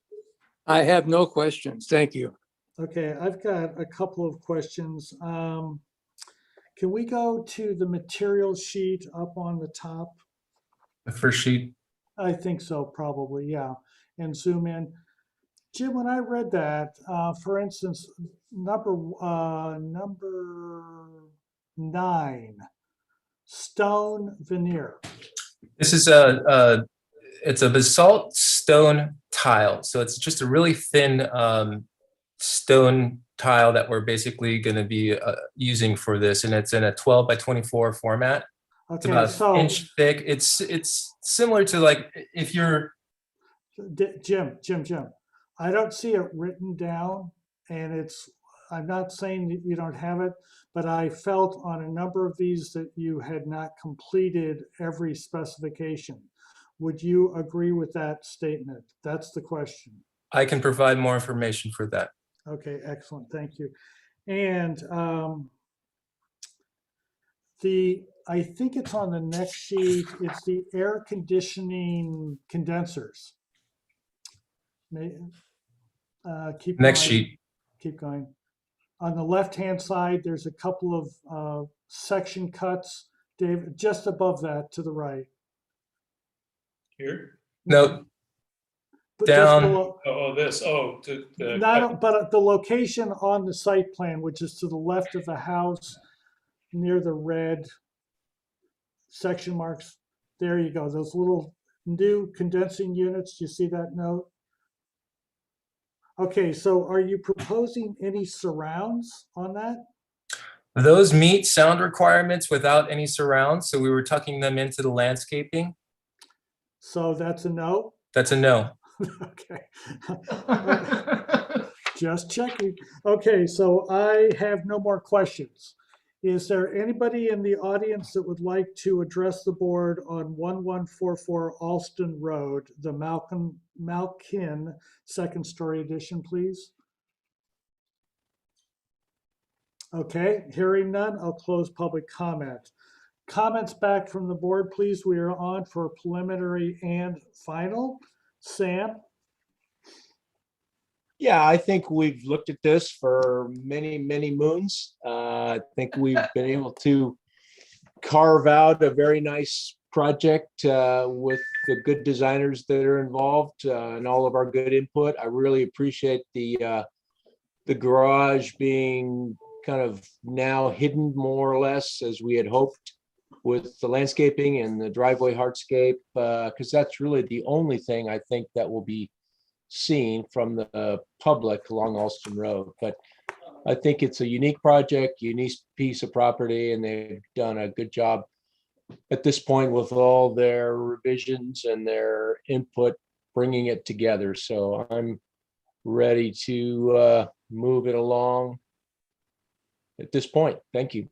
I have no questions. Thank you. Okay, I've got a couple of questions. Can we go to the material sheet up on the top? The first sheet. I think so, probably, yeah. And zoom in. Jim, when I read that, for instance, number 9, stone veneer. This is it's a basalt stone tile. So it's just a really thin stone tile that we're basically going to be using for this. And it's in a 12 by 24 format. It's Okay, about so an inch thick. It's similar to like if you're Jim, I don't see it written down, and I'm not saying that you don't have it, but I felt on a number of these that you had not completed every specification. Would you agree with that statement? That's the question. I can provide more information for that. Okay, excellent, thank you. And I think it's on the next sheet, it's the air conditioning condensers. Keep Next going. sheet. Keep going. On the left-hand side, there's a couple of section cuts, Dave, just above that to the right. Here? No, But just down. below, This, to the. but the location on the site plan, which is to the left of the house, near the red section marks. There you go. Those little new condensing units. Do you see that note? Okay, so are you proposing any surrounds on that? Those meet sound requirements without any surrounds, so we were tucking them into the landscaping. So that's a no? That's a no. Okay. Just checking. Okay, so I have no more questions. Is there anybody in the audience that would like to address the board on 1144 Alston Road, the Malkin second story addition, please? Okay, hearing none, I'll close public comment. Comments back from the board, please. We are on for preliminary and final. Sam? Yeah, I think we've looked at this for many, many moons. I think we've been able to carve out a very nice project with the good designers that are involved and all of our good input. I really appreciate the garage being kind of now hidden more or less as we had hoped with the landscaping and the driveway hardscape, because that's really the only thing I think that will be seen from the public along Alston Road. But I think it's a unique project, unique piece of property, and they've done a good job at this point with all their revisions and their input, bringing it together. So I'm ready to move it along at this point. Thank you.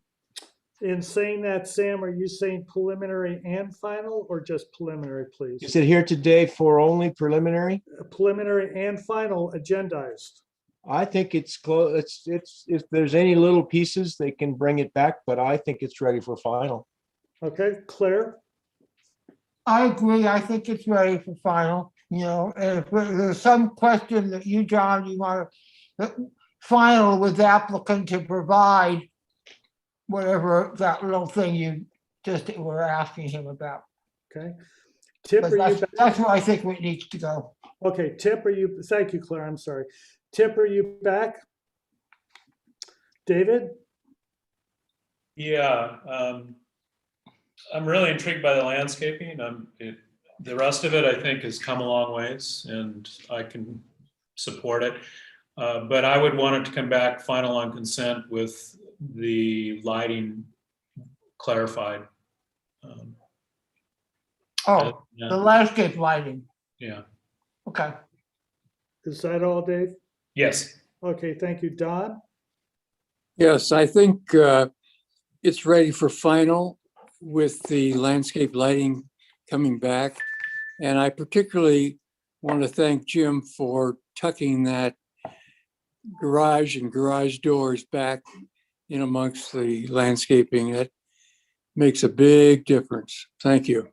In saying that, Sam, are you saying preliminary and final or just preliminary, please? Is it here today for only preliminary? Preliminary and final agendized. I think it's close. It's if there's any little pieces, they can bring it back, but I think it's ready for final. Okay, Claire? I agree. I think it's ready for final. You know, and if there's some question that you, John, you want to final with the applicant to provide whatever that little thing you just were asking him about. Okay. Tip, But are you that's where I think it needs to go. Okay, Tip, are you, thank you, Claire, I'm sorry. Tip, are you back? David? Yeah, I'm really intrigued by the landscaping. The rest of it, I think, has come a long ways, and I can support it. But I would want it to come back final on consent with the lighting clarified. The Yeah. landscape lighting. Yeah. Okay. Is that all, Dave? Yes. Okay, thank you. Don? Yes, I think it's ready for final with the landscape lighting coming back. And I particularly want to thank Jim for tucking that garage and garage doors back in amongst the landscaping. That makes a big difference. Thank you.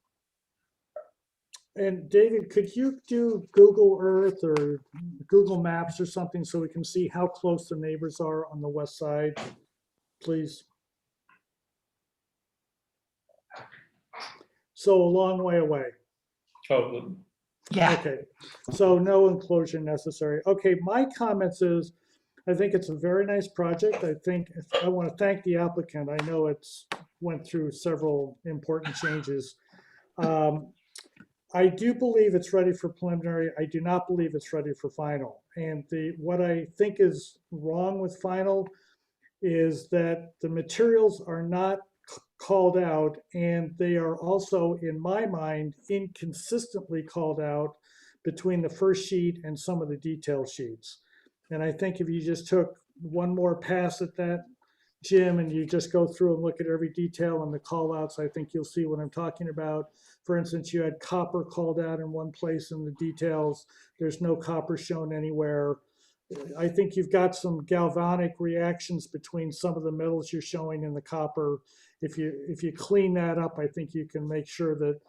And David, could you do Google Earth or Google Maps or something so we can see how close the neighbors are on the west side, please? So a long way away. Oh, Yeah. Okay, so no enclosure necessary. Okay, my comments is, I think it's a very nice project. I want to thank the applicant. I know it's went through several important changes. I do believe it's ready for preliminary. I do not believe it's ready for final. And what I think is wrong with final is that the materials are not called out, and they are also, in my mind, inconsistently called out between the first sheet and some of the detail sheets. And I think if you just took one more pass at that, Jim, and you just go through and look at every detail and the call outs, I think you'll see what I'm talking about. For instance, you had copper called out in one place in the details. There's no copper shown anywhere. I think you've got some galvanic reactions between some of the metals you're showing in the copper. If you clean that up, I think you can make sure that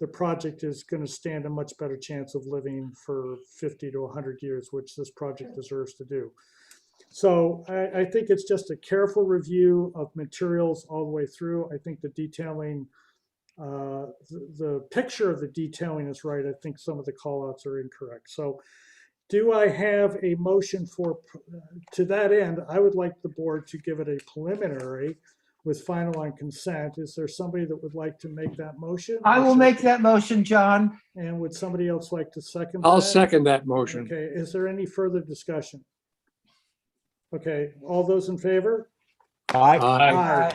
the project is going to stand a much better chance of living for 50 to 100 years, which this project deserves to do. So I think it's just a careful review of materials all the way through. I think the detailing, the picture of the detailing is right. I think some of the callouts are incorrect. So do I have a motion to that end? I would like the board to give it a preliminary with final on consent. Is there somebody that would like to make that motion? I will make that motion, John. And would somebody else like to second I'll that? second that motion. Okay, is there any further discussion? Okay, all those in favor? Aye. Aye.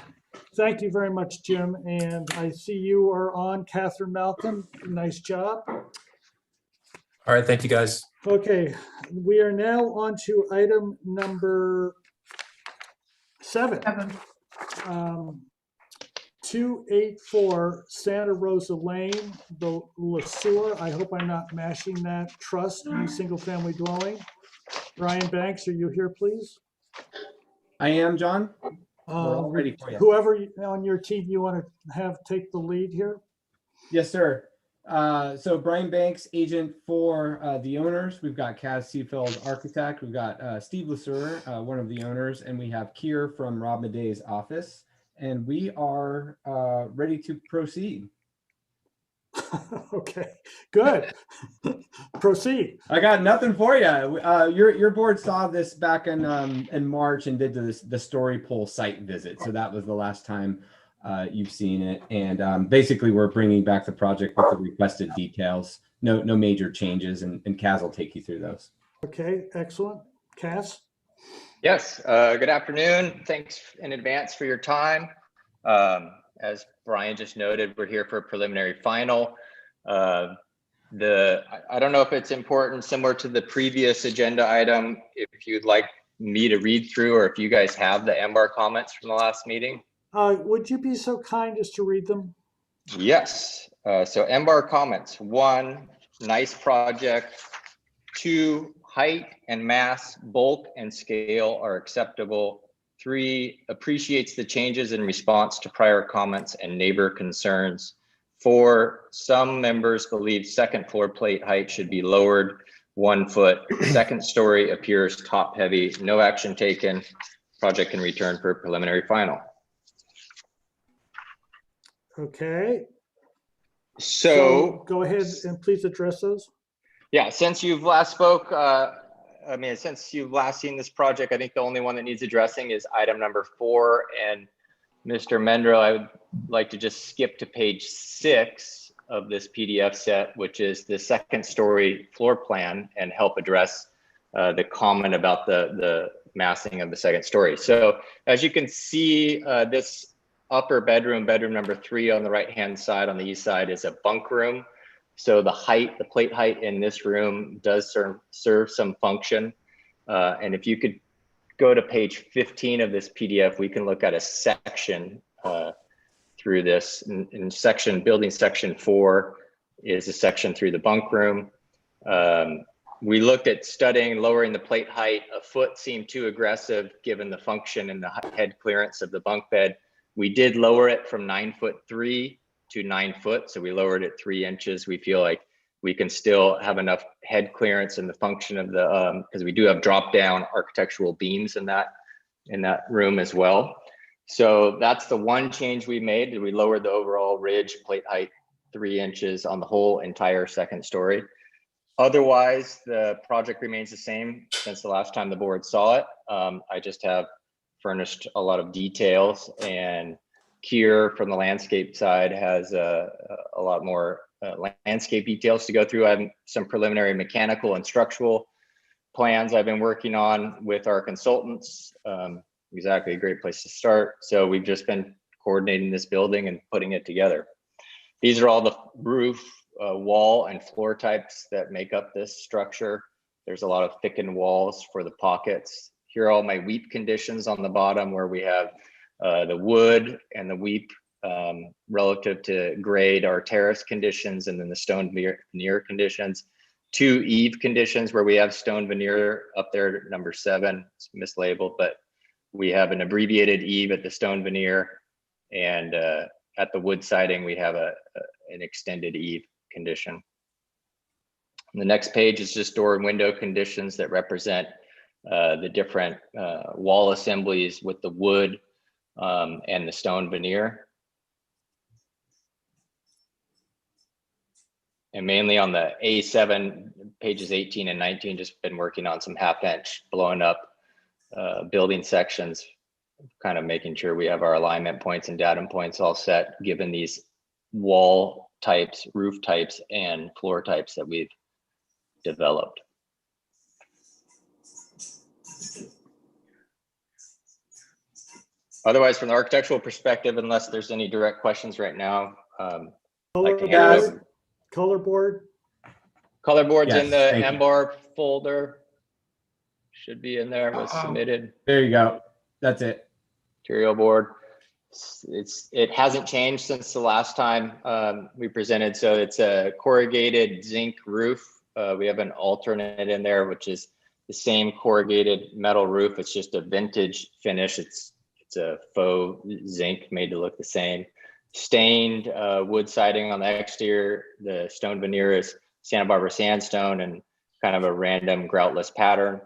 Thank you very much, Jim. And I see you are on, Catherine Malkin. Nice job. All right, thank you, guys. Okay, we are now on to item number 7. 284 Santa Rosa Lane, the LaSure. I hope I'm not mashing that. Trust, new single-family dwelling. Brian Banks, are you here, please? I am, John. We're all ready for you. Whoever on your team you want to have take the lead here? Yes, sir. So Brian Banks, agent for the owners. We've got Kaz Seafeld, architect. We've got Steve LaSure, one of the owners, and we have Kier from Rob Maday's office. And we are ready to proceed. Okay, good. Proceed. I got nothing for you. Your board saw this back in March and did the story pole site visit. So that was the last time you've seen it. And basically, we're bringing back the project with the requested details. No major changes, and Kaz will take you through those. Okay, excellent. Kaz? Yes, good afternoon. Thanks in advance for your time. As Brian just noted, we're here for a preliminary final. I don't know if it's important, similar to the previous agenda item, if you'd like me to read through, or if you guys have the Ember comments from the last meeting. Would you be so kind as to read them? Yes. So Ember comments: 1, nice project. 2, height and mass, bulk and scale are acceptable. 3, appreciates the changes in response to prior comments and neighbor concerns. 4, some members believe second floor plate height should be lowered 1 foot. Second story appears top heavy. No action taken. Project can return for preliminary final. Okay. So go ahead and please address those. Yeah, since you've last spoke, since you've last seen this project, I think the only one that needs addressing is item number 4. And Mr. Mendro, I would like to just skip to page 6 of this PDF set, which is the second story floor plan, and help address the comment about the massing of the second story. So as you can see, this upper bedroom number 3 on the right-hand side, on the east side, is a bunk room. So the plate height in this room does serve some function. And if you could go to page 15 of this PDF, we can look at a section through this. Building section 4 is a section through the bunk room. We looked at studying lowering the plate height. A foot seemed too aggressive given the function and the head clearance of the bunk bed. We did lower it from 9'3" to 9 foot. So we lowered it 3 inches. We feel like we can still have enough head clearance in the function of the, because we do have drop down architectural beams in that room as well. So that's the one change we made. We lowered the overall ridge plate height 3 inches on the whole entire second story. Otherwise, the project remains the same since the last time the board saw it. I just have furnished a lot of details, and Kier from the landscape side has a lot more landscape details to go through. I have some preliminary mechanical and structural plans I've been working on with our consultants. Exactly a great place to start. So we've just been coordinating this building and putting it together. These are all the roof, wall, and floor types that make up this structure. There's a lot of thickened walls for the pockets. Here are all my weep conditions on the bottom, where we have the wood and the weep relative to grade, our terrace conditions, and then the stone veneer conditions. 2 eave conditions where we have stone veneer up there, number 7, it's mislabeled, but we have an abbreviated eave at the stone veneer, and at the wood siding, we have an extended eave condition. The next page is just door and window conditions that represent the different wall assemblies with the wood and the stone veneer. And mainly on the A7, pages 18 and 19, just been working on some 1/2-inch blown up building sections, kind of making sure we have our alignment points and datum points all set, given these wall types, roof types, and floor types that we've developed. Otherwise, from the architectural perspective, unless there's any direct questions right now, I can hand it over. Color board? Color board's Yes, in the thank you. Ember folder. Should be in there. It was submitted. There you go. That's it. Material board. It hasn't changed since the last time we presented. So it's a corrugated zinc roof. We have an alternate in there, which is the same corrugated metal roof. It's just a vintage finish. It's a faux zinc made to look the same. Stained wood siding on the exterior. The stone veneer is Santa Barbara sandstone and kind of a random groutless pattern.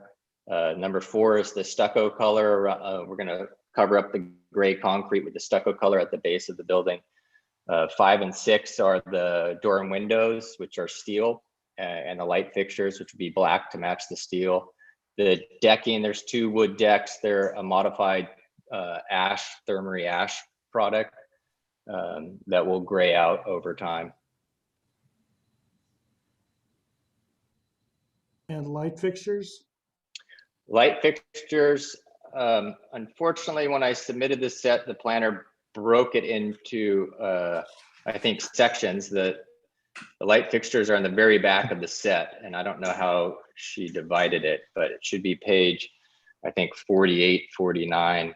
Number 4 is the stucco color. We're going to cover up the gray concrete with the stucco color at the base of the building. 5 and 6 are the door and windows, which are steel, and the light fixtures, which would be black to match the steel. The decking, there's 2 wood decks. They're a modified ash, Thermery ash product that will gray out over time. And light fixtures? Light fixtures, unfortunately, when I submitted this set, the planner broke it into, I think, sections. The light fixtures are in the very back of the set, and I don't know how she divided it, but it should be page, I think, 48, 49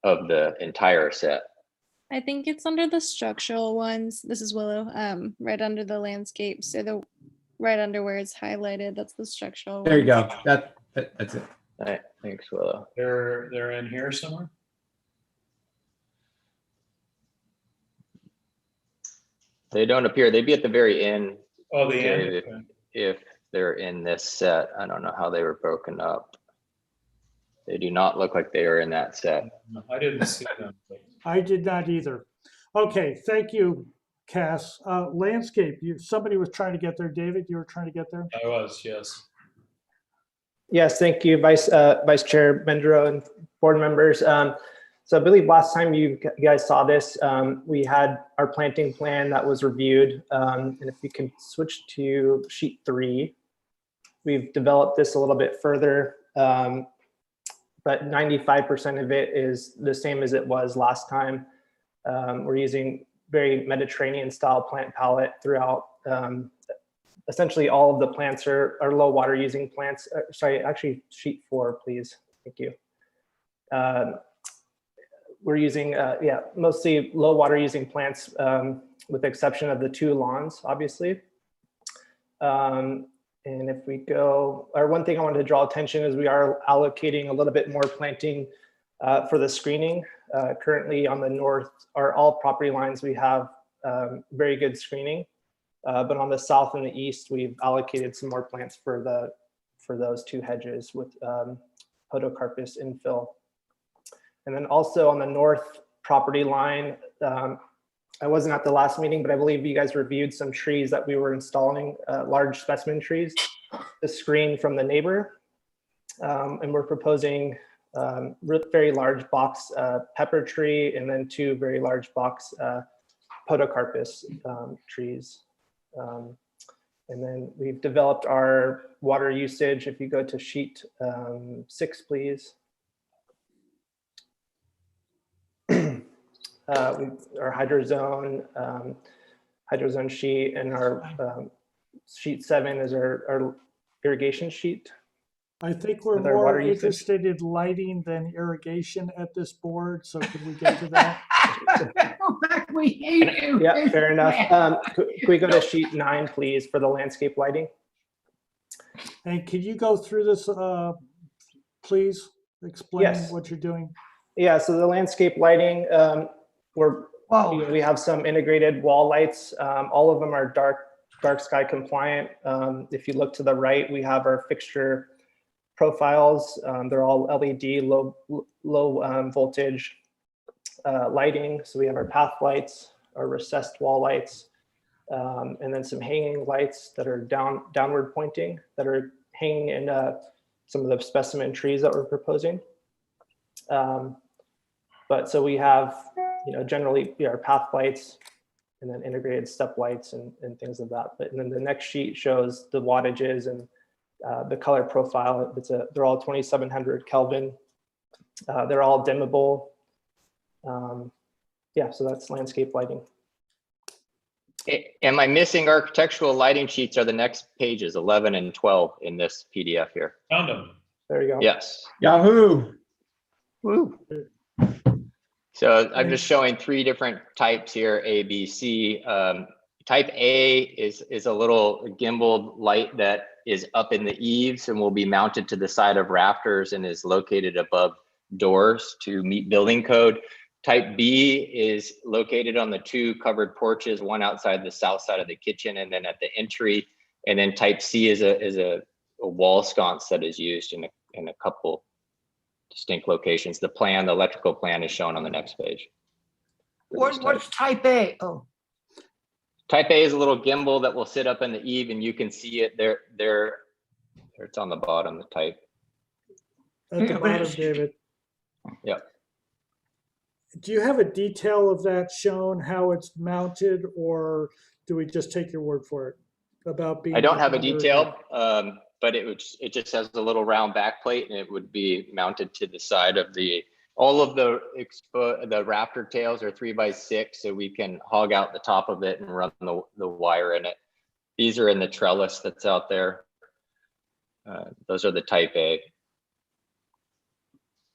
of the entire set. I think it's under the structural ones. This is Willow, right under the landscape. So the right under where it's highlighted, that's the structural. There you ones. go. That's it. All right, thanks, Willow. They're in here somewhere. They don't appear. They'd be at the very end. Oh, the end. Dave, if they're in this set. I don't know how they were broken up. They do not look like they are in that set. No, I didn't see them. I did not either. Okay, thank you, Cass. Landscape, somebody was trying to get there. David, you were trying to get there? I was, yes. Yes, thank you, Vice Chair Mendro and board members. So I believe last time you guys saw this, we had our planting plan that was reviewed. And if you can switch to sheet 3, we've developed this a little bit further, but 95% of it is the same as it was last time. We're using very Mediterranean style plant palette throughout. Essentially all of the plants are low water using plants. Sorry, actually sheet 4, please. Thank you. We're using, mostly low water using plants with the exception of the 2 lawns, obviously. And if we go, or one thing I wanted to draw attention is we are allocating a little bit more planting for the screening. Currently on the north, all property lines, we have very good screening. But on the south and the east, we've allocated some more plants for those 2 hedges with podocarpus infill. And then also on the north property line, I wasn't at the last meeting, but I believe you guys reviewed some trees that we were installing, large specimen trees to screen from the neighbor. And we're proposing very large box pepper tree and then 2 very large box podocarpus trees. And then we've developed our water usage. If you go to sheet 6, please. Our hydrozone sheet, and our sheet 7 is our irrigation sheet. I think we're With our water more usage. interested in lighting than irrigation at this board, so could we get to that? We hate you. Yeah, fair enough. Could we go to sheet 9, please, for the landscape lighting? And could you go through this, please? Explain Yes. what you're doing. Yeah, so the landscape lighting, we have some integrated wall lights. All of them are dark sky compliant. If you look to the right, we have our fixture profiles. They're all LED, low voltage lighting. So we have our path lights, our recessed wall lights, and then some hanging lights that are downward pointing, that are hanging in some of the specimen trees that we're proposing. But so we have, generally our path lights and then integrated step lights and things of that. But and then the next sheet shows the wattages and the color profile. They're all 2700 Kelvin. They're all dimmable. Yeah, so that's landscape lighting. Am I missing architectural lighting sheets? Are the next pages 11 and 12 in this PDF here? Found them. There you go. Yes. Yahoo! Woo. So I'm just showing 3 different types here, A, B, C. Type A is a little gimbaled light that is up in the eaves and will be mounted to the side of rafters and is located above doors to meet building code. Type B is located on the 2 covered porches, one outside the south side of the kitchen and then at the entry. And then type C is a wall sconce that is used in a couple distinct locations. The electrical plan is shown on the next page. What's type A? Oh. Type A is a little gimbal that will sit up in the eave and you can see it there. It's on the bottom, the type. At the bottom, David. Yep. Do you have a detail of that shown, how it's mounted, or do we just take your word for it about being? I don't have a detail, but it just has a little round back plate and it would be mounted to the side of all of the raptor tails are 3x6, so we can hog out the top of it and run the wire in it. These are in the trellis that's out there. Those are the type A.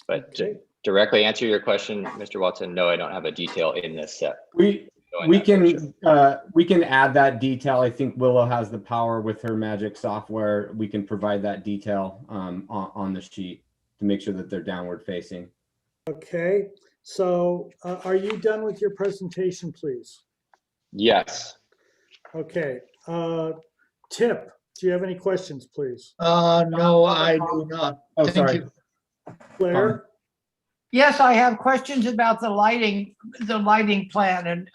But to directly answer your question, Mr. Watson, no, I don't have a detail in this set. We can add that detail. I think Willow has the power with her magic software. We can provide that detail on the sheet to make sure that they're downward facing. Okay, so are you done with your presentation, please? Yes. Okay, Tip, do you have any questions, please? No, I do not. Oh, Thank sorry. you. Claire? Yes, I have questions about the lighting plan, and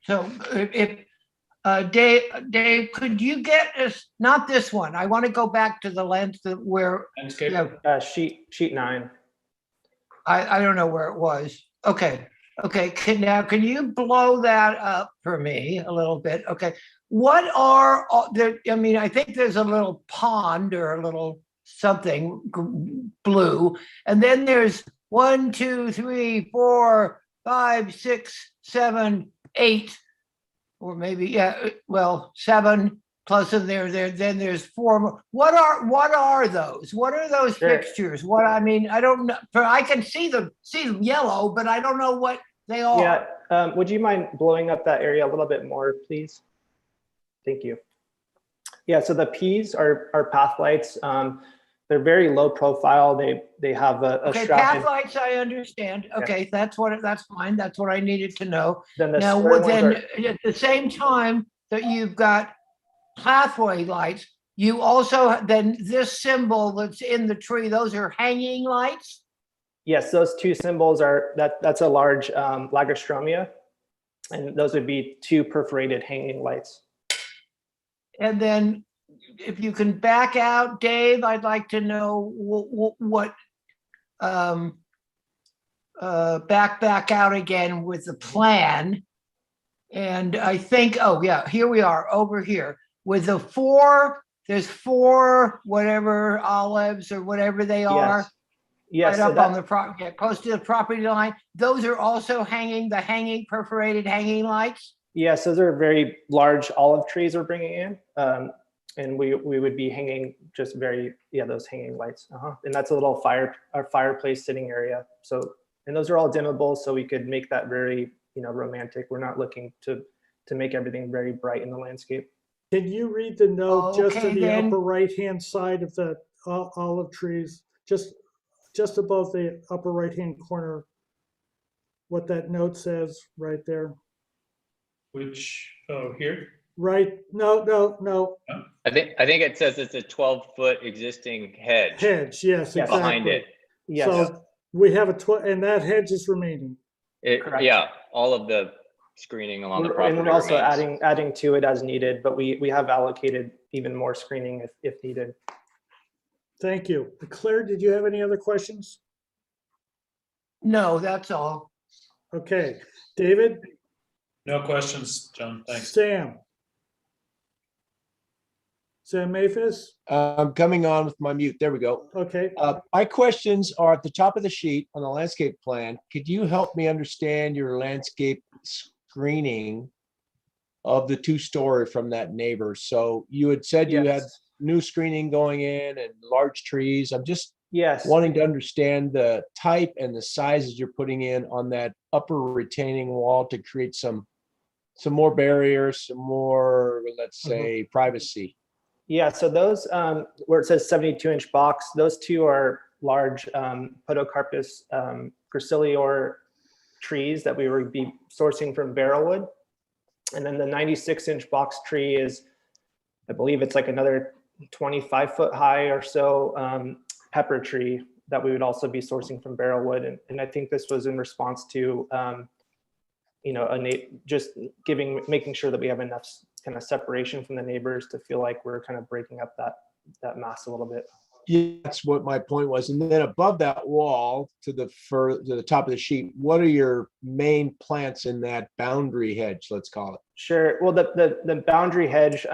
so if Dave, could you get us, not this one, I want to go back to the lens where Landscape. Sheet 9. I don't know where it was. Okay, can you blow that up for me a little bit? Okay, what are there? I mean, I think there's a little pond or a little something blue, and then there's 1, 2, 3, 4, 5, 6, 7, 8, or maybe 7 plus in there. Then there's 4 more. What are those? What are those fixtures? I don't know. I can see them yellow, but I don't know what they are. Yeah. Would you mind blowing up that area a little bit more, please? Thank you. Yeah. So the P's are path lights. They're very low profile. They have a okay, path lights, I understand. Okay, that's fine. That's what I needed to know. Then the now, square ones at the same time that you've got pathway lights, you also then this symbol that's in the tree. Those are hanging lights. Yes, those 2 symbols are that's a large lagostromia. And those would be 2 perforated hanging lights. And then if you can back out, Dave, I'd like to know what back out again with the plan. And I think, oh yeah, here we are over here with the 4, there's 4 whatever olives or whatever they are. Yes, Right so up on the close to the property line. Those are also hanging perforated hanging lights. yes, those are very large olive trees we're bringing in. And we would be hanging just those hanging lights. And that's a little fireplace sitting area. So, and those are all dimmable, so we could make that very, romantic. We're not looking to make everything very bright in the landscape. Can you read the note just to Okay, the then. upper right-hand side of the olive trees, just above the upper right-hand corner, what that note says right there? Which, oh, here? Right, no. I think it says it's a 12-foot existing hedge. Hedge, yes, exactly. Behind it. Yes. So we have and that hedge is remaining. Correct. Yeah, all of the screening along the property. And we're also remains. adding to it as needed, but we have allocated even more screening if needed. Thank you. Claire, did you have any other questions? No, that's all. Okay, David? No questions, John, thanks. Sam Maphis? I'm coming on with my mute. There we go. Okay. My questions are at the top of the sheet on the landscape plan. Could you help me understand your landscape screening of the 2-story from that neighbor? So you had said you had new screening going in and large trees. I'm just wanting to understand the type and the sizes you're putting in on that upper retaining wall to create some more barriers, some more, let's say, privacy. Yeah, so those, where it says 72-inch box, those 2 are large Podocarpus gracilior trees that we would be sourcing from barrelwood. And then the 96-inch box tree is, I believe it's like another 25-foot high or so pepper tree that we would also be sourcing from barrelwood. And I think this was in response to, just making sure that we have enough kind of separation from the neighbors to feel like we're kind of breaking up that mass a little bit. Yeah, that's what my point was. And then above that wall to the top of the sheet, what are your main plants in that boundary hedge, let's call it? Sure. Well, the boundary hedge,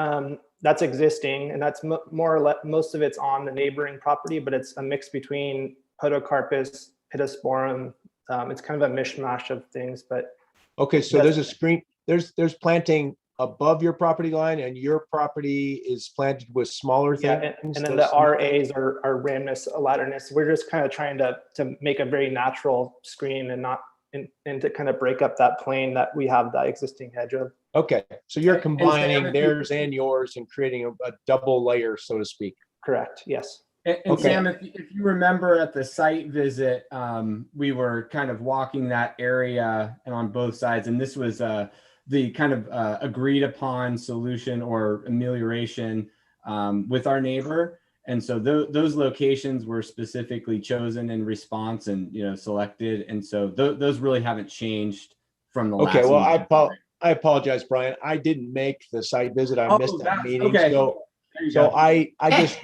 that's existing, and that's more or less, most of it's on the neighboring property, but it's a mix between Podocarpus, Pittosporum. It's kind of a mishmash of things, but. Okay, so there's a screen, there's planting above your property line, and your property is planted with smaller things. Yeah, and then the RAs are Rhamnus alaternus. We're just kind of trying to make a very natural screen and to kind of break up that plane that we have that existing hedge of. Okay, so you're combining theirs and yours and creating a double layer, so to speak. Correct, yes. And Okay. Sam, if you remember at the site visit, we were kind of walking that area and on both sides, and this was the kind of agreed upon solution or amelioration with our neighbor. And so those locations were specifically chosen in response and selected. And so those really haven't changed from the last. Okay, well, I apologize, Brian. I didn't make the site visit. I missed that meeting. Okay. So I just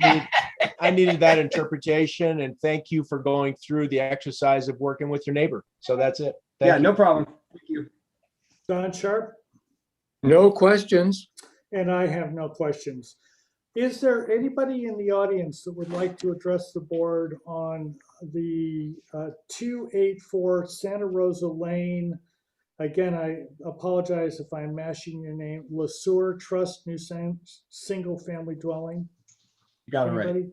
I needed that interpretation, and thank you for going through the exercise of working with your neighbor. So that's it. Thank you. No problem. Thank you. Don Sharp? No questions. And I have no questions. Is there anybody in the audience that would like to address the board on the 284 Santa Rosa Lane? Again, I apologize if I'm mashing your name. LeSueur Trust New Single Family Dwelling. You got it right. Anybody?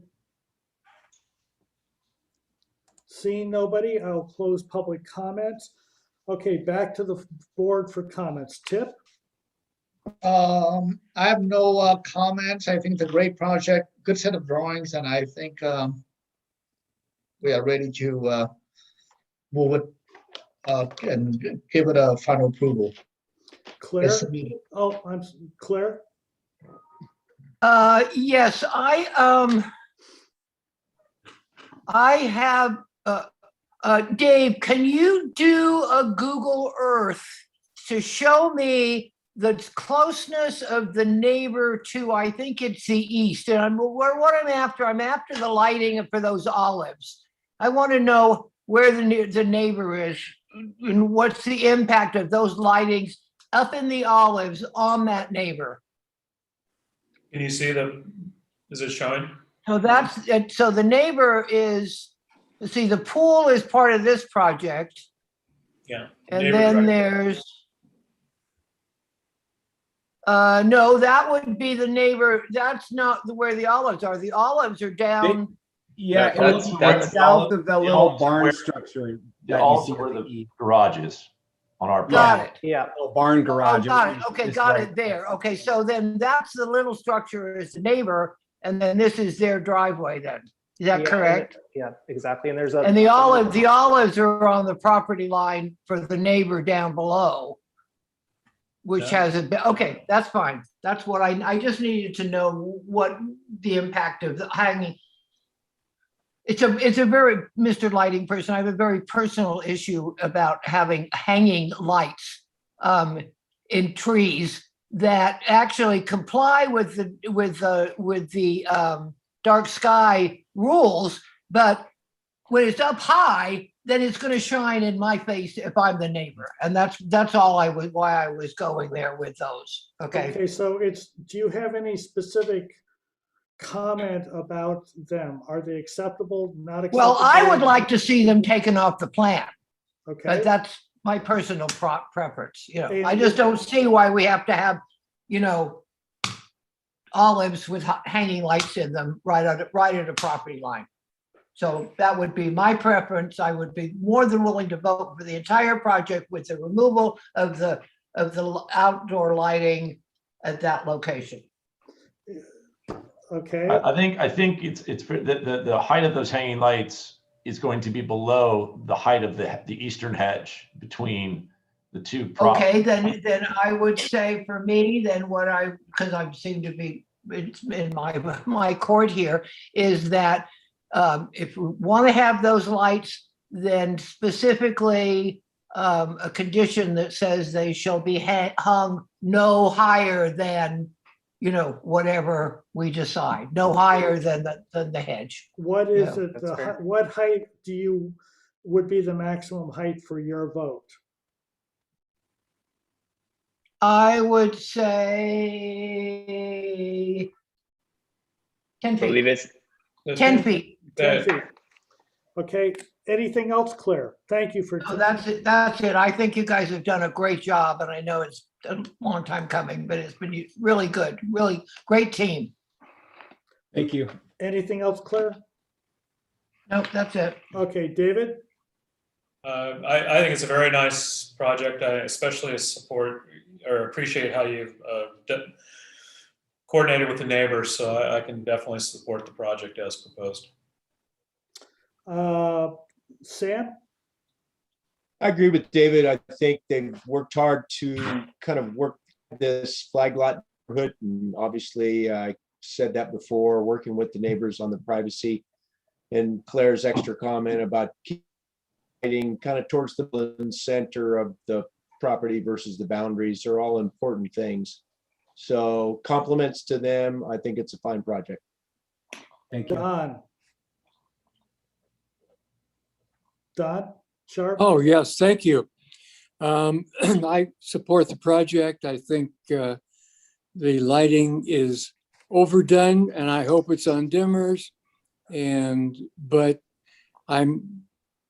Seeing nobody, I'll close public comments. Okay, back to the board for comments. Tip? I have no comments. I think it's a great project, good set of drawings, and I think we are ready to move it and give it a final approval. Claire? Yes. Oh, Claire? Yes, I have, Dave, can you do a Google Earth to show me the closeness of the neighbor to, I think it's the east. And what I'm after the lighting for those olives. I want to know where the neighbor is and what's the impact of those lightings up in the olives on that neighbor. Can you see is it showing? So that's it. So the neighbor is, see, the pool is part of this project. Yeah. And Neighbor then drive. there's, no, that would be the neighbor. That's not where the olives are. The olives are down. Yeah, That's- it would be that's- south of the the little olives are barn where- structure The that you olives see are where at the the east. garage is on our Got property. it. Yeah. Little barn Oh, garage. got it. is- Okay, is got right it there. Okay, so then that's the little structure is the neighbor, and then this is their driveway then. Is that Yeah, correct? Yeah, exactly. And there's a. And the olives are on the property line for the neighbor down below, which Yeah. has okay, that's fine. That's what I just needed to know what the impact of the hanging. It's a very, Mr. Lighting person, I have a very personal issue about having hanging lights in trees that actually comply with the dark sky rules, but when it's up high, then it's going to shine in my face if I'm the neighbor, and that's all why I was going there with those. Okay. Okay, so do you have any specific comment about them? Are they acceptable, not acceptable? Well, I would like to see them taken off the plan, Okay, but that's my personal preference. You know, And I just if- don't see why we have to have, you know, olives with hanging lights in them right at a property line. So that would be my preference. I would be more than willing to vote for the entire project with the removal of the outdoor lighting at that location. okay, I think it's the height of those hanging lights is going to be below the height of the eastern hedge between the two Okay, properties. then I would say for me, then because I seem to be in my court here, is that if we want to have those lights, then specifically a condition that says they shall be hung no higher than, you know, whatever we decide, no higher than the hedge. what is Yeah, it, that's fair. what height would be the maximum height for your vote? I would say 10 I believe feet. it's 10 feet. 10 feet. Okay, anything else, Claire? Thank you for. No, that's it. That's it. I think you guys have done a great job, and I know it's a long time coming, but it's been really good, really great team. Thank you. Anything else, Claire? Nope, that's it. Okay, David? I think it's a very nice project. I especially support or appreciate how you've coordinated with the neighbors. So I can definitely support the project as proposed. Sam? I agree with David. I think they've worked hard to kind of work this flag lot neighborhood. And obviously, I said that before, working with the neighbors on the privacy. And Claire's extra comment about keeping kind of towards the center of the property versus the boundaries are all important things. So compliments to them. I think it's a fine project. Thank you. Don Sharp? Oh, yes, thank you. I support the project. I think the lighting is overdone and I hope it's on dimmers. But I'm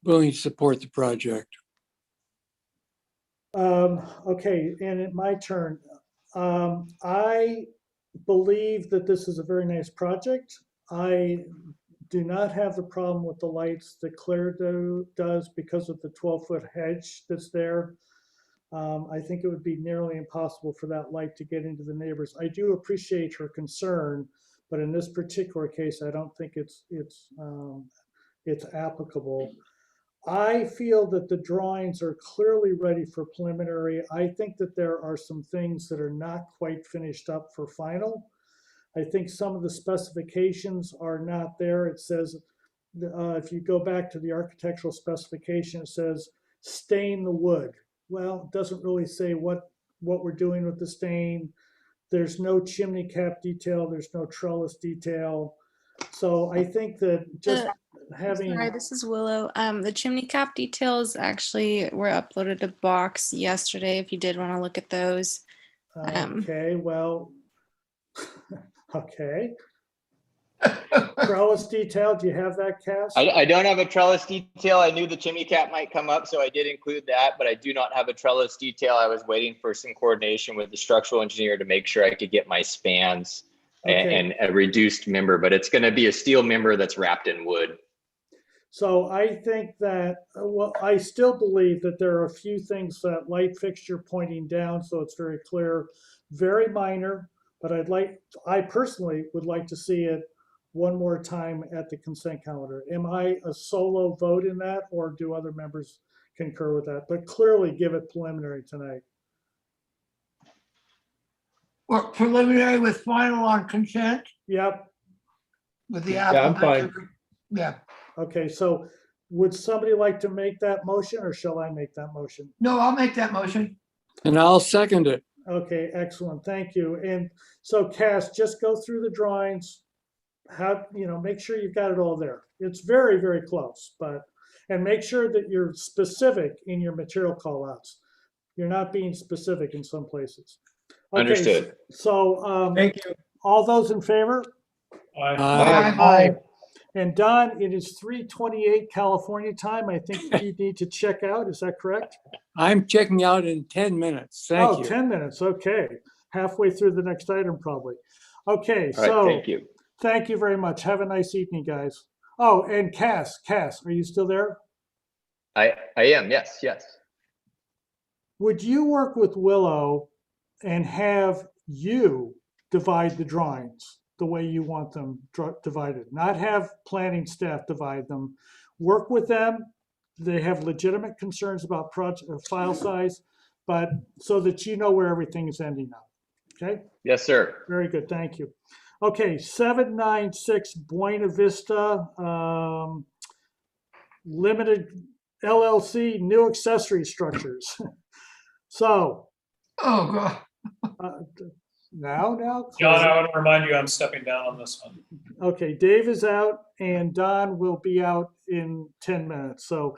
willing to support the project. Okay, and my turn. I believe that this is a very nice project. I do not have the problem with the lights that Claire does because of the 12-foot hedge that's there. I think it would be nearly impossible for that light to get into the neighbors. I do appreciate her concern, but in this particular case, I don't think it's applicable. I feel that the drawings are clearly ready for preliminary. I think that there are some things that are not quite finished up for final. I think some of the specifications are not there. It says, if you go back to the architectural specification, it says stain the wood. well, it doesn't really say what we're doing with the stain. There's no chimney cap detail, there's no trellis detail. So I think that just having. Sorry, this is Willow. The chimney cap details actually were uploaded to Box yesterday, if you did want to look at those. Okay, well, okay. Trellis detail, do you have that, Cass? I don't have a trellis detail. I knew the chimney cap might come up, so I did include that, but I do not have a trellis detail. I was waiting for some coordination with the structural engineer to make sure I could get my spans and a reduced member, but it's going to be a steel member that's wrapped in wood. So I think that, well, I still believe that there are a few things that light fixture pointing down, so it's very clear, very minor, but I personally would like to see it one more time at the consent calendar. Am I a solo vote in that, or do other members concur with that? But clearly give it preliminary tonight. Or preliminary with final on consent Yep. with the Yeah, I'm applicant. fine. Yeah, Okay, so would somebody like to make that motion, or shall I make that motion? no, I'll make that motion. And I'll second it. Okay, excellent, thank you. And so Cass, just go through the drawings, make sure you've got it all there. It's very, very close, and make sure that you're specific in your material callouts. You're not being specific in some places. Okay, Understood. So, Thank you. all those in favor? Aye. And Don, it is 3:28 California time. I think you need to check out. Is that correct? I'm checking out in 10 minutes. Thank you. 10 minutes. Okay. Halfway through the next item, probably. Okay. All right, So thank you. thank you very much. Have a nice evening, guys. Oh, and Cass, are you still there? I am, yes. Would you work with Willow and have you divide the drawings the way you want them divided? Not have planning staff divide them. Work with them. They have legitimate concerns about project file size, but so that you know where everything is ending up. Okay? Yes, sir. Very good. Thank you. Okay, 796 Buena Vista Limited LLC, new accessory structures. So. Oh, God. Now. John, I want to remind you, I'm stepping down on this one. Okay, Dave is out and Don will be out in 10 minutes. So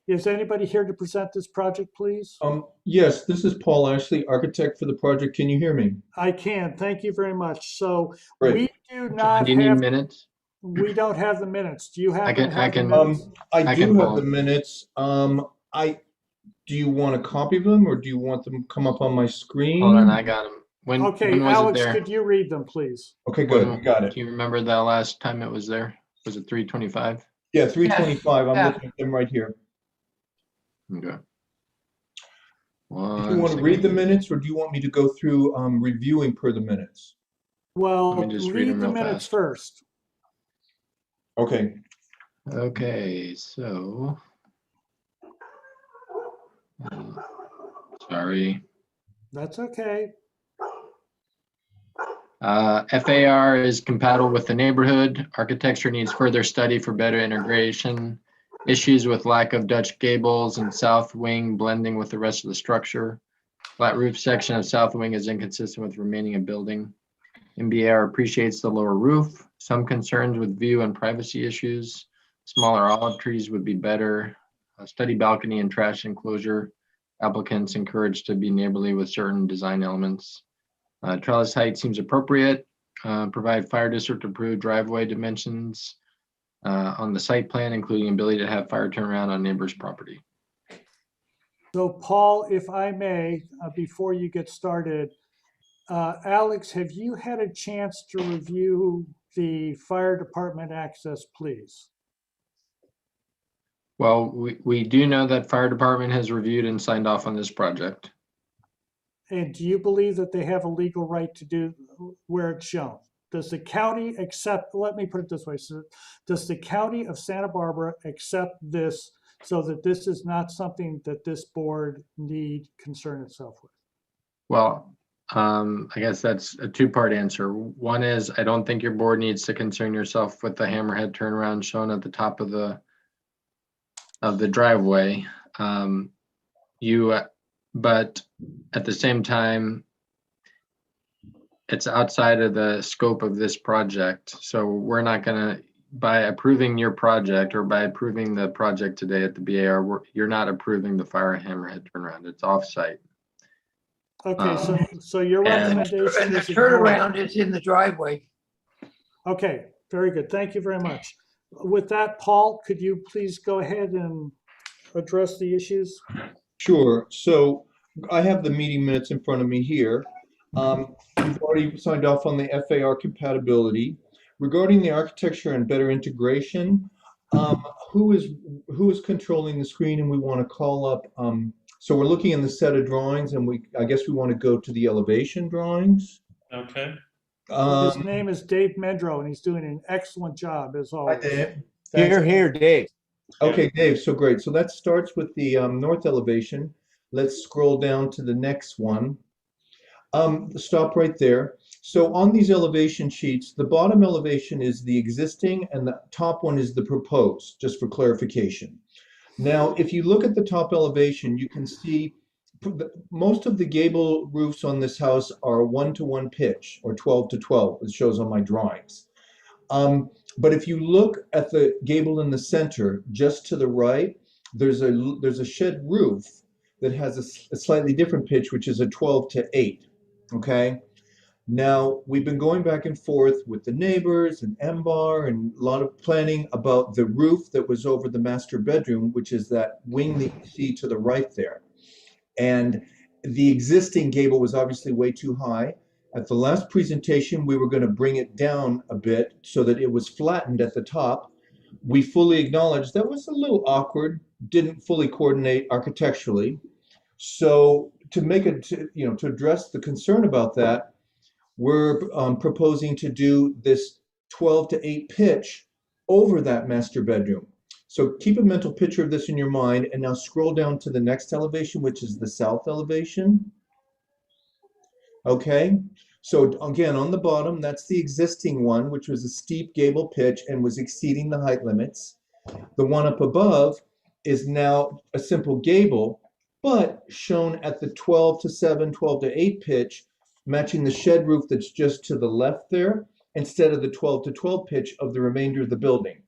is anybody here to present this project, please? Yes, this is Paul Ashley, architect for the project. Can you hear me? I can. Thank you very much. So Great. we do not Do you need have, minutes? we don't have the minutes. Do you have? I can- have the I can- minutes? I do can have pull the them. minutes. Do you want a copy of them or do you want them to come up on my screen? Hold on, I got them. When Okay, was Alex, it there? could you read them, please? Okay, good. We got it. Do you remember the last time it was there? Was it 325? Yeah, 325. I'm Yeah. looking at them right here. Okay. Do you want to read the minutes or do you want me to go through reviewing per the minutes? Well, Let me just read read them the real minutes fast. first. Okay. Okay, so. Sorry. That's okay. FAR is compatible with the neighborhood. Architecture needs further study for better integration. Issues with lack of Dutch gables and south wing blending with the rest of the structure. Flat roof section of south wing is inconsistent with remaining a building. MBR appreciates the lower roof. Some concerns with view and privacy issues. Smaller olive trees would be better. Study balcony and trash enclosure. Applicants encouraged to be neighborly with certain design elements. Trellis height seems appropriate. Provide fire district approved driveway dimensions on the site plan, including ability to have fire turnaround on neighbor's property. So Paul, if I may, before you get started, Alex, have you had a chance to review the fire department access, please? Well, we do know that fire department has reviewed and signed off on this project. And do you believe that they have a legal right to do where it's shown? Does the county accept, let me put it this way, sir. Does the county of Santa Barbara accept this so that this is not something that this board need concern itself with? Well, I guess that's a two-part answer. One is, I don't think your board needs to concern yourself with the hammerhead turnaround shown at the top of the driveway. You But at the same time, it's outside of the scope of this project. So we're not gonna, by approving your project or by approving the project today at the BAR, you're not approving the fire hammerhead turnaround. It's offsite. Okay, so your and- recommendation And the is ignored. turnaround is in the driveway. Okay, very good. Thank you very much. With that, Paul, could you please go ahead and address the issues? Sure. So I have the meeting minutes in front of me here. We've already signed off on the FAR compatibility. Regarding the architecture and better integration, who is controlling the screen, and we want to call up, so we're looking in the set of drawings, and I guess we want to go to the elevation drawings. Okay. His name is Dave Medro, and he's doing an excellent job as always. Dave. Here, here, Dave. Okay, Dave, so great. So that starts with the north elevation. Let's scroll down to the next one. Stop right there. So on these elevation sheets, the bottom elevation is the existing and the top one is the proposed, just for clarification. Now, if you look at the top elevation, you can see most of the gable roofs on this house are 1-to-1 pitch, or 12-to-12, it shows on my drawings. But if you look at the gable in the center, just to the right, there's a shed roof that has a slightly different pitch, which is a 12-to-8. Okay. Now we've been going back and forth with the neighbors and Ember and a lot of planning about the roof that was over the master bedroom, which is that wing that you see to the right there. And the existing gable was obviously way too high. At the last presentation, we were going to bring it down a bit so that it was flattened at the top. We fully acknowledged that was a little awkward, didn't fully coordinate architecturally. So to make it, to address the concern about that, we're proposing to do this 12-to-8 pitch over that master bedroom. So keep a mental picture of this in your mind, and now scroll down to the next elevation, which is the south elevation. Okay, so again, on the bottom, that's the existing one, which was a steep gable pitch and was exceeding the height limits. The one up above is now a simple gable, but shown at the 12-to-7, 12-to-8 pitch, matching the shed roof that's just to the left there, instead of the 12-to-12 pitch of the remainder of the building.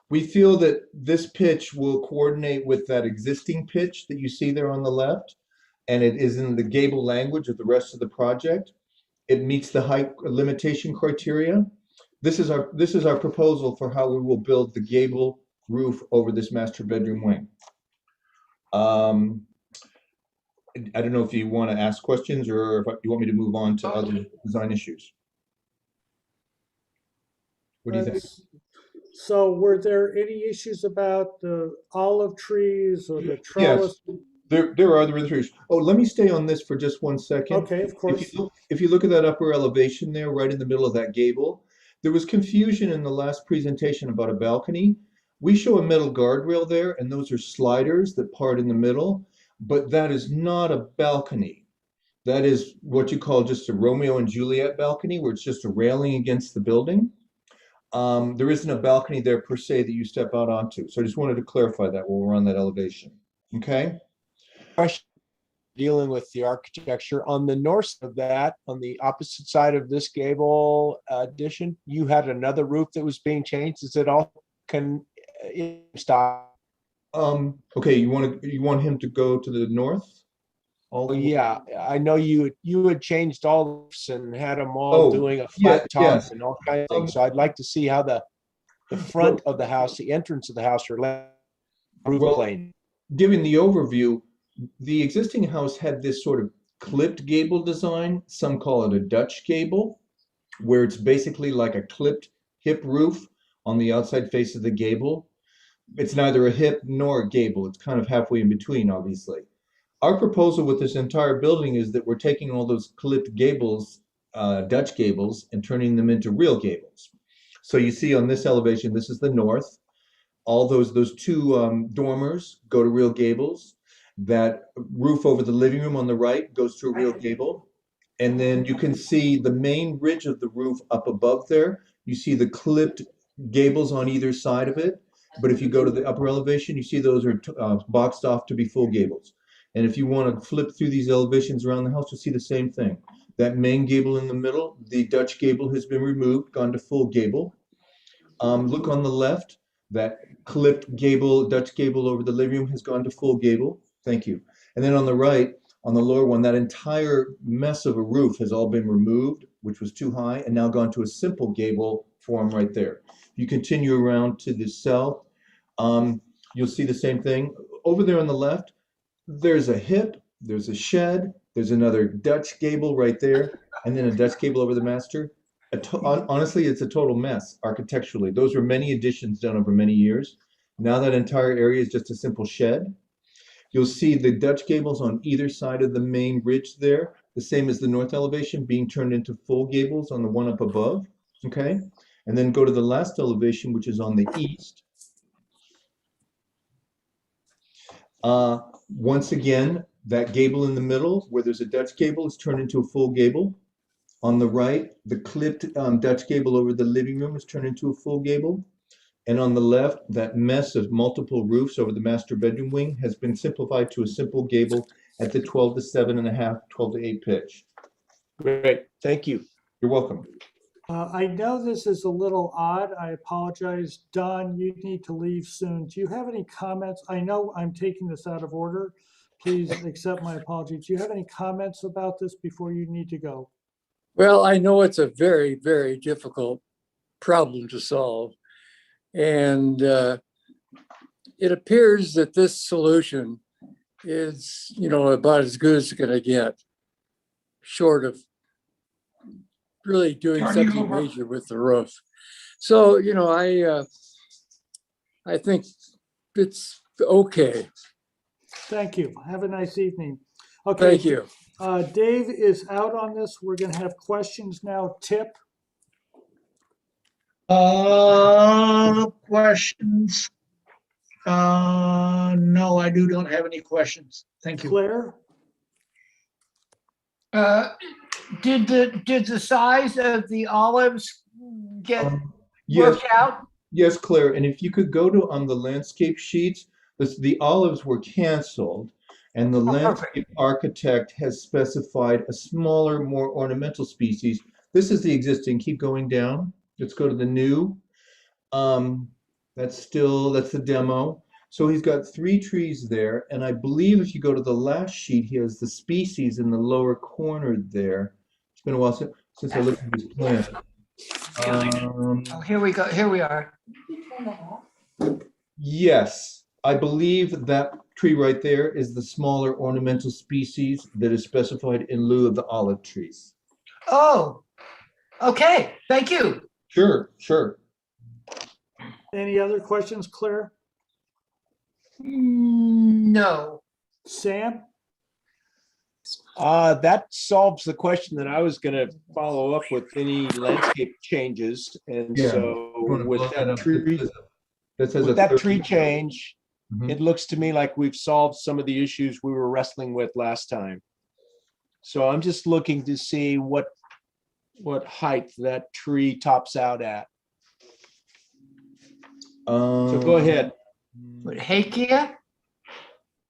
We feel that this pitch will coordinate with that existing pitch that you see there on the left, and it is in the gable language of the rest of the project. It meets the height limitation criteria. This is our proposal for how we will build the gable roof over this master bedroom wing. I don't know if you want to ask questions or if you want me to move on to other design issues. What do you think? So were there any issues about the olive trees or the trellis? Yes, there are other issues. Oh, let me stay on this for just 1 second. Okay, of course. If you look at that upper elevation there, right in the middle of that gable, there was confusion in the last presentation about a balcony. We show a metal guardrail there, and those are sliders that part in the middle, but that is not a balcony. That is what you call just a Romeo and Juliet balcony, where it's just a railing against the building. There isn't a balcony there per se that you step out onto. So I just wanted to clarify that while we're on that elevation. Okay. Question dealing with the architecture on the north side of that, on the opposite side of this gable addition, you had another roof that was being changed. Is it all stop? Okay, you want him to go to the north? Yeah, I know you had changed all the roofs and had them all doing a flat top yes. and all kinds of things. So I'd like to see how the front of the house, the entrance of the house, are roof plane. Giving the overview, the existing house had this sort of clipped gable design. Some call it a Dutch gable, where it's basically like a clipped hip roof on the outside face of the gable. It's neither a hip nor a gable. It's kind of halfway in between, obviously. Our proposal with this entire building is that we're taking all those clipped gables, Dutch gables, and turning them into real gables. So you see on this elevation, this is the north. All those two dormers go to real gables. That roof over the living room on the right goes to a real gable. And then you can see the main ridge of the roof up above there. You see the clipped gables on either side of it. But if you go to the upper elevation, you see those are boxed off to be full gables. And if you want to flip through these elevations around the house, you'll see the same thing. That main gable in the middle, the Dutch gable has been removed, gone to full gable. Look on the left, that clipped gable, Dutch gable over the living room has gone to full gable. Thank you. And then on the right, on the lower one, that entire mess of a roof has all been removed, which was too high, and now gone to a simple gable form right there. You continue around to the south, you'll see the same thing. Over there on the left, there's a hip, there's a shed, there's another Dutch gable right there, and then a Dutch gable over the master. Honestly, it's a total mess architecturally. Those were many additions done over many years. Now that entire area is just a simple shed. You'll see the Dutch gables on either side of the main ridge there, the same as the north elevation, being turned into full gables on the one up above, okay? And then go to the last elevation, which is on the east. Once again, that gable in the middle, where there's a Dutch gable, is turned into a full gable. On the right, the clipped Dutch gable over the living room is turned into a full gable. And on the left, that mess of multiple roofs over the master bedroom wing has been simplified to a simple gable at the 12 to 7.5, 12 to 8 pitch. Great, thank you. You're welcome. I know this is a little odd. I apologize. Don, you need to leave soon. Do you have any comments? I know I'm taking this out of order. Please accept my apology. Do you have any comments about this before you need to go? Well, I know it's a very, very difficult problem to solve. And it appears that this solution is, about as good as it's going to get, short of really doing something major with the roof. So, I think it's okay. Thank you. Have a nice evening. Okay. Thank you. Dave is out on this. We're going to have questions now. Tip. Questions? No, I don't have any questions. Thank you. Claire? Did the size of the olives get Yes, worked out? yes, Claire. And if you could go to on the landscape sheets, the olives were canceled, and the landscape architect has specified a smaller, more ornamental species. This is the existing. Keep going down. Let's go to the new. That's the demo. So he's got 3 trees there, and I believe if you go to the last sheet, he has the species in the lower corner there. It's been a while since I looked at his plan. Oh, here we go. Here we are. Yes, I believe that tree right there is the smaller ornamental species that is specified in lieu of the olive trees. Oh, okay. Thank you. Sure, sure. Any other questions, Claire? No. Sam? That solves the question that I was going to follow up with any landscape changes. And Yeah, so with that tree change, it looks to me like we've solved some of the issues we were wrestling with last time. So I'm just looking to see what height that tree tops out at. So go ahead. What, Hakea?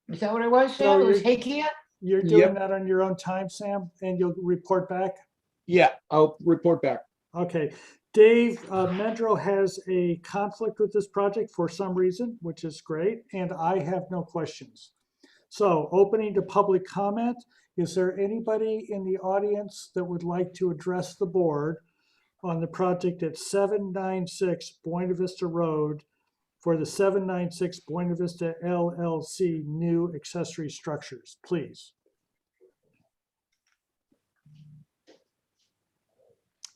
Is that what it was, Sam? It was Hakea? You're doing that on your own time, Sam, and you'll report back? Yeah, I'll report back. Okay. Dave, Mendro has a conflict with this project for some reason, which is great, and I have no questions. So opening to public comment, is there anybody in the audience that would like to address the board on the project at 796 Buena Vista Road for the 796 Buena Vista LLC new accessory structures, please?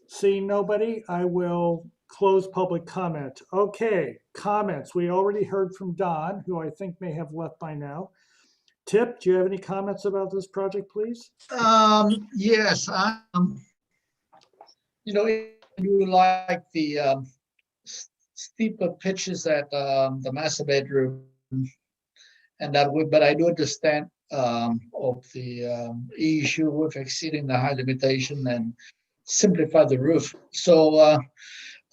Seeing nobody, I will close public comment. Okay, comments. We already heard from Don, who I think may have left by now. Tip, do you have any comments about this project, please? Yes, I do like the steeper pitches at the master bedroom, and that would, but I do understand of the issue with exceeding the height limitation and simplify the roof. So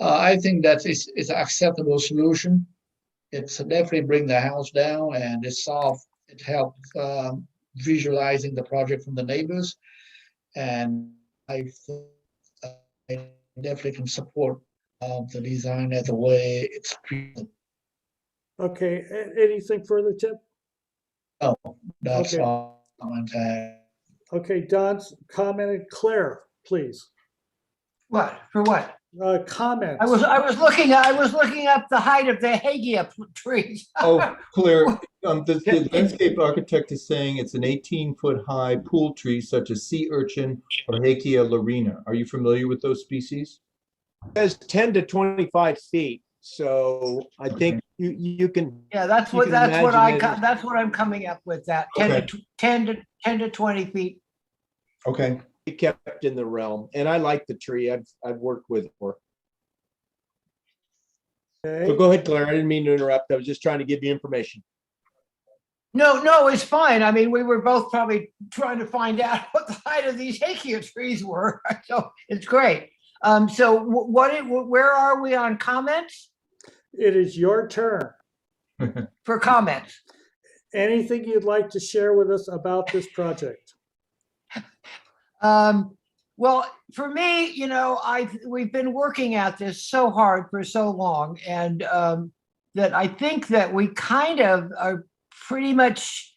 I think that is an acceptable solution. It's definitely bring the house down, and it helps visualizing the project from the neighbors. And I definitely can support the design as the way it's presented. Okay, anything further, Tim? Oh, that's Okay. all. Okay, Don's commented. Claire, please. What, for what? Comments. I was looking up the height of the Hagia trees. Oh, Claire, the landscape architect is saying it's an 18-foot high pool tree such as sea urchin or Hagia larina. Are you familiar with those species? It says 10 to 25 feet. So I think you can. Yeah, that's you what can that's what imagine it. that's what I'm coming up with. That 10 to 20 feet. Okay. Be kept in the realm, and I like the tree. I've worked with it before. Okay. So go ahead, Claire. I didn't mean to interrupt. I was just trying to give you information. No, it's fine. I mean, we were both probably trying to find out what the height of these Hagia trees were, so it's great. So where are we on comments? It is your turn. For comments. Anything you'd like to share with us about this project? Well, for me, you know, we've been working at this so hard for so long, and that I think that we kind of are pretty much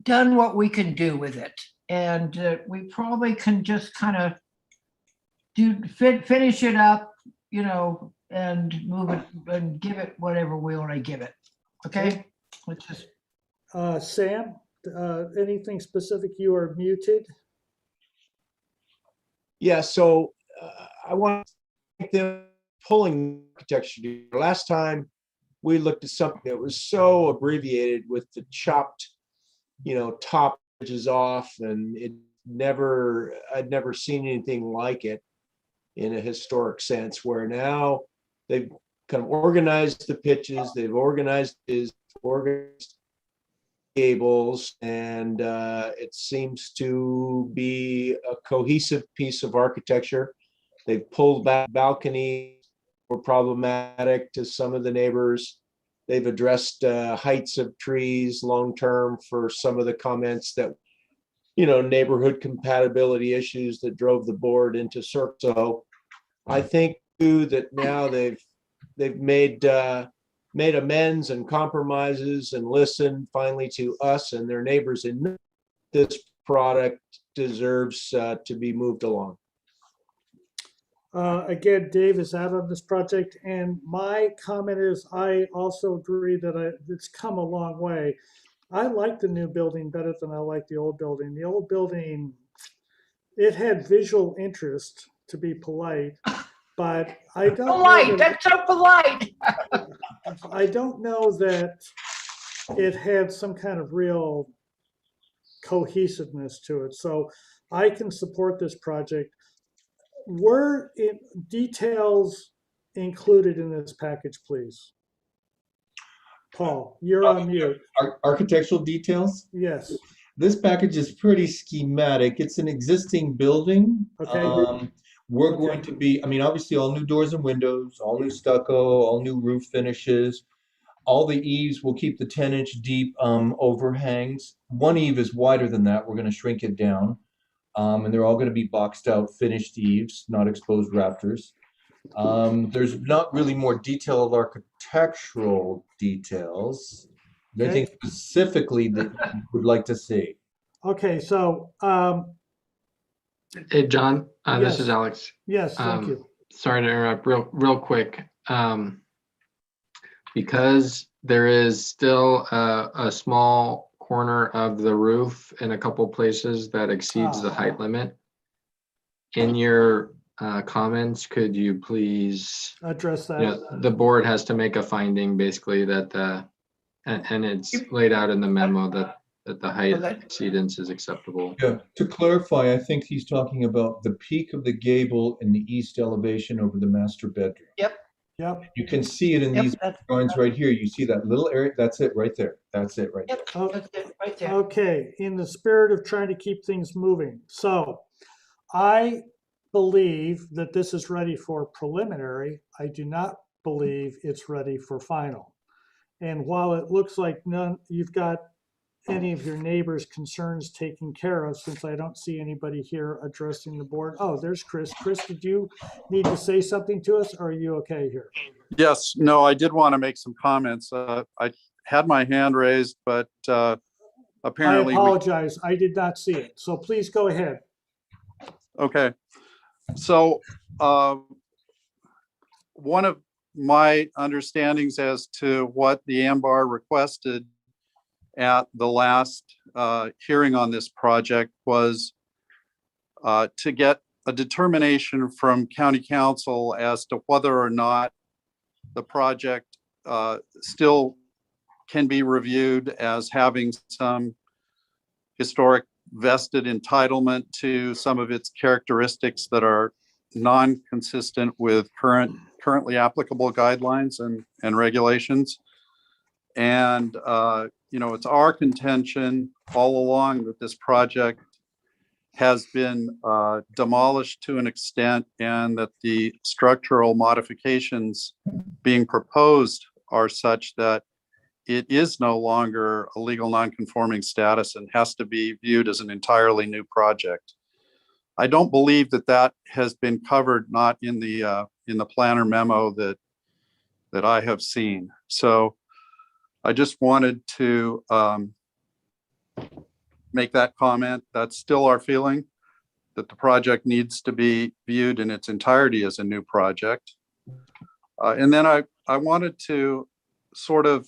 done what we can do with it, and we probably can just kind of finish it up, you know, and move it and give it whatever we want to give it. Okay, let's just. Sam, anything specific? You are muted. Yeah, so I want to thank them pulling architecture. Last time we looked at something that was so abbreviated with the chopped, top edges off, and I'd never seen anything like it in a historic sense, where now they've kind of organized the pitches, they've organized gables, and it seems to be a cohesive piece of architecture. They've pulled back balconies were problematic to some of the neighbors. They've addressed heights of trees long-term for some of the comments that, neighborhood compatibility issues that drove the board into circle. So I think too that now they've made amends and compromises and listened finally to us and their neighbors, and this product deserves to be moved along. Again, Dave is out on this project, and my comment is I also agree that it's come a long way. I like the new building better than I like the old building. The old building, it had visual interest, to be polite, but I don't polite. That's so polite. I don't know that it had some kind of real cohesiveness to it. So I can support this project. Were details included in this package, please? Paul, you're on mute. Architectural details? Yes. This package is pretty schematic. It's an existing building. Okay. We're going to be, obviously all new doors and windows, all new stucco, all new roof finishes. All the eaves will keep the 10-inch deep overhangs. One eave is wider than that. We're going to shrink it down. And they're all going to be boxed out, finished eaves, not exposed rafters. There's not really more detailed architectural details. Anything specifically that you would like to see? Okay, so Hey, John, yes. This is Alex. Yes, thank you. Sorry to interrupt real quick. Because there is still a small corner of the roof in a couple places that exceeds the height limit. In your comments, could you please address that? The board has to make a finding basically that and it's laid out in the memo that the height exceedance is acceptable. Yeah, to clarify, I think he's talking about the peak of the gable in the east elevation over the master bedroom. Yep. Yep. You can see it in these drawings right here. You see that little area? That's it right there. That's it right there. That's it right there. Okay, in the spirit of trying to keep things moving. So I believe that this is ready for preliminary. I do not believe it's ready for final. And while it looks like you've got any of your neighbors' concerns taken care of, since I don't see anybody here addressing the board. Oh, there's Chris. Chris, did you need to say something to us, or are you okay here? Yes, no, I did want to make some comments. I had my hand raised, but I apparently. apologize. I did not see it. So please go ahead. Okay. So one of my understandings as to what the AMBAR requested at the last hearing on this project was to get a determination from county council as to whether or not the project still can be reviewed as having some historic vested entitlement to some of its characteristics that are non-consistent with currently applicable guidelines and regulations. And, it's our contention all along that this project has been demolished to an extent, and that the structural modifications being proposed are such that it is no longer a legal non-conforming status and has to be viewed as an entirely new project. I don't believe that has been covered, not in the planner memo that I have seen. So I just wanted to make that comment. That's still our feeling, that the project needs to be viewed in its entirety as a new project. And then I wanted to sort of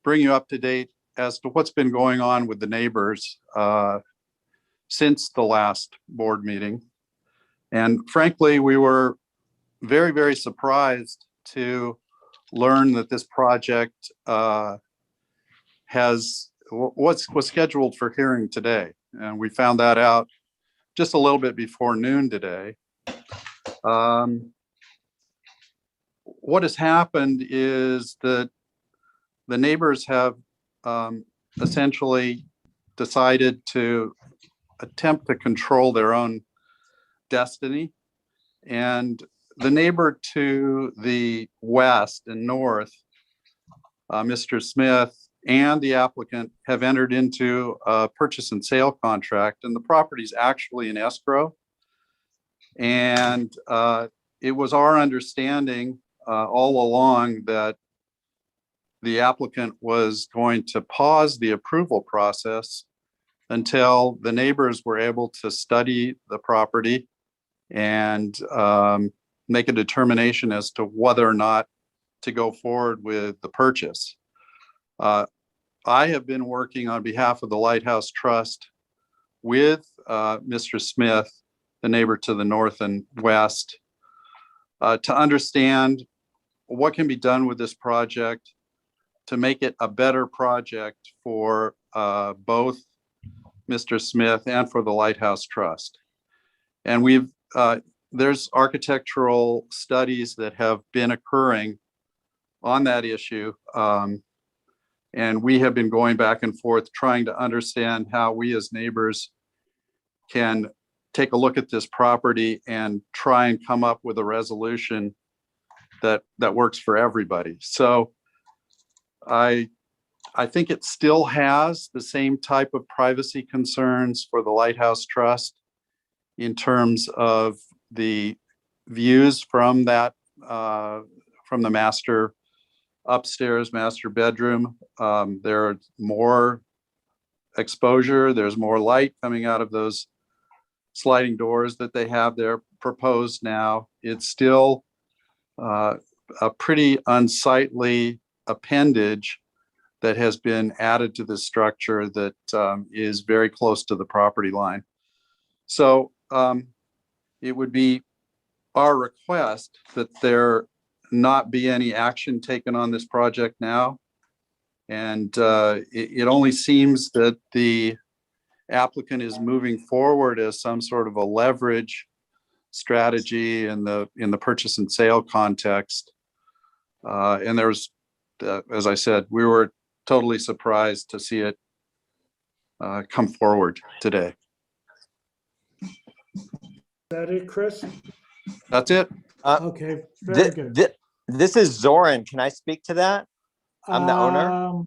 bring you up to date as to what's been going on with the neighbors since the last board meeting. And frankly, we were very, very surprised to learn that this project was scheduled for hearing today. And we found that out just a little bit before noon today. What has happened is that the neighbors have essentially decided to attempt to control their own destiny. And the neighbor to the west and north, Mr. Smith, and the applicant have entered into a purchase and sale contract, and the property is actually in escrow. And it was our understanding all along that the applicant was going to pause the approval process until the neighbors were able to study the property and make a determination as to whether or not to go forward with the purchase. I have been working on behalf of the Lighthouse Trust with Mr. Smith, the neighbor to the north and west, to understand what can be done with this project to make it a better project for both Mr. Smith and for the Lighthouse Trust. And there's architectural studies that have been occurring on that issue. And we have been going back and forth trying to understand how we as neighbors can take a look at this property and try and come up with a resolution that works for everybody. So I think it still has the same type of privacy concerns for the Lighthouse Trust in terms of the views from that, from the master upstairs master bedroom. There's more exposure, there's more light coming out of those sliding doors that they have there proposed now. It's still a pretty unsightly appendage that has been added to the structure that is very close to the property line. So it would be our request that there not be any action taken on this project now. And it only seems that the applicant is moving forward as some sort of a leverage strategy in the purchase and sale context. And there's, as I said, we were totally surprised to see it come forward today. Is that it, Chris? That's it. Okay, very good. This is Zoran. Can I speak to that? I'm the owner.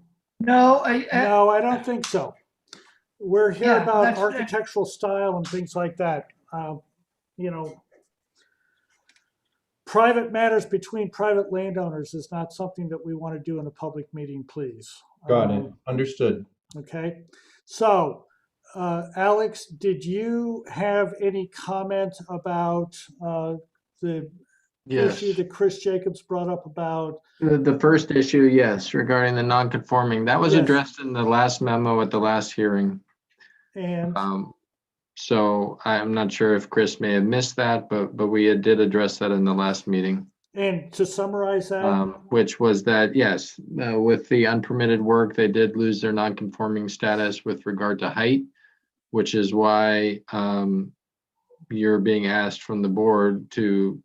No, No, I don't think so. We're here Yeah, about that's- architectural style and things like that. You know, private matters between private landowners is not something that we want to do in a public meeting, please. Got it. Understood. Okay, so Alex, did you have any comment about the Yes. issue that Chris Jacobs brought up about? The first issue, yes, regarding the non-conforming, that was Yes. addressed in the last memo at the last hearing. And So I'm not sure if Chris may have missed that, but we did address that in the last meeting. to summarize that, Which was that, yes, with the unpermitted work, they did lose their non-conforming status with regard to height, which is why you're being asked from the board to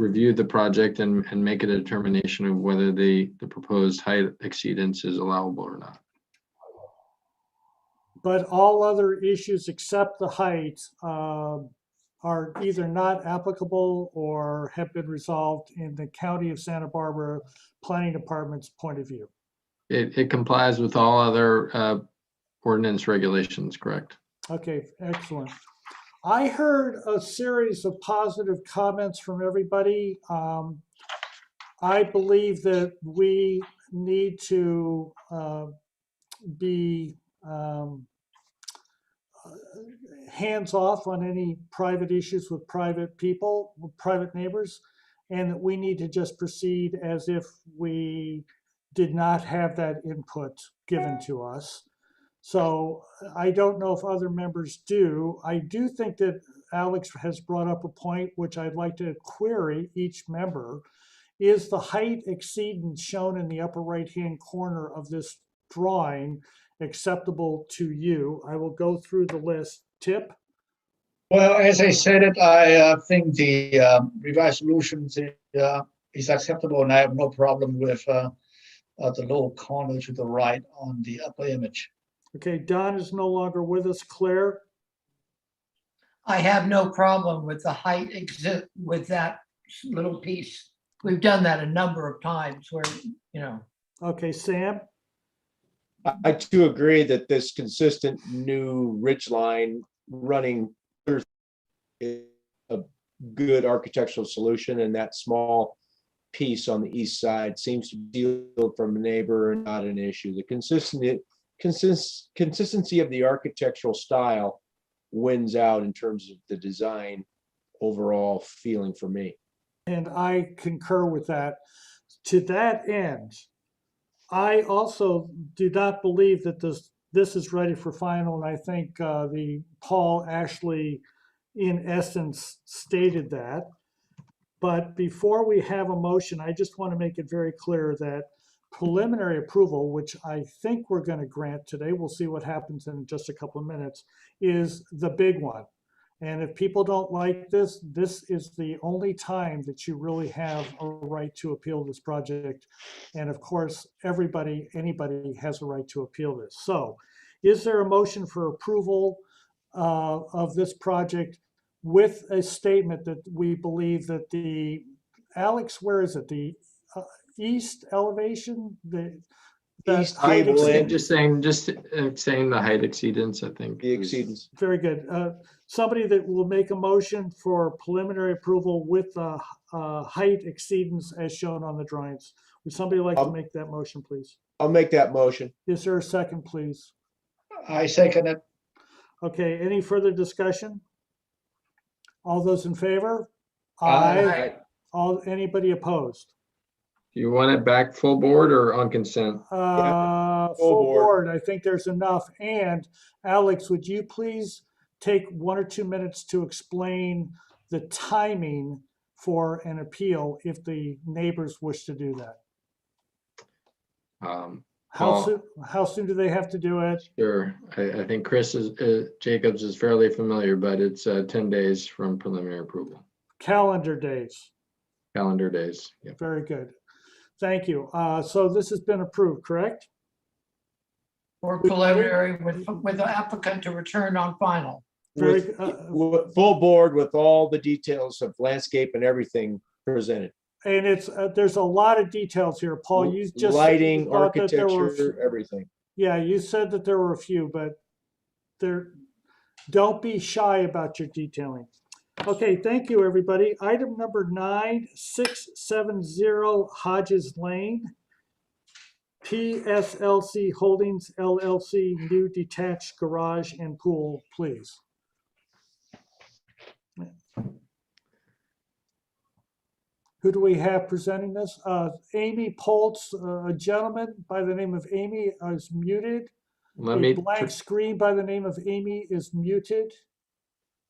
review the project and make a determination of whether the proposed height exceedance is allowable or not. but all other issues except the height are either not applicable or have been resolved in the County of Santa Barbara Planning Department's point of view. It complies with all other ordinance regulations, correct? Okay, excellent. I heard a series of positive comments from everybody. I believe that we need to be hands off on any private issues with private people, with private neighbors, and that we need to just proceed as if we did not have that input given to us. So I don't know if other members do. I do think that Alex has brought up a point which I'd like to query each member. Is the height exceedance shown in the upper right-hand corner of this drawing acceptable to you? I will go through the list. Tip? Well, as I said it, I think the revised solutions is acceptable, and I have no problem with the lower corner to the right on the upper image. Okay, Don is no longer with us. Claire? I have no problem with the height with that little piece. We've done that a number of times where, you know. Okay, Sam? I too agree that this consistent new ridge line running is a good architectural solution, and that small piece on the east side seems to be from a neighbor and not an issue. The consistency of the architectural style wins out in terms of the design overall feeling for me. And I concur with that. To that end, I also do not believe that this is ready for final, and I think the Paul Ashley, in essence, stated that. But before we have a motion, I just want to make it very clear that preliminary approval, which I think we're going to grant today, we'll see what happens in just a couple of minutes, is the big one. And if people don't like this, this is the only time that you really have a right to appeal this project. And of course, anybody has a right to appeal this. So is there a motion for approval of this project with a statement that we believe that Alex, where is it? The east elevation? East height gable end. Just saying the height exceedance, I think. The exceedance. Very good. Somebody that will make a motion for preliminary approval with the height exceedance as shown on the drawings. Would somebody like to make that motion, please? I'll make that motion. Is there a second, please? I second it. Okay, any further discussion? All those in favor? Aye. Anybody opposed? Do you want it back full board or on consent? Full board, I think there's enough. And Alex, would you please take 1 or 2 minutes to explain the timing for an appeal if the neighbors wish to do that? How soon do they have to do it? Sure. I think Chris Jacobs is fairly familiar, but it's 10 days from preliminary approval. Calendar days. Calendar days. Yep. Very good. Thank you. So this has been approved, correct? Or preliminary with the applicant to return on final. With full board with all the details of landscape and everything presented. And it's, there's a lot of details here, Paul. You just said you Lighting, thought that there were a few- architecture, everything. Yeah, you said that there were a few, but there, don't be shy about your detailing. Okay, thank you, everybody. Item number 9670 Hodges Lane. PSLC Holdings LLC, new detached garage and pool, please. Who do we have presenting this? Amy Poltz, a gentleman by the name of Amy is muted. Let A me, blank screen by the name of Amy is muted.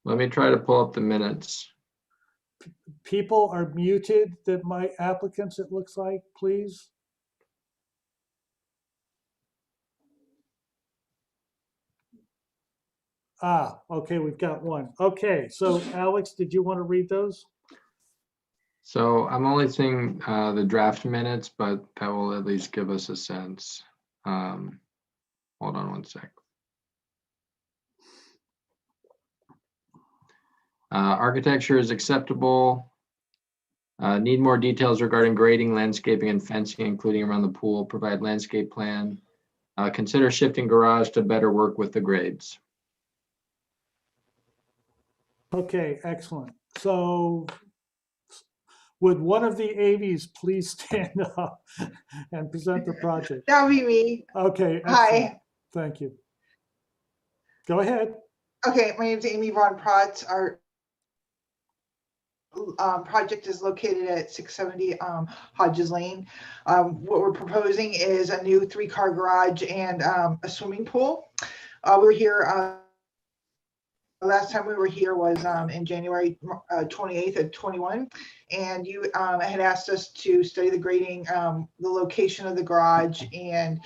let me try to pull up the minutes. People are muted that my applicants, it looks like, please. Ah, okay, we've got one. Okay, so Alex, did you want to read those? So I'm only seeing the draft minutes, but that will at least give us a sense. Hold on one sec. Architecture is acceptable. Need more details regarding grading, landscaping, and fencing, including around the pool. Provide landscape plan. Consider shifting garage to better work with the grades. Okay, excellent. So would one of the Avies please stand up and present the project? That would be me. Okay, excellent. Hi. Thank you. Go ahead. Okay, my name is Amy Von Protz. Our project is located at 670 Hodges Lane. What we're proposing is a new 3-car garage and a swimming pool. We're here. Last time we were here was in January 28th of 21, and you had asked us to study the grading, the location of the garage, and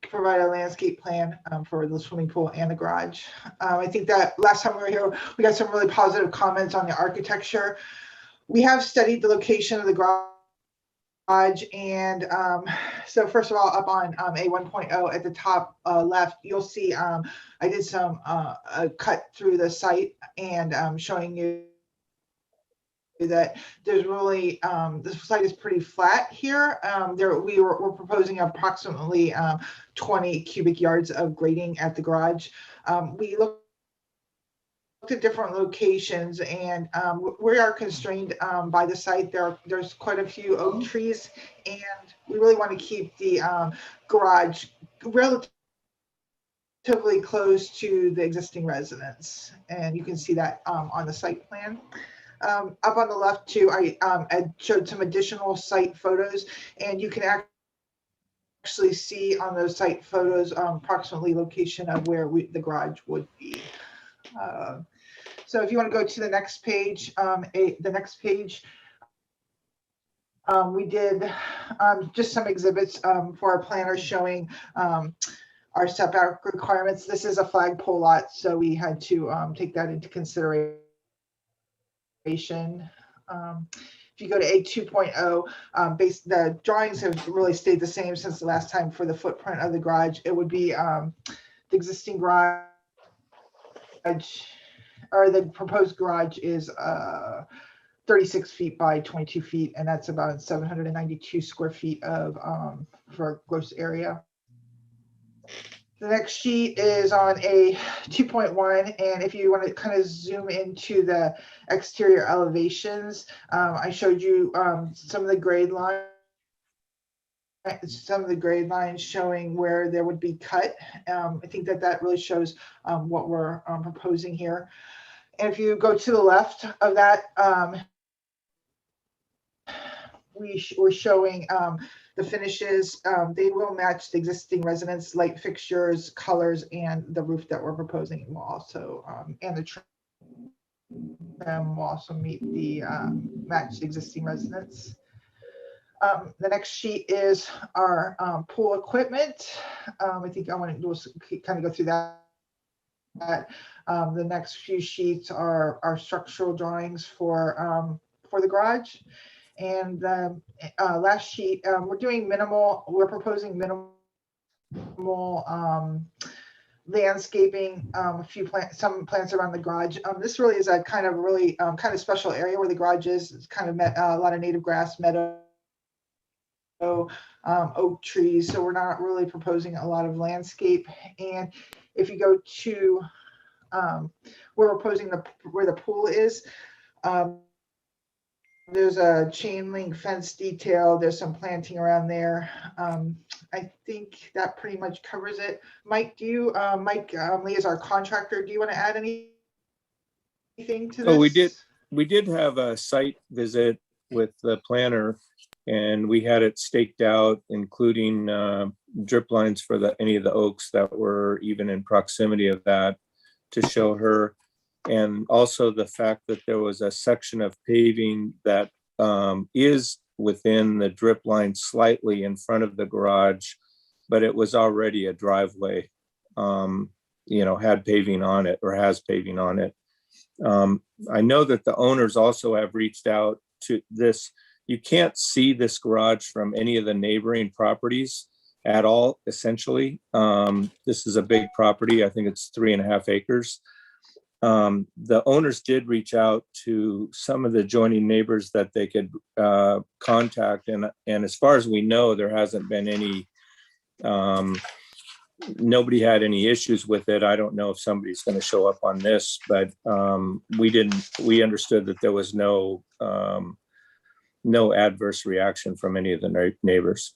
provide a landscape plan for the swimming pool and the garage. I think that last time we were here, we got some really positive comments on the architecture. We have studied the location of the garage, and so first of all, up on A 1.0 at the top left, you'll see I did some cut through the site and showing you that there's really this site is pretty flat here. We're proposing approximately 20 cubic yards of grading at the garage. We looked at different locations, and we are constrained by the site. There's quite a few oak trees, and we really want to keep the garage relatively close to the existing residence, and you can see that on the site plan. Up on the left too, I showed some additional site photos, and you can actually see on those site photos approximately location of where the garage would be. So if you want to go to the next page, we did just some exhibits for our planners showing our setback requirements. This is a flagpole lot, so we had to take that into consideration. If you go to A 2.0, the drawings have really stayed the same since the last time for the footprint of the garage. It would be the existing garage, or the proposed garage is 36 feet by 22 feet, and that's about 792 square feet of for gross area. The next sheet is on a 2.1, and if you want to kind of zoom into the exterior elevations, I showed you some of the grade lines. Some of the grade lines showing where there would be cut. I think that really shows what we're proposing here. And if you go to the left of that, we're showing the finishes. They will match the existing residence, light fixtures, colors, and the roof that we're proposing will also, and the trim will also meet the match the existing residence. The next sheet is our pool equipment. I think I want to kind of go through that. The next few sheets are our structural drawings for the garage. And last sheet, we're proposing minimal landscaping, some plants around the garage. This really is a kind of special area where the garage is. It's kind of a lot of native grass, meadow, oak trees. So we're not really proposing a lot of landscape. And if you go to we're proposing where the pool is. There's a chain link fence detail. There's some planting around there. I think that pretty much covers it. Mike, Mike Lee is our contractor. Do you want to add anything to this? Oh, we did have a site visit with the planner, and we had it staked out, including drip lines for any of the oaks that were even in proximity of that, to show her. And also the fact that there was a section of paving that is within the drip line slightly in front of the garage, but it was already a driveway, had paving on it or has paving on it. I know that the owners also have reached out to this. You can't see this garage from any of the neighboring properties at all, essentially. This is a big property. I think it's 3.5 acres. The owners did reach out to some of the adjoining neighbors that they could contact. And as far as we know, there hasn't been any, nobody had any issues with it. I don't know if somebody's going to show up on this, but we understood that there was no adverse reaction from any of the neighbors.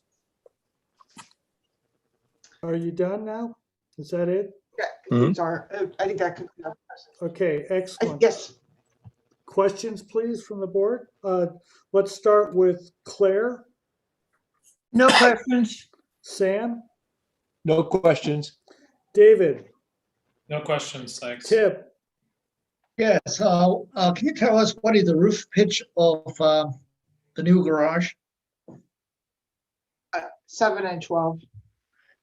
Are you done now? Is that it? Yeah, I think that concludes our process. Okay, excellent. Yes. Questions, please, from the board? Let's start with Claire. No questions. Sam? No questions. David? No questions, thanks. Tip? Yes, can you tell us what is the roof pitch of the new garage? 7 and 12.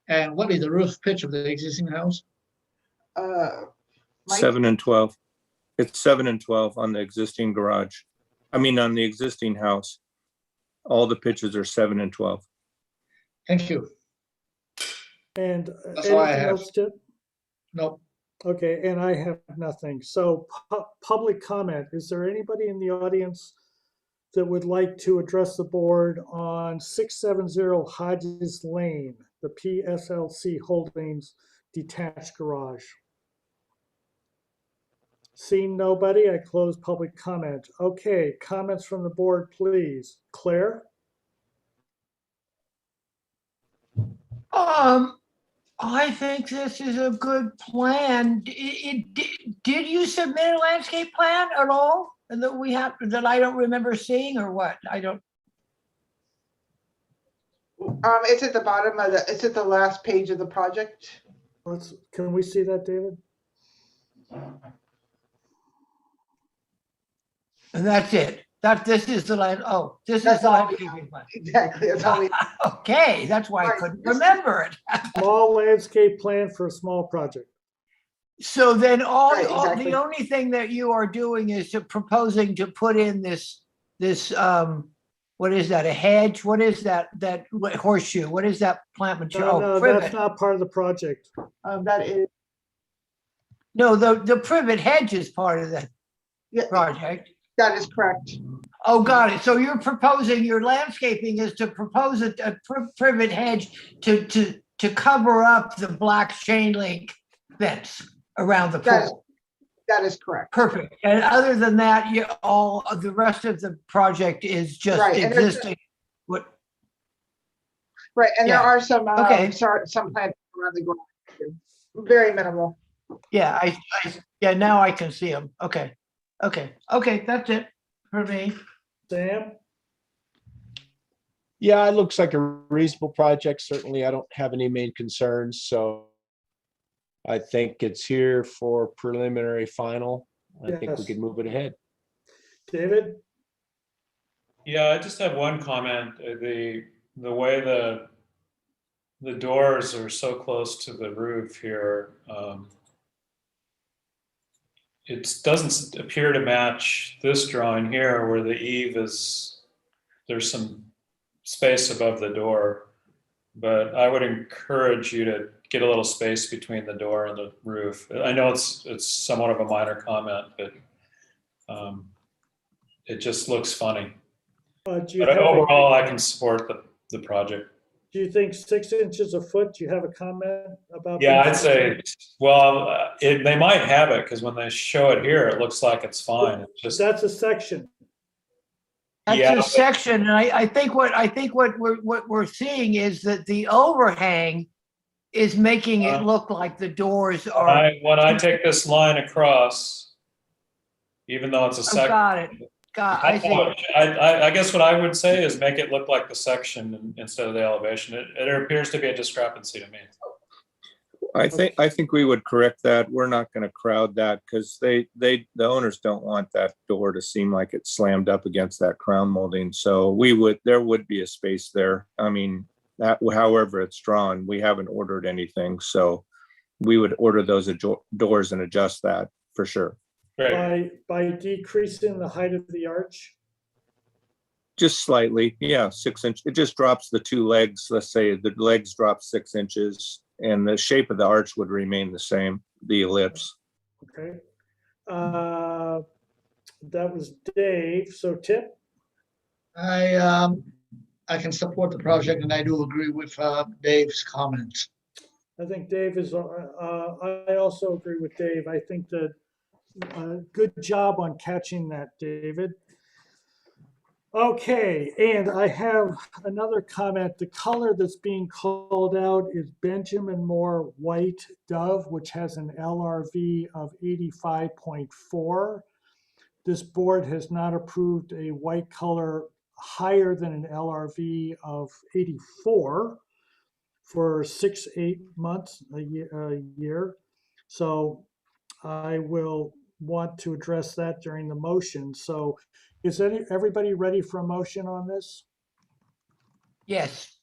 And what is the roof pitch of the existing house? 7 and 12. It's 7 and 12 on the existing garage. On the existing house. All the pitches are 7 and 12. Thank you. And That's all I anything have. else, Tip? No. Okay, and I have nothing. So public comment. Is there anybody in the audience that would like to address the board on 670 Hodges Lane, the PSLC Holdings detached garage? Seeing nobody, I close public comment. Okay, comments from the board, please. Claire? I think this is a good plan. Did you submit a landscape plan at all that I don't remember seeing, or what? I don't. It's at the bottom it's at the last page of the project. Can we see that, David? And that's it. This is the land. Oh, this is the landscaping plan. Exactly. That's all we Okay, that's why I couldn't remember it. Small landscape plan for a small project. So then exactly. the only thing that you are doing is proposing to put in this what is that, a hedge? What is that horseshoe? What is that plant material? No, that's not part of the project. That is. No, the privet hedge is part of the project. That is correct. Oh, got it. So you're proposing, your landscaping is to propose a privet hedge to cover up the black chain link fence around the pool. That is correct. Perfect. And other than that, all of the rest of the project is just existing. Right, and there are some some plants around the ground. Very minimal. Yeah, now I can see them. Okay, that's it for me. Sam? Yeah, it looks like a reasonable project. Certainly, I don't have any main concerns, so I think it's here for preliminary final. I think we could move it ahead. David? Yeah, I just have one comment. The way the doors are so close to the roof here, it doesn't appear to match this drawing here where the eave there's some space above the door. But I would encourage you to get a little space between the door and the roof. I know it's somewhat of a minor comment, but it just looks funny. Do you But have overall, I can support the project. do you think 6 inches a foot? Do you have a comment about? Yeah, being I'd 6 say, well, they might have it because when they show it here, it looks like it's fine. It's just, That's a section. That's Yeah, a but- section, and I think what we're seeing is that the overhang is making it look like the doors are. when I take this line across, even though it's a Oh, section. got it. I see. I guess what I would say is make it look like the section instead of the elevation. It appears to be a discrepancy to me. I think we would correct that. We're not going to crowd that because the owners don't want that door to seem like it's slammed up against that crown molding. So there would be a space there. I mean, that however it's drawn, we haven't ordered anything, so we would order those doors and adjust that for sure. By decreasing the height of the arch. Just slightly, yeah, 6 inch. It just drops the two legs. Let's say the legs drop 6 inches, and the shape of the arch would remain the same. The ellipse. Okay. That was Dave. So Tip. I can support the project, and I do agree with Dave's comments. I think Dave is. I also agree with Dave. I think that good job on catching that, David. Okay, and I have another comment. The color that's being called out is Benjamin Moore White Dove, which has an LRV of 85.4. This board has not approved a white color higher than an LRV of 84 for 6-8 months a year. So I will want to address that during the motion. So is everybody ready for a motion on this? Yes.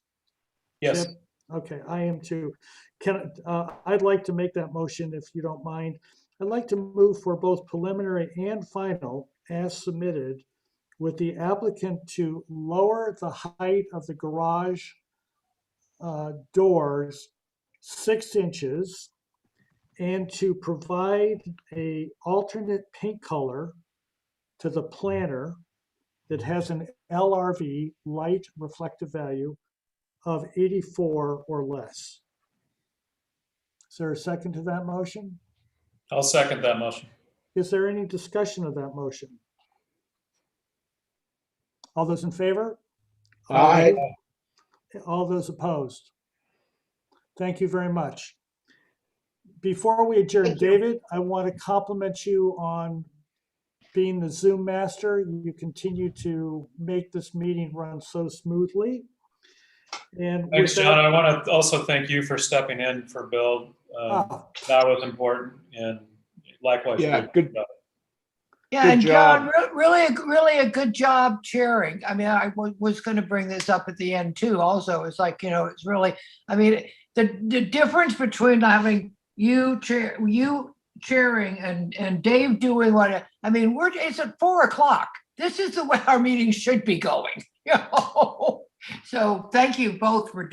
Yes. Yep. Okay, I am too. I'd like to make that motion if you don't mind. I'd like to move for both preliminary and final as submitted with the applicant to lower the height of the garage doors 6 inches and to provide a alternate paint color to the planter that has an LRV, light reflective value, of 84 or less. Is there a second to that motion? I'll second that motion. Is there any discussion of that motion? All those in favor? Aye. All those opposed? Thank you very much. Before we adjourn, David, I want to compliment you on being the Zoom master. You continue to make this meeting run so smoothly. And Thanks, with John. that, I want to also thank you for stepping in for Bill. That was important, and likewise. Yeah, good. Yeah, Good and job. John, really a good job chairing. I mean, I was going to bring this up at the end too. Also, it's like, it's really, I mean, the difference between having you chairing and Dave doing I mean, it's at 4:00. This is the way our meetings should be going. So thank you both for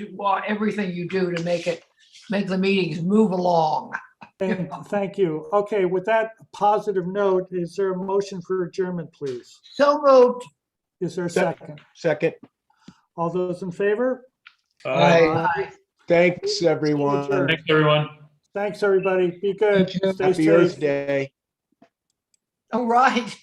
everything you do to make the meetings move along. and thank you. Okay, with that positive note, is there a motion for adjournment, please? So moved. Is there a second? Second. All those in favor? Aye. Thanks, everyone. Thanks, everyone. Thanks, everybody. Be good. Stay Happy safe. Earth Day. All right.